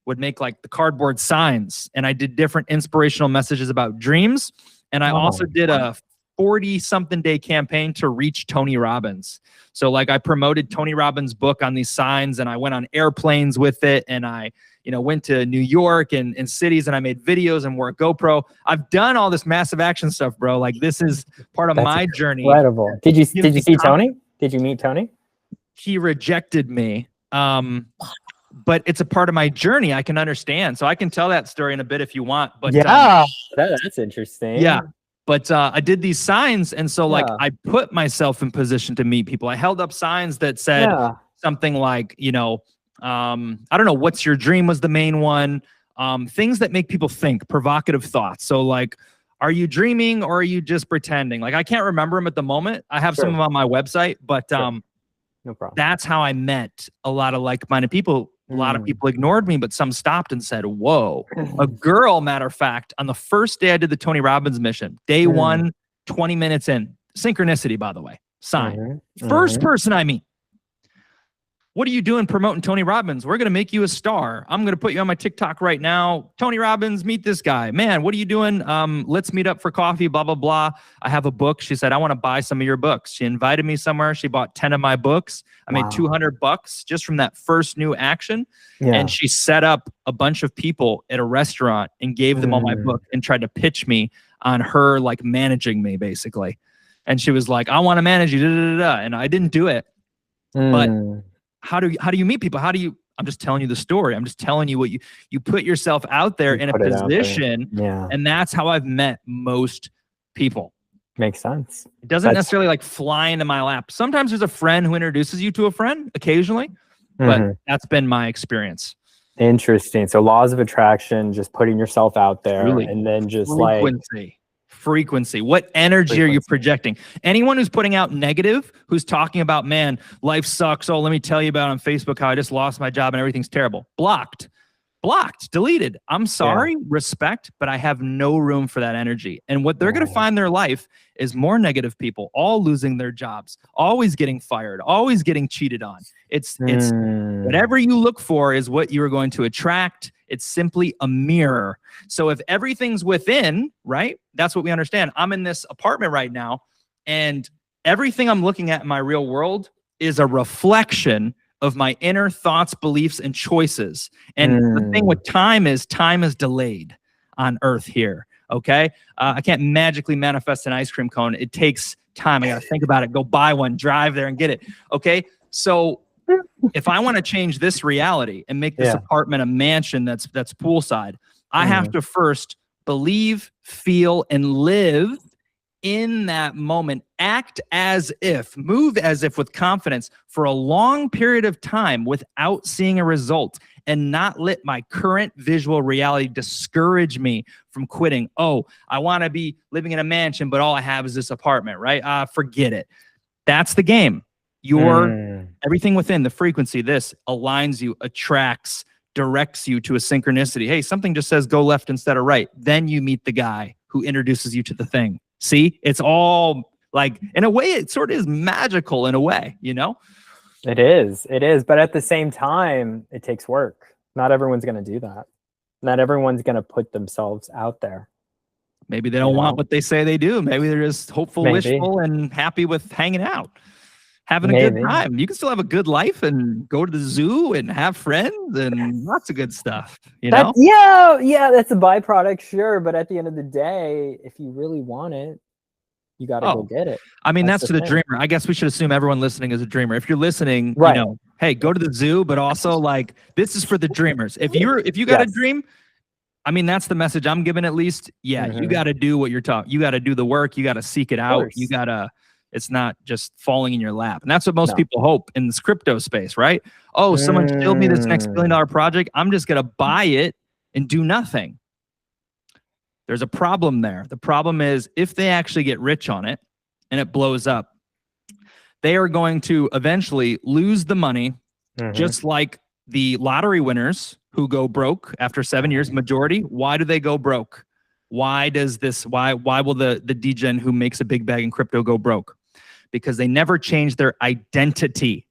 S2: would make like the cardboard signs, and I did different inspirational messages about dreams. And I also did a 40-something day campaign to reach Tony Robbins. So like I promoted Tony Robbins' book on these signs, and I went on airplanes with it, and I went to New York and cities, and I made videos and wore a GoPro. I've done all this massive action stuff, bro. Like this is part of my journey.
S3: Incredible. Did you see Tony? Did you meet Tony?
S2: He rejected me. But it's a part of my journey. I can understand. So I can tell that story in a bit if you want. But
S3: yeah, that's interesting.
S2: Yeah. But I did these signs. And so like I put myself in position to meet people. I held up signs that said something like, I don't know, what's your dream was the main one. Things that make people think, provocative thoughts. So like, are you dreaming or are you just pretending? Like, I can't remember them at the moment. I have some of them on my website, but no problem. That's how I met a lot of like-minded people. A lot of people ignored me, but some stopped and said, whoa. A girl, matter of fact, on the first day I did the Tony Robbins mission, day 1, 20 minutes in, synchronicity, by the way, sign. First person I meet. What are you doing promoting Tony Robbins? We're going to make you a star. I'm going to put you on my TikTok right now. Tony Robbins, meet this guy. Man, what are you doing? Let's meet up for coffee, blah, blah, blah. I have a book. She said, I want to buy some of your books. She invited me somewhere. She bought 10 of my books. I made $200 just from that first new action. And she set up a bunch of people at a restaurant and gave them all my book and tried to pitch me on her like managing me basically. And she was like, I want to manage you. And I didn't do it. But how do you meet people? I'm just telling you the story. I'm just telling you what you put yourself out there in a position. And that's how I've met most people.
S3: Makes sense.
S2: It doesn't necessarily like fly into my lap. Sometimes there's a friend who introduces you to a friend occasionally, but that's been my experience.
S3: Interesting. So laws of attraction, just putting yourself out there and then just
S2: frequency. What energy are you projecting? Anyone who's putting out negative, who's talking about, man, life sucks. Oh, let me tell you about on Facebook how I just lost my job and everything's terrible. Blocked, deleted. I'm sorry, respect, but I have no room for that energy. And what they're going to find in their life is more negative people, all losing their jobs, always getting fired, always getting cheated on. It's whatever you look for is what you are going to attract. It's simply a mirror. So if everything's within, right? That's what we understand. I'm in this apartment right now, and everything I'm looking at in my real world is a reflection of my inner thoughts, beliefs, and choices. And the thing with time is delayed on earth here. Okay. I can't magically manifest an ice cream cone. It takes time. I got to think about it, go buy one, drive there and get it. Okay. So if I want to change this reality and make this apartment a mansion that's poolside, I have to first believe, feel, and live in that moment, act as if, move as if with confidence for a long period of time without seeing a result, and not let my current visual reality discourage me from quitting. Oh, I want to be living in a mansion, but all I have is this apartment, right? Forget it. That's the game. Your everything within the frequency, this aligns you, attracts, directs you to a synchronicity. Hey, something just says go left instead of right. Then you meet the guy who introduces you to the thing. See, it's all like, in a way, it sort of is magical in a way, you know?
S3: It is. But at the same time, it takes work. Not everyone's going to do that. Not everyone's going to put themselves out there.
S2: Maybe they don't want what they say they do. Maybe they're just hopeful, wishful, and happy with hanging out, having a good time. You can still have a good life and go to the zoo and have friends and lots of good stuff, you know?
S3: Yeah, that's a byproduct, sure. But at the end of the day, if you really want it, you got to go get it.
S2: I mean, that's to the dreamer. I guess we should assume everyone listening is a dreamer. If you're listening, you know, hey, go to the zoo, but also like, this is for the dreamers. If you got a dream, I mean, that's the message I'm giving at least. Yeah, you got to do what you're talking. You got to do the work. You got to seek it out. You got to, it's not just falling in your lap. And that's what most people hope in this crypto space, right? Oh, someone showed me this next $1 billion project. I'm just going to buy it and do nothing. There's a problem there. The problem is if they actually get rich on it and it blows up, they are going to eventually lose the money, just like the lottery winners who go broke after 7 years, majority. Why do they go broke? Why will the degen who makes a big bag in crypto go broke? Because they never change their identity.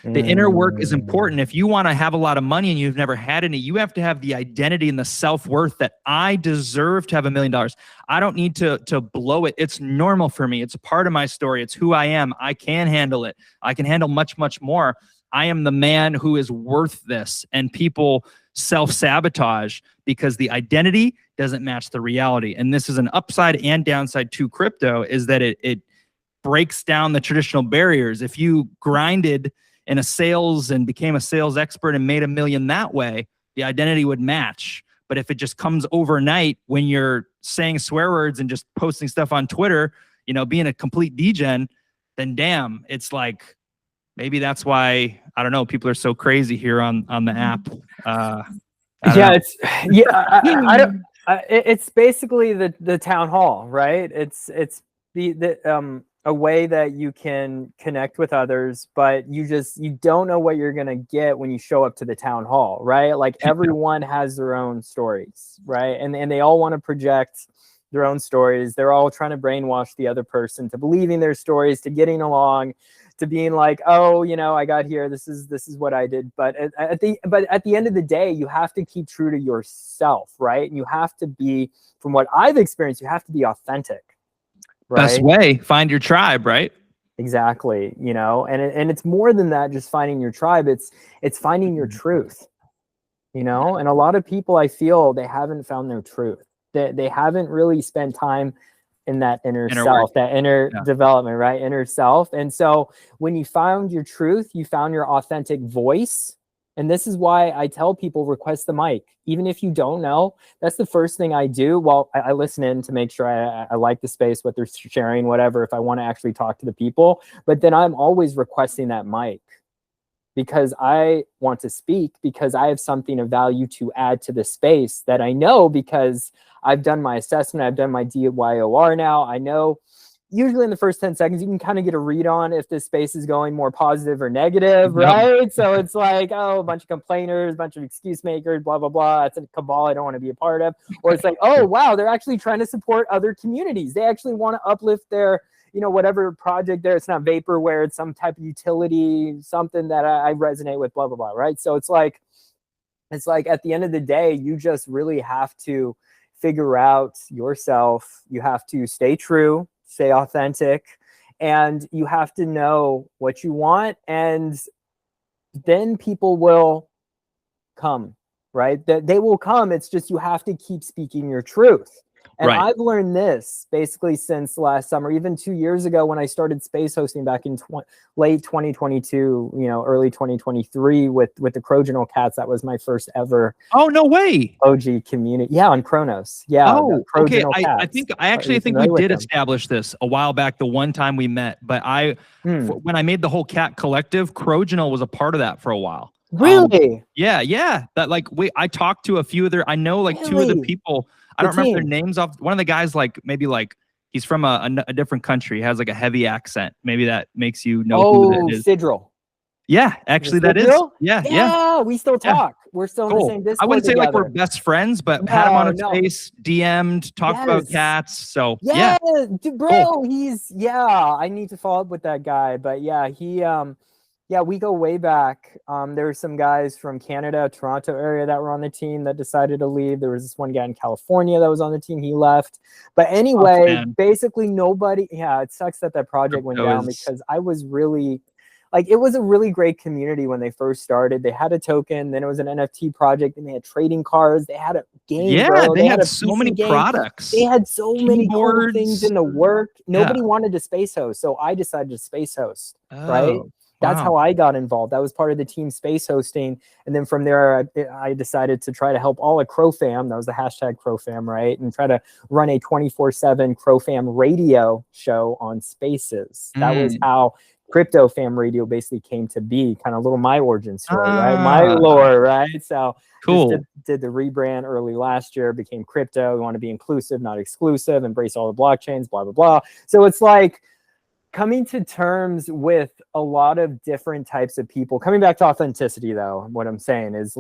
S2: The inner work is important. If you want to have a lot of money and you've never had any, you have to have the identity and the self-worth that I deserve to have $1 million. I don't need to blow it. It's normal for me. It's a part of my story. It's who I am. I can handle it. I can handle much, much more. I am the man who is worth this. And people self-sabotage because the identity doesn't match the reality. And this is an upside and downside to crypto, is that it breaks down the traditional barriers. If you grinded in a sales and became a sales expert and made $1 million that way, the identity would match. But if it just comes overnight when you're saying swear words and just posting stuff on Twitter, you know, being a complete degen, then damn, it's like, maybe that's why, I don't know, people are so crazy here on the app.
S3: It's basically the town hall, right? It's a way that you can connect with others, but you don't know what you're going to get when you show up to the town hall, right? Like everyone has their own stories, right? And they all want to project their own stories. They're all trying to brainwash the other person to believing their stories, to getting along, to being like, oh, you know, I got here. This is what I did. But at the end of the day, you have to keep true to yourself, right? And you have to be, from what I've experienced, you have to be authentic. Right?
S2: Best way, find your tribe, right?
S3: Exactly. You know, and it's more than that, just finding your tribe. It's finding your truth, you know, and a lot of people, I feel, they haven't found their truth. They haven't really spent time in that inner self, work. That inner development, right? Inner self. And so when you found your truth, you found your authentic voice. And this is why I tell people, request the mic. Even if you don't know, that's the first thing I do. Well, I listen in to make sure I like the space, what they're sharing, whatever, if I want to actually talk to the people. But then I'm always requesting that mic because I want to speak, because I have something of value to add to the space that I know, because I've done my assessment. I've done my DYOR now. I know usually in the first 10 seconds, you can kind of get a read on if this space is going more positive or negative, right? So it's like, oh, a bunch of complainers, a bunch of excuse makers, blah, blah, blah. It's a cabal I don't want to be a part of. Or it's like, oh, wow, they're actually trying to support other communities. They actually want to uplift their, you know, whatever project there. It's not vaporware. It's some type of utility, something that I resonate with, blah, blah, blah, right? So it's like at the end of the day, you just really have to figure out yourself. You have to stay true, stay authentic, and you have to know what you want, and then people will come. right? That they will come. It's just you have to keep speaking your truth. And
S2: Right.
S3: I've learned this basically since last summer, even 2 years ago when I started space hosting back in late 2022, early 2023 with the Croginal cats. That was my first ever.
S2: Oh, no way.
S3: OG community. Yeah, on Kronos. Yeah.
S2: Oh, okay. I
S3: Cats.
S2: think we did establish this a while back, the one time we met, but when I made the whole cat collective, Croginal was a part of that for a while.
S3: Really?
S2: Yeah. That I talked to a few other, I know like two of the people. I don't remember their names off. One of the guys, maybe he's from a different country, has like a heavy accent. Maybe that makes you know who that is.
S3: Sidril.
S2: Yeah, actually that is. Yeah.
S3: We still talk. We're still in the same Discord.
S2: I wouldn't say
S3: together.
S2: like we're best friends, but had him on a space, DM'd, talked about cats. So
S3: dude, bro, I need to follow up with that guy. But yeah, we go way back. There were some guys from Canada, Toronto area that were on the team that decided to leave. There was this one guy in California that was on the team. He left. But anyway, basically nobody. Yeah, it sucks that project went down because I was really it was a really great community when they first started. They had a token, then it was an NFT project, and they had trading cards. They had a game.
S2: Yeah,
S3: bro.
S2: they had so many products.
S3: They had so many cool things in the work. Nobody wanted to space host, so I decided to space host. Right. That's how I got involved. That was part of the team space hosting. And then from there, I decided to try to help all of CrowFam. That was the hashtag CrowFam, right? And try to run a 24/7 CrowFam radio show on Spaces. That was how Crypto Fam Radio basically came to be, kind of a little my origin story, right? My lore, right? So
S2: cool.
S3: Did the rebrand early last year, became crypto. We want to be inclusive, not exclusive, embrace all the blockchains, blah, blah, blah. So it's like coming to terms with a lot of different types of people. Coming back to authenticity, though, what I'm saying is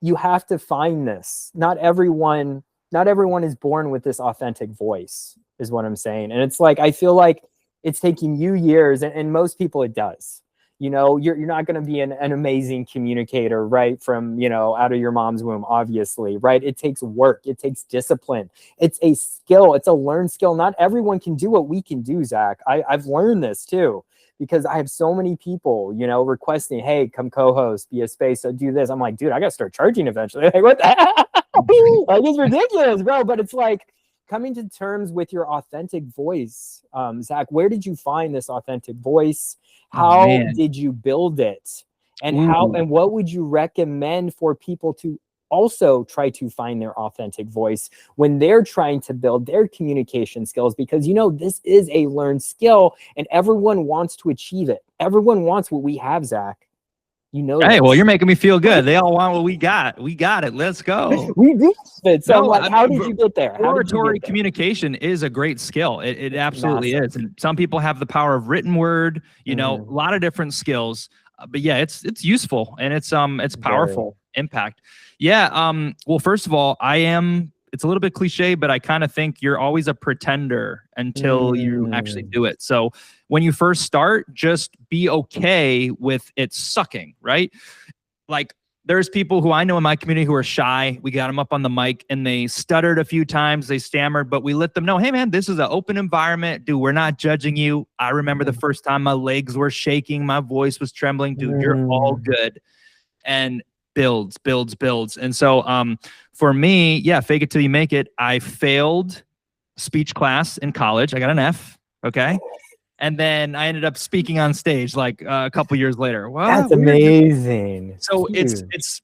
S3: you have to find this. Not everyone is born with this authentic voice, is what I'm saying. And it's I feel like it's taking you years, and most people it does. You're not going to be an amazing communicator right from, out of your mom's womb, obviously, right? It takes work. It takes discipline. It's a skill. It's a learned skill. Not everyone can do what we can do, Zach. I've learned this too, because I have so many people, requesting, hey, come co-host, be a space, so do this. I'm like, dude, I got to start charging eventually. What the heck? It's ridiculous, bro. But it's coming to terms with your authentic voice. Zach, where did you find this authentic voice? How did you build it? And what would you recommend for people to also try to find their authentic voice when they're trying to build their communication skills? Because, this is a learned skill and everyone wants to achieve it. Everyone wants what we have, Zach.
S2: Hey, well, you're making me feel good. They all want what we got. We got it. Let's go.
S3: We do it. So how did you get there?
S2: Oratory communication is a great skill. It absolutely is. And some people have the power of written word, a lot of different skills. But yeah, it's useful and it's powerful impact. Yeah. Well, first of all, it's a little bit cliche, but I kind of think you're always a pretender until you actually do it. So when you first start, just be okay with it sucking, right? There's people who I know in my community who are shy. We got them up on the mic and they stuttered a few times. They stammered, but we let them know, hey man, this is an open environment. Dude, we're not judging you. I remember the first time my legs were shaking. My voice was trembling. Dude, you're all good. And builds. And so for me, fake it till you make it. I failed speech class in college. I got an F. Okay. And then I ended up speaking on stage a couple years later. Wow,
S3: that's amazing.
S2: So it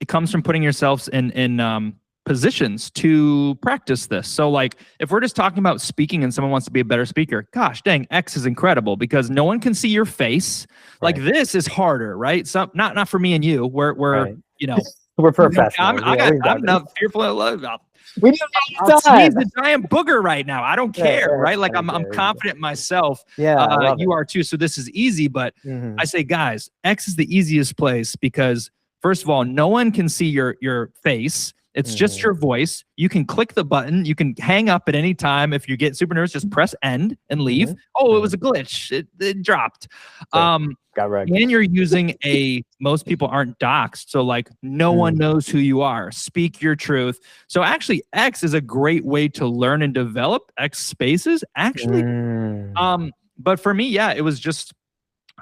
S2: comes from putting yourselves in positions to practice this. So if we're just talking about speaking and someone wants to be a better speaker, gosh dang, X is incredible because no one can see your face. Right. This is harder, right? So not for me and you. We're
S3: right. We're professionals.
S2: I'm not fearful of love.
S3: We do
S2: I'll sneeze a giant booger right now. I don't care, right? I'm confident in myself.
S3: Yeah,
S2: you are too. So this is easy, but I say, guys, X is the easiest place because first of all, no one can see your face. It's just your voice. You can click the button. You can hang up at any time. If you get super nervous, just press end and leave. Oh, it was a glitch. It dropped.
S3: Got wrecked.
S2: And you're using most people aren't doxxed. So no one knows who you are. Speak your truth. So actually X is a great way to learn and develop X spaces actually. But for me, it was just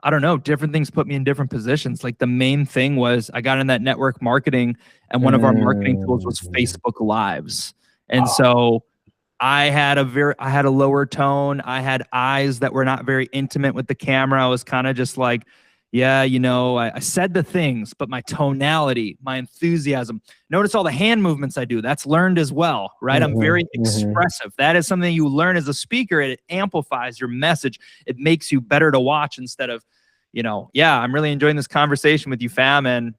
S2: I don't know, different things put me in different positions. Like the main thing was I got in that network marketing, and one of our marketing tools was Facebook Lives. And so I had a lower tone. I had eyes that were not very intimate with the camera. I was kind of just like, yeah, you know, I said the things, but my tonality, my enthusiasm. Notice all the hand movements I do. That's learned as well, right? I'm very expressive. That is something you learn as a speaker. It amplifies your message. It makes you better to watch instead of, you know, yeah, I'm really enjoying this conversation with you, fam, and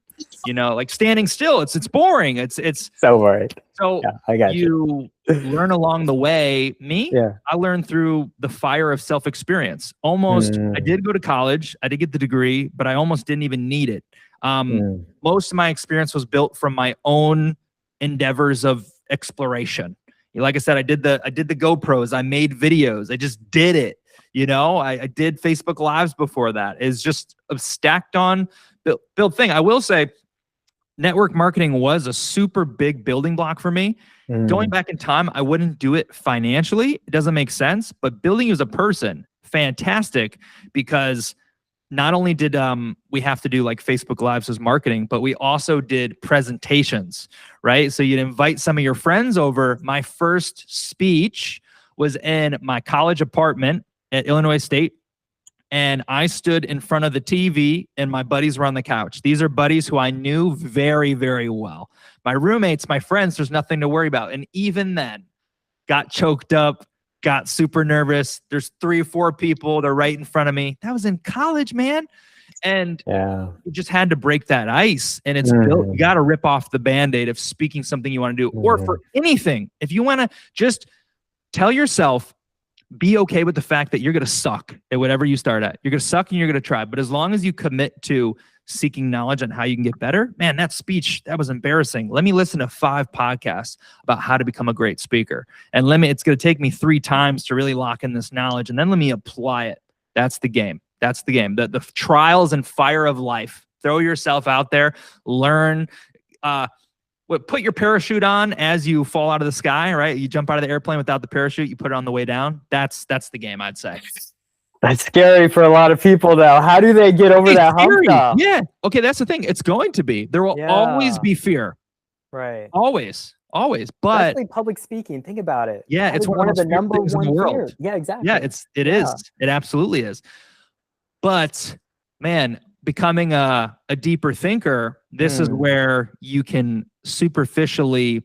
S2: you know, like standing still. It's boring. It's
S3: so boring.
S2: So
S3: yeah, I got
S2: you learn along the way. I learned through the fire of self-experience. Almost, I did go to college. I did get the degree, but I almost didn't even need it. Most of my experience was built from my own endeavors of exploration. Like I said, I did the GoPros. I made videos. I just did it. You know, I did Facebook Lives before that. It's just a stacked on build thing. I will say network marketing was a super big building block for me. Going back in time, I wouldn't do it financially. It doesn't make sense. But building you as a person, fantastic, because not only did we have to do like Facebook Lives as marketing, but we also did presentations, right? So you'd invite some of your friends over. My first speech was in my college apartment at Illinois State. And I stood in front of the TV and my buddies were on the couch. These are buddies who I knew very, very well. My roommates, my friends, there's nothing to worry about. And even then, got choked up, got super nervous. There's 3 or 4 people. They're right in front of me. That was in college, man. And you just had to break that ice. And it's built. You got to rip off the Band-Aid of speaking something you want to do. Or for anything. If you want to just tell yourself, be okay with the fact that you're going to suck at whatever you start at. You're going to suck and you're going to try. But as long as you commit to seeking knowledge on how you can get better, man, that speech, that was embarrassing. Let me listen to 5 podcasts about how to become a great speaker. And it's going to take me 3 times to really lock in this knowledge. And then let me apply it. That's the game. That's the game. The trials and fire of life. Throw yourself out there, learn, put your parachute on as you fall out of the sky, right? You jump out of the airplane without the parachute, you put it on the way down. That's the game, I'd say.
S3: That's scary for a lot of people, though. How do they get over that hump though?
S2: Yeah. Okay, that's the thing. It's going to be. There will always be fear.
S3: Right.
S2: Always. But
S3: especially public speaking. Think about it.
S2: Yeah, it's one of the number one in the world.
S3: Fear. Yeah, exactly.
S2: Yeah, it is. It absolutely is. But man, becoming a deeper thinker, this is where you can superficially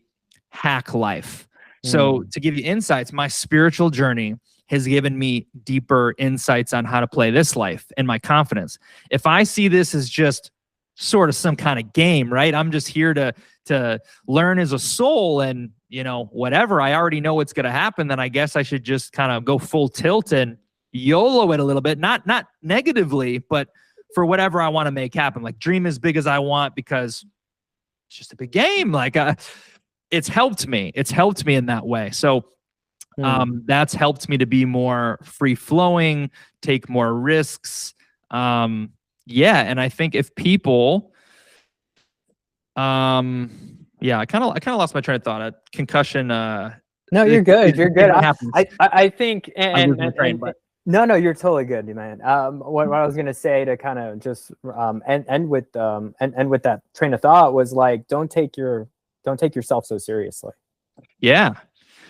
S2: hack life. So to give you insights, my spiritual journey has given me deeper insights on how to play this life and my confidence. If I see this as just sort of some kind of game, right? I'm just here to learn as a soul and, you know, whatever. I already know what's going to happen. Then I guess I should just kind of go full tilt and YOLO it a little bit, not negatively, but for whatever I want to make happen. Like dream as big as I want because it's just a big game. Like it's helped me. It's helped me in that way. So that's helped me to be more free flowing, take more risks. And I think if people, I kind of lost my train of thought. Concussion. No,
S3: you're good. You're good. I think, No, you're totally good, man. What I was gonna say to kind of just end with that train of thought was like, don't take yourself so seriously.
S2: Yeah,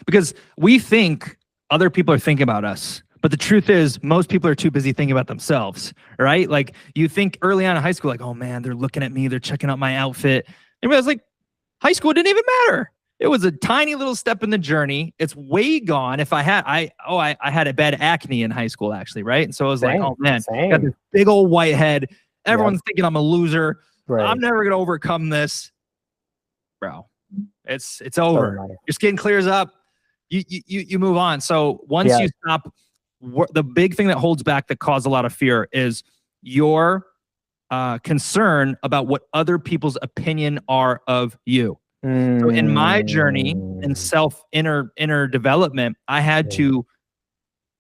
S2: because we think other people are thinking about us, but the truth is most people are too busy thinking about themselves, right? Like you think early on in high school, like, oh man, they're looking at me, they're checking out my outfit. And I was like, high school didn't even matter. It was a tiny little step in the journey. It's way gone. If I had a bad acne in high school, actually, right? And so I was like, oh man, got this big old white head. Everyone's thinking I'm a loser. Right. I'm never gonna overcome this, bro. It's over. Your skin clears up. You move on. So once you stop, the big thing that holds back, that causes a lot of fear, is your concern about what other people's opinion are of you. So in my journey in inner development, I had to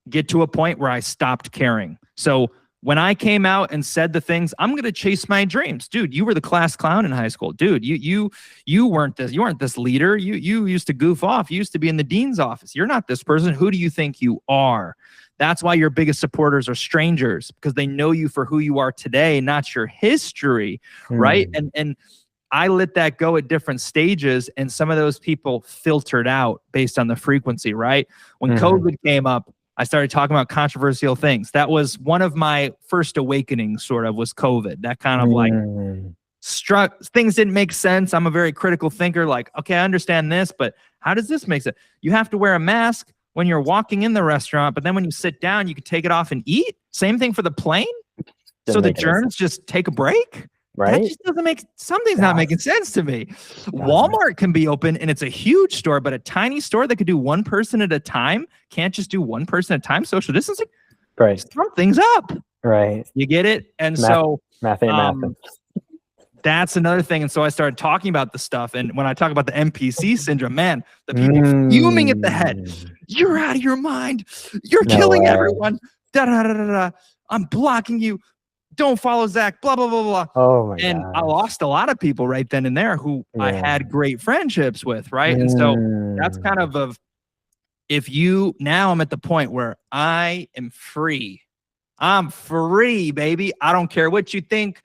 S2: get to a point where I stopped caring. So when I came out and said the things, I'm going to chase my dreams. Dude, you were the class clown in high school. Dude, you weren't this leader. You used to goof off. You used to be in the dean's office. You're not this person. Who do you think you are? That's why your biggest supporters are strangers, because they know you for who you are today, not your history, right? And I let that go at different stages, and some of those people filtered out based on the frequency, right? When COVID came up, I started talking about controversial things. That was one of my first awakenings, sort of, was COVID. That kind of like struck, things didn't make sense. I'm a very critical thinker, like, okay, I understand this, but how does this make sense? You have to wear a mask when you're walking in the restaurant, but then when you sit down, you can take it off and eat. Same thing for the plane. So the germs just take a break.
S3: Right?
S2: That just doesn't make, something's not making sense to me. Walmart can be open and it's a huge store, but a tiny store that could do one person at a time can't just do one person at a time. Social distancing,
S3: right?
S2: Just throw things up,
S3: right?
S2: You get it? And
S3: math ain't math.
S2: That's another thing. And so I started talking about the stuff. And when I talk about the NPC syndrome, man, the people fuming at the head, you're out of your mind. You're killing everyone. Da, da, da, da, da. I'm blocking you. Don't follow Zach, blah, blah, blah, blah.
S3: Oh my
S2: and
S3: gosh.
S2: I lost a lot of people right then and there who I had great friendships with, right? And so that's kind of if you, now I'm at the point where I am free. I'm free, baby. I don't care what you think.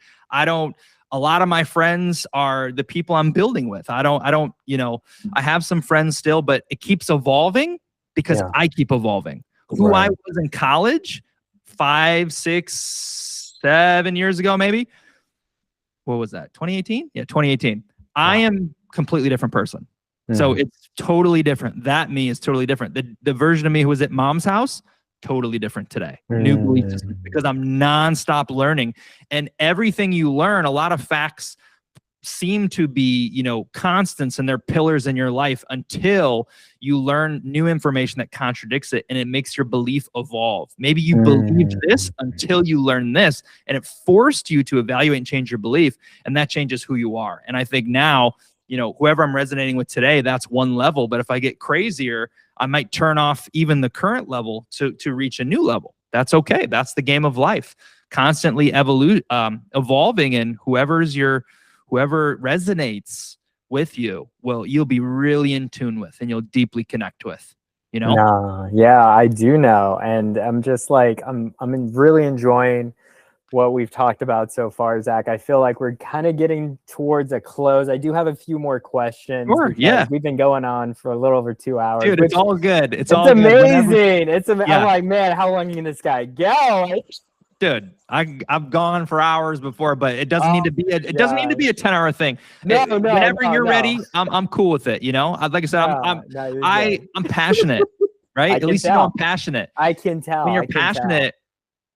S2: A lot of my friends are the people I'm building with. I don't, I have some friends still, but it keeps evolving because I keep evolving. Who I was in college 5, 6, 7 years ago, maybe. What was that? 2018? Yeah, 2018. I am a completely different person. So it's totally different. That me is totally different. The version of me who was at mom's house, totally different today. New belief system, because I'm nonstop learning. And everything you learn, a lot of facts seem to be, constants, and they're pillars in your life until you learn new information that contradicts it, and it makes your belief evolve. Maybe you believed this until you learned this, and it forced you to evaluate and change your belief, and that changes who you are. And I think now, whoever I'm resonating with today, that's one level. But if I get crazier, I might turn off even the current level to reach a new level. That's okay. That's the game of life. Constantly evolving, and whoever resonates with you, well, you'll be really in tune with, and you'll deeply connect with,
S3: Yeah, I do know. And I'm just like, I'm really enjoying what we've talked about so far, Zach. I feel like we're kind of getting towards a close. I do have a few more questions.
S2: Sure, yeah.
S3: We've been going on for a little over 2 hours.
S2: Dude, it's all good. It's all
S3: amazing.
S2: Good.
S3: I'm like, man, how long can this guy go?
S2: Dude, I've gone for hours before, but it doesn't need to be a 10-hour thing. Whenever you're ready, I'm cool with it. Like I said, I'm passionate, right? At least I'm passionate.
S3: I can tell.
S2: When you're passionate,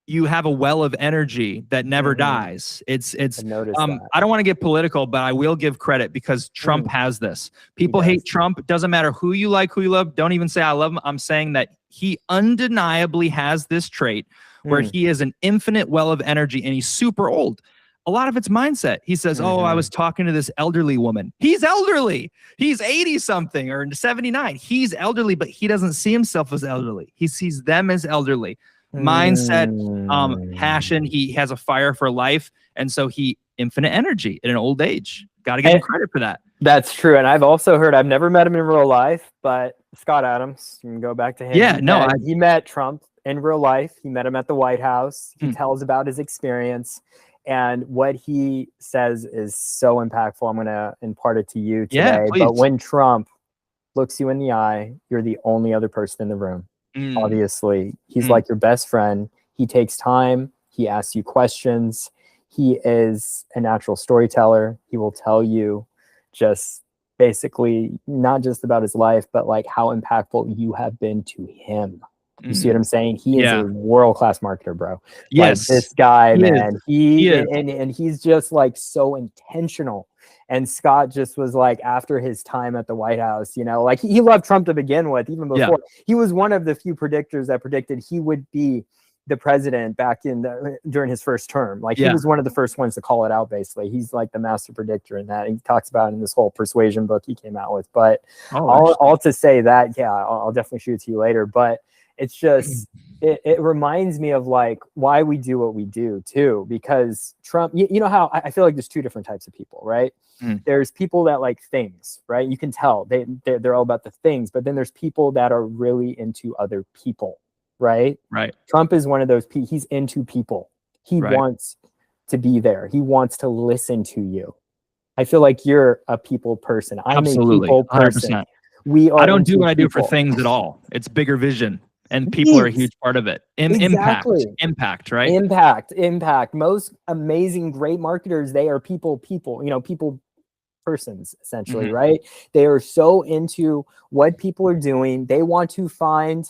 S2: you have a well of energy that never dies. I don't want to get political, but I will give credit, because Trump has this. People hate Trump. It doesn't matter who you like, who you love. Don't even say I love him. I'm saying that he undeniably has this trait where he is an infinite well of energy, and he's super old. A lot of it's mindset. He says, I was talking to this elderly woman. He's elderly. He's 80 something or 79. He's elderly, but he doesn't see himself as elderly. He sees them as elderly. Mindset, passion. He has a fire for life. And so infinite energy at an old age. Got to give him credit for that.
S3: That's true. And I've also heard, I've never met him in real life, but Scott Adams, you can go back to him.
S2: Yeah,
S3: he met Trump in real life. He met him at the White House. He tells about his experience, and what he says is so impactful. I'm going to impart it to you today.
S2: Yeah,
S3: but when Trump looks you in the eye, you're the only other person in the room. Obviously, he's like your best friend. He takes time. He asks you questions. He is a natural storyteller. He will tell you just basically not just about his life, but like how impactful you have been to him. You see what I'm saying? He is a world-class marketer, bro.
S2: Yes.
S3: Like, this guy, man, and he's just like so intentional. And Scott just was like, after his time at the White House, like he loved Trump to begin with, even before. He was one of the few predictors that predicted he would be the president back during his first term. Like he was one of the first ones to call it out, basically. He's like the master predictor in that. He talks about it in this whole persuasion book he came out with. But all to say that, I'll definitely shoot it to you later. But it's just, it reminds me of like why we do what we do too, because Trump, you know how I feel like there's two different types of people, right? There's people that like things, right? You can tell they're all about the things, but then there's people that are really into other people. right?
S2: Right.
S3: Trump is one of those people. He's into people. He wants to be there. He wants to listen to you. I feel like you're a people person. I'm a people person.
S2: 100%.
S3: We are.
S2: I don't do what I do for
S3: people.
S2: things at all. It's bigger vision, and people are a huge part of it.
S3: Exactly.
S2: Impact, right?
S3: Impact. Most amazing, great marketers, they are people, people persons, essentially, right? They are so into what people are doing. They want to find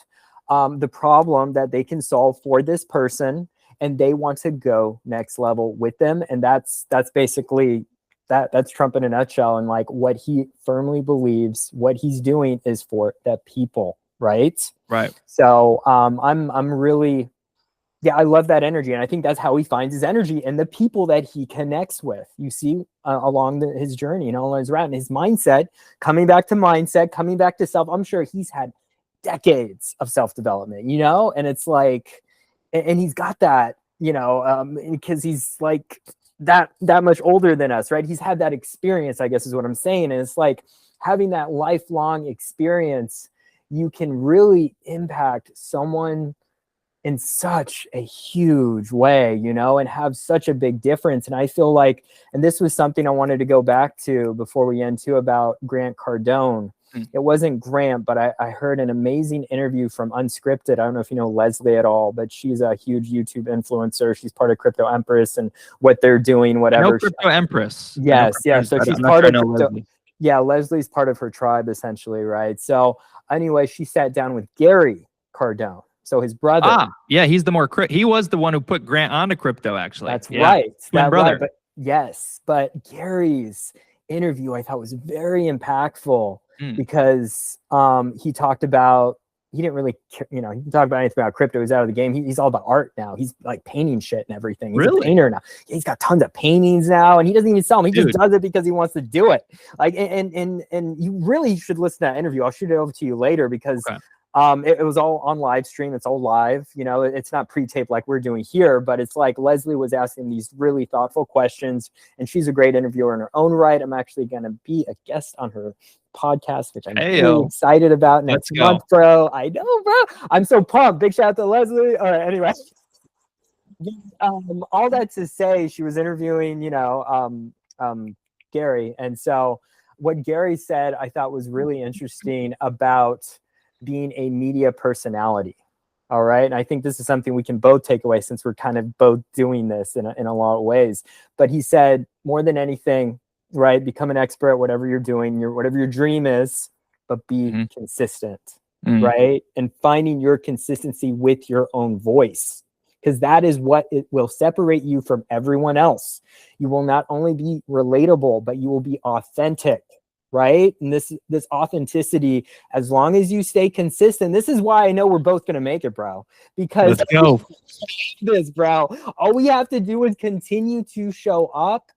S3: the problem that they can solve for this person, and they want to go next level with them. And that's basically that's Trump in a nutshell. And like what he firmly believes, what he's doing is for the people, right?
S2: Right.
S3: So I'm really, I love that energy. And I think that's how he finds his energy and the people that he connects with. You see along his journey and all his route and his mindset, coming back to self. I'm sure he's had decades of self-development, and it's like, and he's got that, because he's like that much older than us, right? He's had that experience, I guess is what I'm saying. And it's like having that lifelong experience, you can really impact someone in such a huge way, and have such a big difference. And I feel like, and this was something I wanted to go back to before we end too, about Grant Cardone. It wasn't Grant, but I heard an amazing interview from Unscripted. I don't know if you know Leslie at all, but she's a huge YouTube influencer. She's part of Crypto Empress and what they're doing, whatever.
S2: I know Crypto Empress.
S3: Yes. So she's part of Crypto. Yeah, Leslie's part of her tribe, essentially, right? So anyway, she sat down with Gary Cardone. So his brother.
S2: Yeah, he's he was the one who put Grant onto crypto, actually.
S3: That's right.
S2: Twin brother.
S3: Right. But Gary's interview I thought was very impactful because he talked about, he didn't really, he talked about anything about crypto. He's out of the game. He's all about art now. He's like painting shit and everything. He's a painter now. He's got tons of paintings now, and he doesn't even sell them. He just does it because he wants to do it. Like, and you really should listen to that interview. I'll shoot it over to you later because it was all on live stream. It's all live. It's not pre-taped like we're doing here, but it's like Leslie was asking these really thoughtful questions, and she's a great interviewer in her own right. I'm actually going to be a guest on her podcast, which I'm really excited about next month, bro. I know, bro. I'm so pumped. Big shout out to Leslie. All right, anyway. All that to say, she was interviewing, Gary. And so what Gary said, I thought was really interesting about being a media personality. All right. And I think this is something we can both take away since we're kind of both doing this in a lot of ways. But he said, more than anything, right, become an expert at whatever you're doing, whatever your dream is, but be consistent, right? And finding your consistency with your own voice, because that is what it will separate you from everyone else. You will not only be relatable, but you will be authentic. Right. And this authenticity, as long as you stay consistent, this is why I know we're both going to make it, bro, because
S2: let's go.
S3: Bro, all we have to do is continue to show up,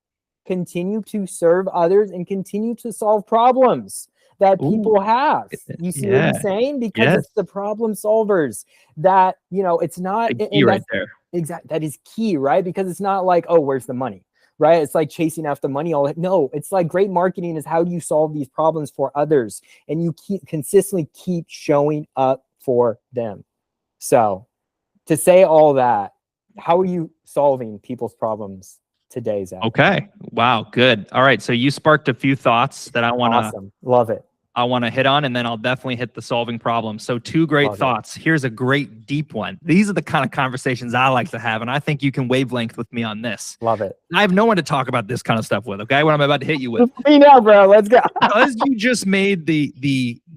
S3: continue to serve others, and continue to solve problems that people have. You see what I'm saying? Because it's the problem solvers that, it's not
S2: key right there.
S3: Exactly. That is key, right? Because it's not like, oh, where's the money? Right? It's like chasing after money. No, it's like great marketing is how do you solve these problems for others, and you consistently keep showing up for them. So to say all that, how are you solving people's problems today, Zach?
S2: Okay. Wow. Good. All right. So you sparked a few thoughts that I want to
S3: love it.
S2: I want to hit on, and then I'll definitely hit the solving problem. So 2 great thoughts. Here's a great deep one. These are the kind of conversations I like to have, and I think you can wavelength with me on this.
S3: Love it.
S2: I have no one to talk about this kind of stuff with, okay? What I'm about to hit you with.
S3: Me now, bro. Let's go.
S2: Because you just made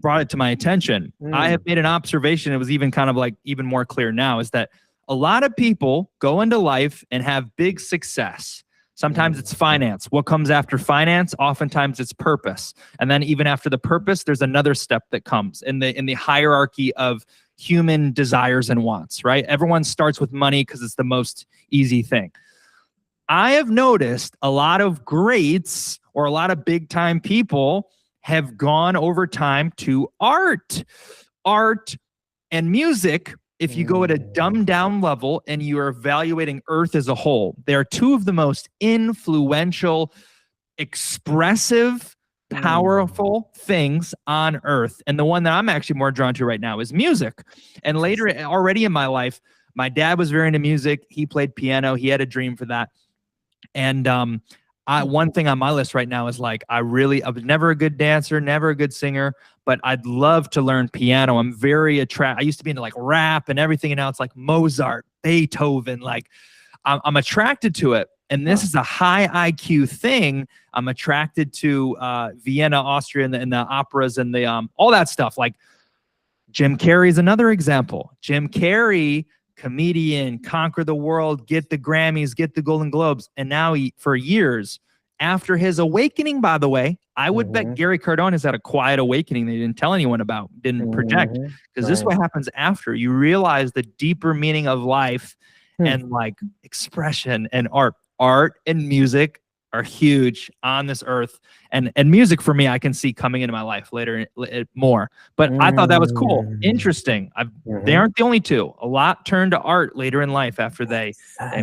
S2: brought it to my attention. I have made an observation. It was even kind of like even more clear now, is that a lot of people go into life and have big success. Sometimes it's finance. What comes after finance? Oftentimes it's purpose. And then even after the purpose, there's another step that comes in the hierarchy of human desires and wants, right? Everyone starts with money because it's the most easy thing. I have noticed a lot of greats or a lot of big time people have gone over time to art and music. If you go at a dumbed down level and you're evaluating Earth as a whole, they are 2 of the most influential, expressive powerful things on earth. And the one that I'm actually more drawn to right now is music. And later, already in my life, my dad was very into music. He played piano. He had a dream for that. And one thing on my list right now is like, I was never a good dancer, never a good singer, but I'd love to learn piano. I'm very I used to be into like rap and everything. And now it's like Mozart, Beethoven, like I'm attracted to it. And this is a high IQ thing. I'm attracted to Vienna, Austria, and the operas and the all that stuff. Like Jim Carrey is another example. Jim Carrey, comedian, conquer the world, get the Grammys, get the Golden Globes. And now for years, after his awakening, by the way, I would bet Gary Cardone has had a quiet awakening that he didn't tell anyone about, didn't project. Because this is what happens after. You realize the deeper meaning of life and like expression and art. Art and music are huge on this earth. And music for me, I can see coming into my life later more. But I thought that was cool. Interesting. They aren't the only two. A lot turn to art later in life after they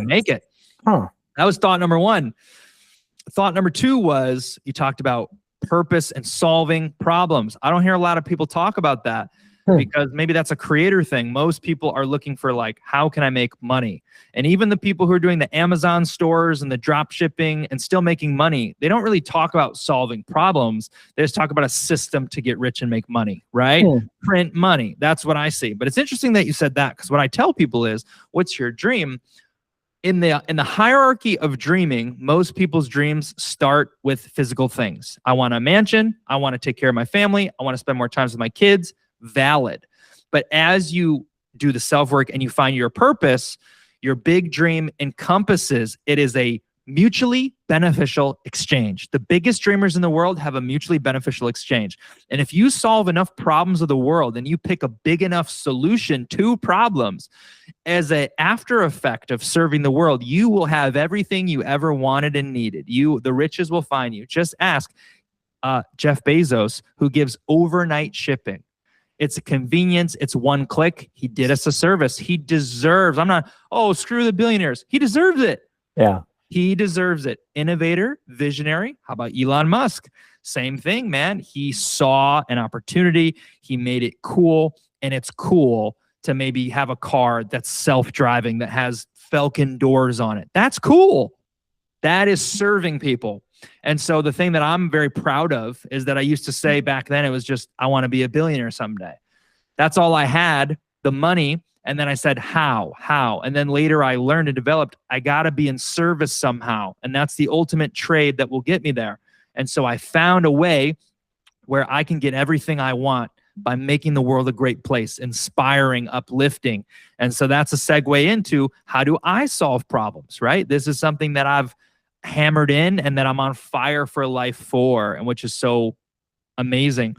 S2: make it. That was thought number one. Thought number two was you talked about purpose and solving problems. I don't hear a lot of people talk about that because maybe that's a creator thing. Most people are looking for like, how can I make money? And even the people who are doing the Amazon stores and the drop shipping and still making money, they don't really talk about solving problems. They just talk about a system to get rich and make money, right? Print money. That's what I see. But it's interesting that you said that, because what I tell people is, what's your dream? In the hierarchy of dreaming, most people's dreams start with physical things. I want a mansion. I want to take care of my family. I want to spend more time with my kids. Valid. But as you do the self-work and you find your purpose, your big dream encompasses, it is a mutually beneficial exchange. The biggest dreamers in the world have a mutually beneficial exchange. And if you solve enough problems of the world and you pick a big enough solution to problems, as an after effect of serving the world, you will have everything you ever wanted and needed. The riches will find you. Just ask Jeff Bezos, who gives overnight shipping. It's a convenience. It's one click. He did us a service. He deserves, screw the billionaires. He deserves it.
S3: Yeah.
S2: He deserves it. Innovator, visionary. How about Elon Musk? Same thing, man. He saw an opportunity. He made it cool. And it's cool to maybe have a car that's self-driving, that has Falcon doors on it. That's cool. That is serving people. And so the thing that I'm very proud of is that I used to say back then, it was just, I want to be a billionaire someday. That's all I had, the money. And then I said, how? And then later I learned and developed, I got to be in service somehow. And that's the ultimate trade that will get me there. And so I found a way where I can get everything I want by making the world a great place, inspiring, uplifting. And so that's a segue into, how do I solve problems, right? This is something that I've hammered in and that I'm on fire for life for, and which is so amazing.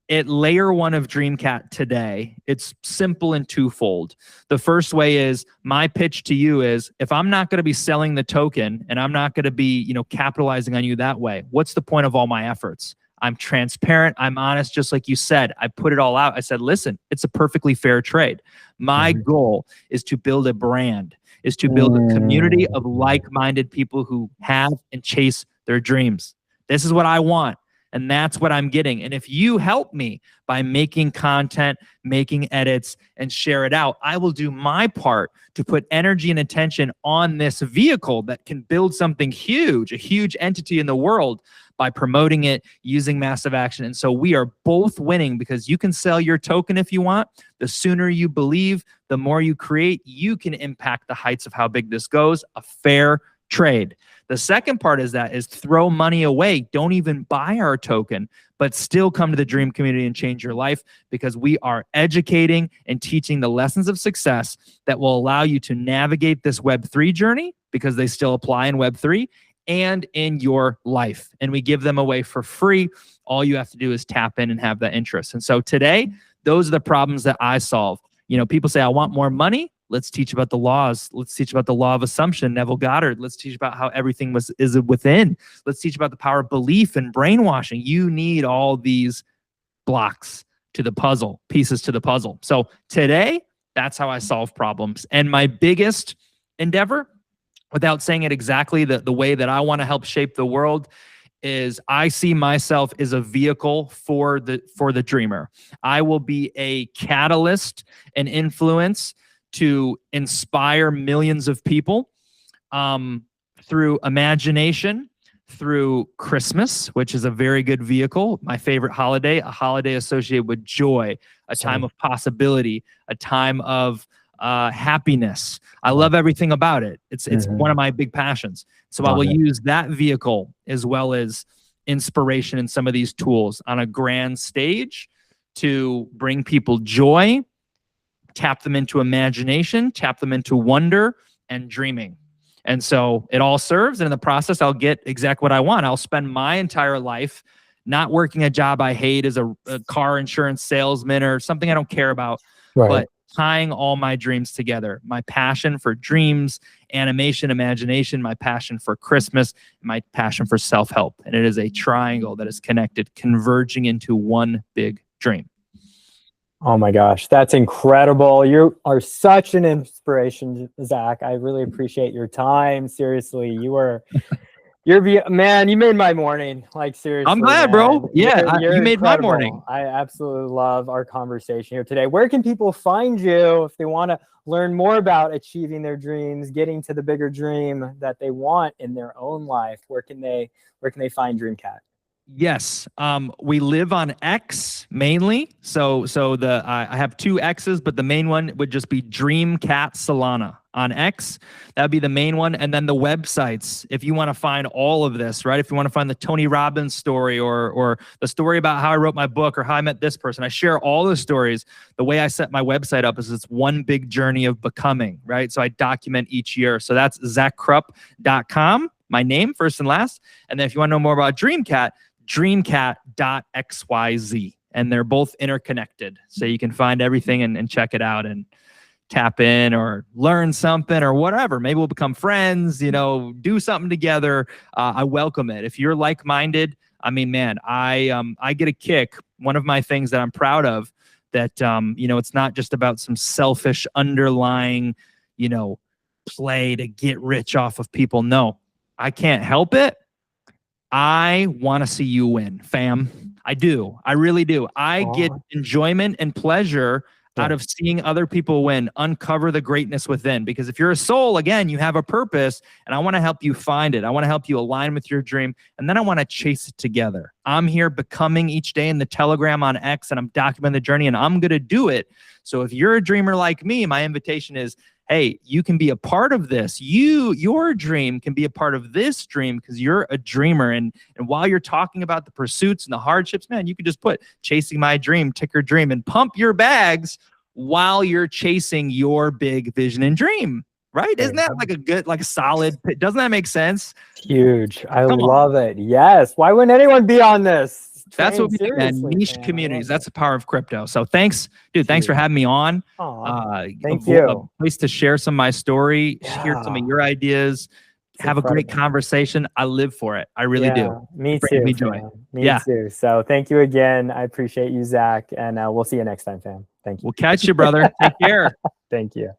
S2: At layer one of Dreamcat today, it's simple and twofold. The first way is, my pitch to you is, if I'm not going to be selling the token and I'm not going to be, capitalizing on you that way, what's the point of all my efforts? I'm transparent. I'm honest. Just like you said, I put it all out. I said, listen, it's a perfectly fair trade. My goal is to build a brand, is to build a community of like-minded people who have and chase their dreams. This is what I want. And that's what I'm getting. And if you help me by making content, making edits, and share it out, I will do my part to put energy and attention on this vehicle that can build something huge, a huge entity in the world, by promoting it, using massive action. And so we are both winning, because you can sell your token if you want. The sooner you believe, the more you create, you can impact the heights of how big this goes. A fair trade. The second part is throw money away. Don't even buy our token, but still come to the Dream community and change your life, because we are educating and teaching the lessons of success that will allow you to navigate this Web3 journey, because they still apply in Web3 and in your life. And we give them away for free. All you have to do is tap in and have that interest. And so today, those are the problems that I solve. People say, I want more money. Let's teach about the laws. Let's teach about the law of assumption, Neville Goddard. Let's teach about how everything is within. Let's teach about the power of belief and brainwashing. You need all these blocks to the puzzle, pieces to the puzzle. So today, that's how I solve problems. And my biggest endeavor, without saying it exactly the way that I want to help shape the world, is I see myself as a vehicle for the dreamer. I will be a catalyst and influence to inspire millions of people through imagination, through Christmas, which is a very good vehicle. My favorite holiday, a holiday associated with joy, a time of possibility, a time of happiness. I love everything about it. It's one of my big passions. So I will use that vehicle as well as inspiration in some of these tools on a grand stage to bring people joy, tap them into imagination, tap them into wonder and dreaming. And so it all serves. And in the process, I'll get exactly what I want. I'll spend my entire life not working a job I hate as a car insurance salesman or something I don't care about, but tying all my dreams together. My passion for dreams, animation, imagination, my passion for Christmas, my passion for self-help. And it is a triangle that is connected, converging into one big dream.
S3: Oh my gosh, that's incredible. You are such an inspiration, Zack. I really appreciate your time. Seriously, man, you made my morning. Like, seriously.
S2: I'm glad,
S3: man.
S2: Bro. Yeah, you made my morning.
S3: I absolutely love our conversation here today. Where can people find you if they want to learn more about achieving their dreams, getting to the bigger dream that they want in their own life? Where can they find Dreamcat?
S2: Yes. We live on X mainly. So I have two X's, but the main one would just be Dreamcat Solana on X. That would be the main one. And then the websites, if you want to find all of this, right? If you want to find the Tony Robbins story or the story about how I wrote my book or how I met this person, I share all the stories. The way I set my website up is it's one big journey of becoming, right? So I document each year. So that's zackkrupp.com, my name, first and last. And then if you want to know more about Dreamcat, dreamcat.xyz, and they're both interconnected. So you can find everything and check it out and tap in or learn something or whatever. Maybe we'll become friends, do something together. I welcome it. If you're like-minded, I mean, man, I get a kick. One of my things that I'm proud of that, it's not just about some selfish underlying, play to get rich off of people. No, I can't help it. I want to see you win, fam. I do. I really do. I get enjoyment and pleasure out of seeing other people win, uncover the greatness within. Because if you're a soul, again, you have a purpose, and I want to help you find it. I want to help you align with your dream, and then I want to chase it together. I'm here becoming each day in the Telegram on X, and I'm documenting the journey, and I'm going to do it. So if you're a dreamer like me, my invitation is, hey, you can be a part of this. Your dream can be a part of this dream because you're a dreamer. And while you're talking about the pursuits and the hardships, man, you can just put chasing my dream, ticker dream, and pump your bags while you're chasing your big vision and dream. Right? Isn't that like a good, like a solid, doesn't that make sense?
S3: Huge. I love it. Yes. Why wouldn't anyone be on this?
S2: That's what we do, man. Niche communities. That's the power of crypto. So thanks, dude. Thanks for having me on.
S3: Thank you.
S2: A place to share some of my story, hear some of your ideas, have a great conversation. I live for it. I really do.
S3: Me too. Me too. So thank you again. I appreciate you, Zack, and we'll see you next time, fam. Thank you.
S2: We'll catch you, brother. Take care.
S3: Thank you.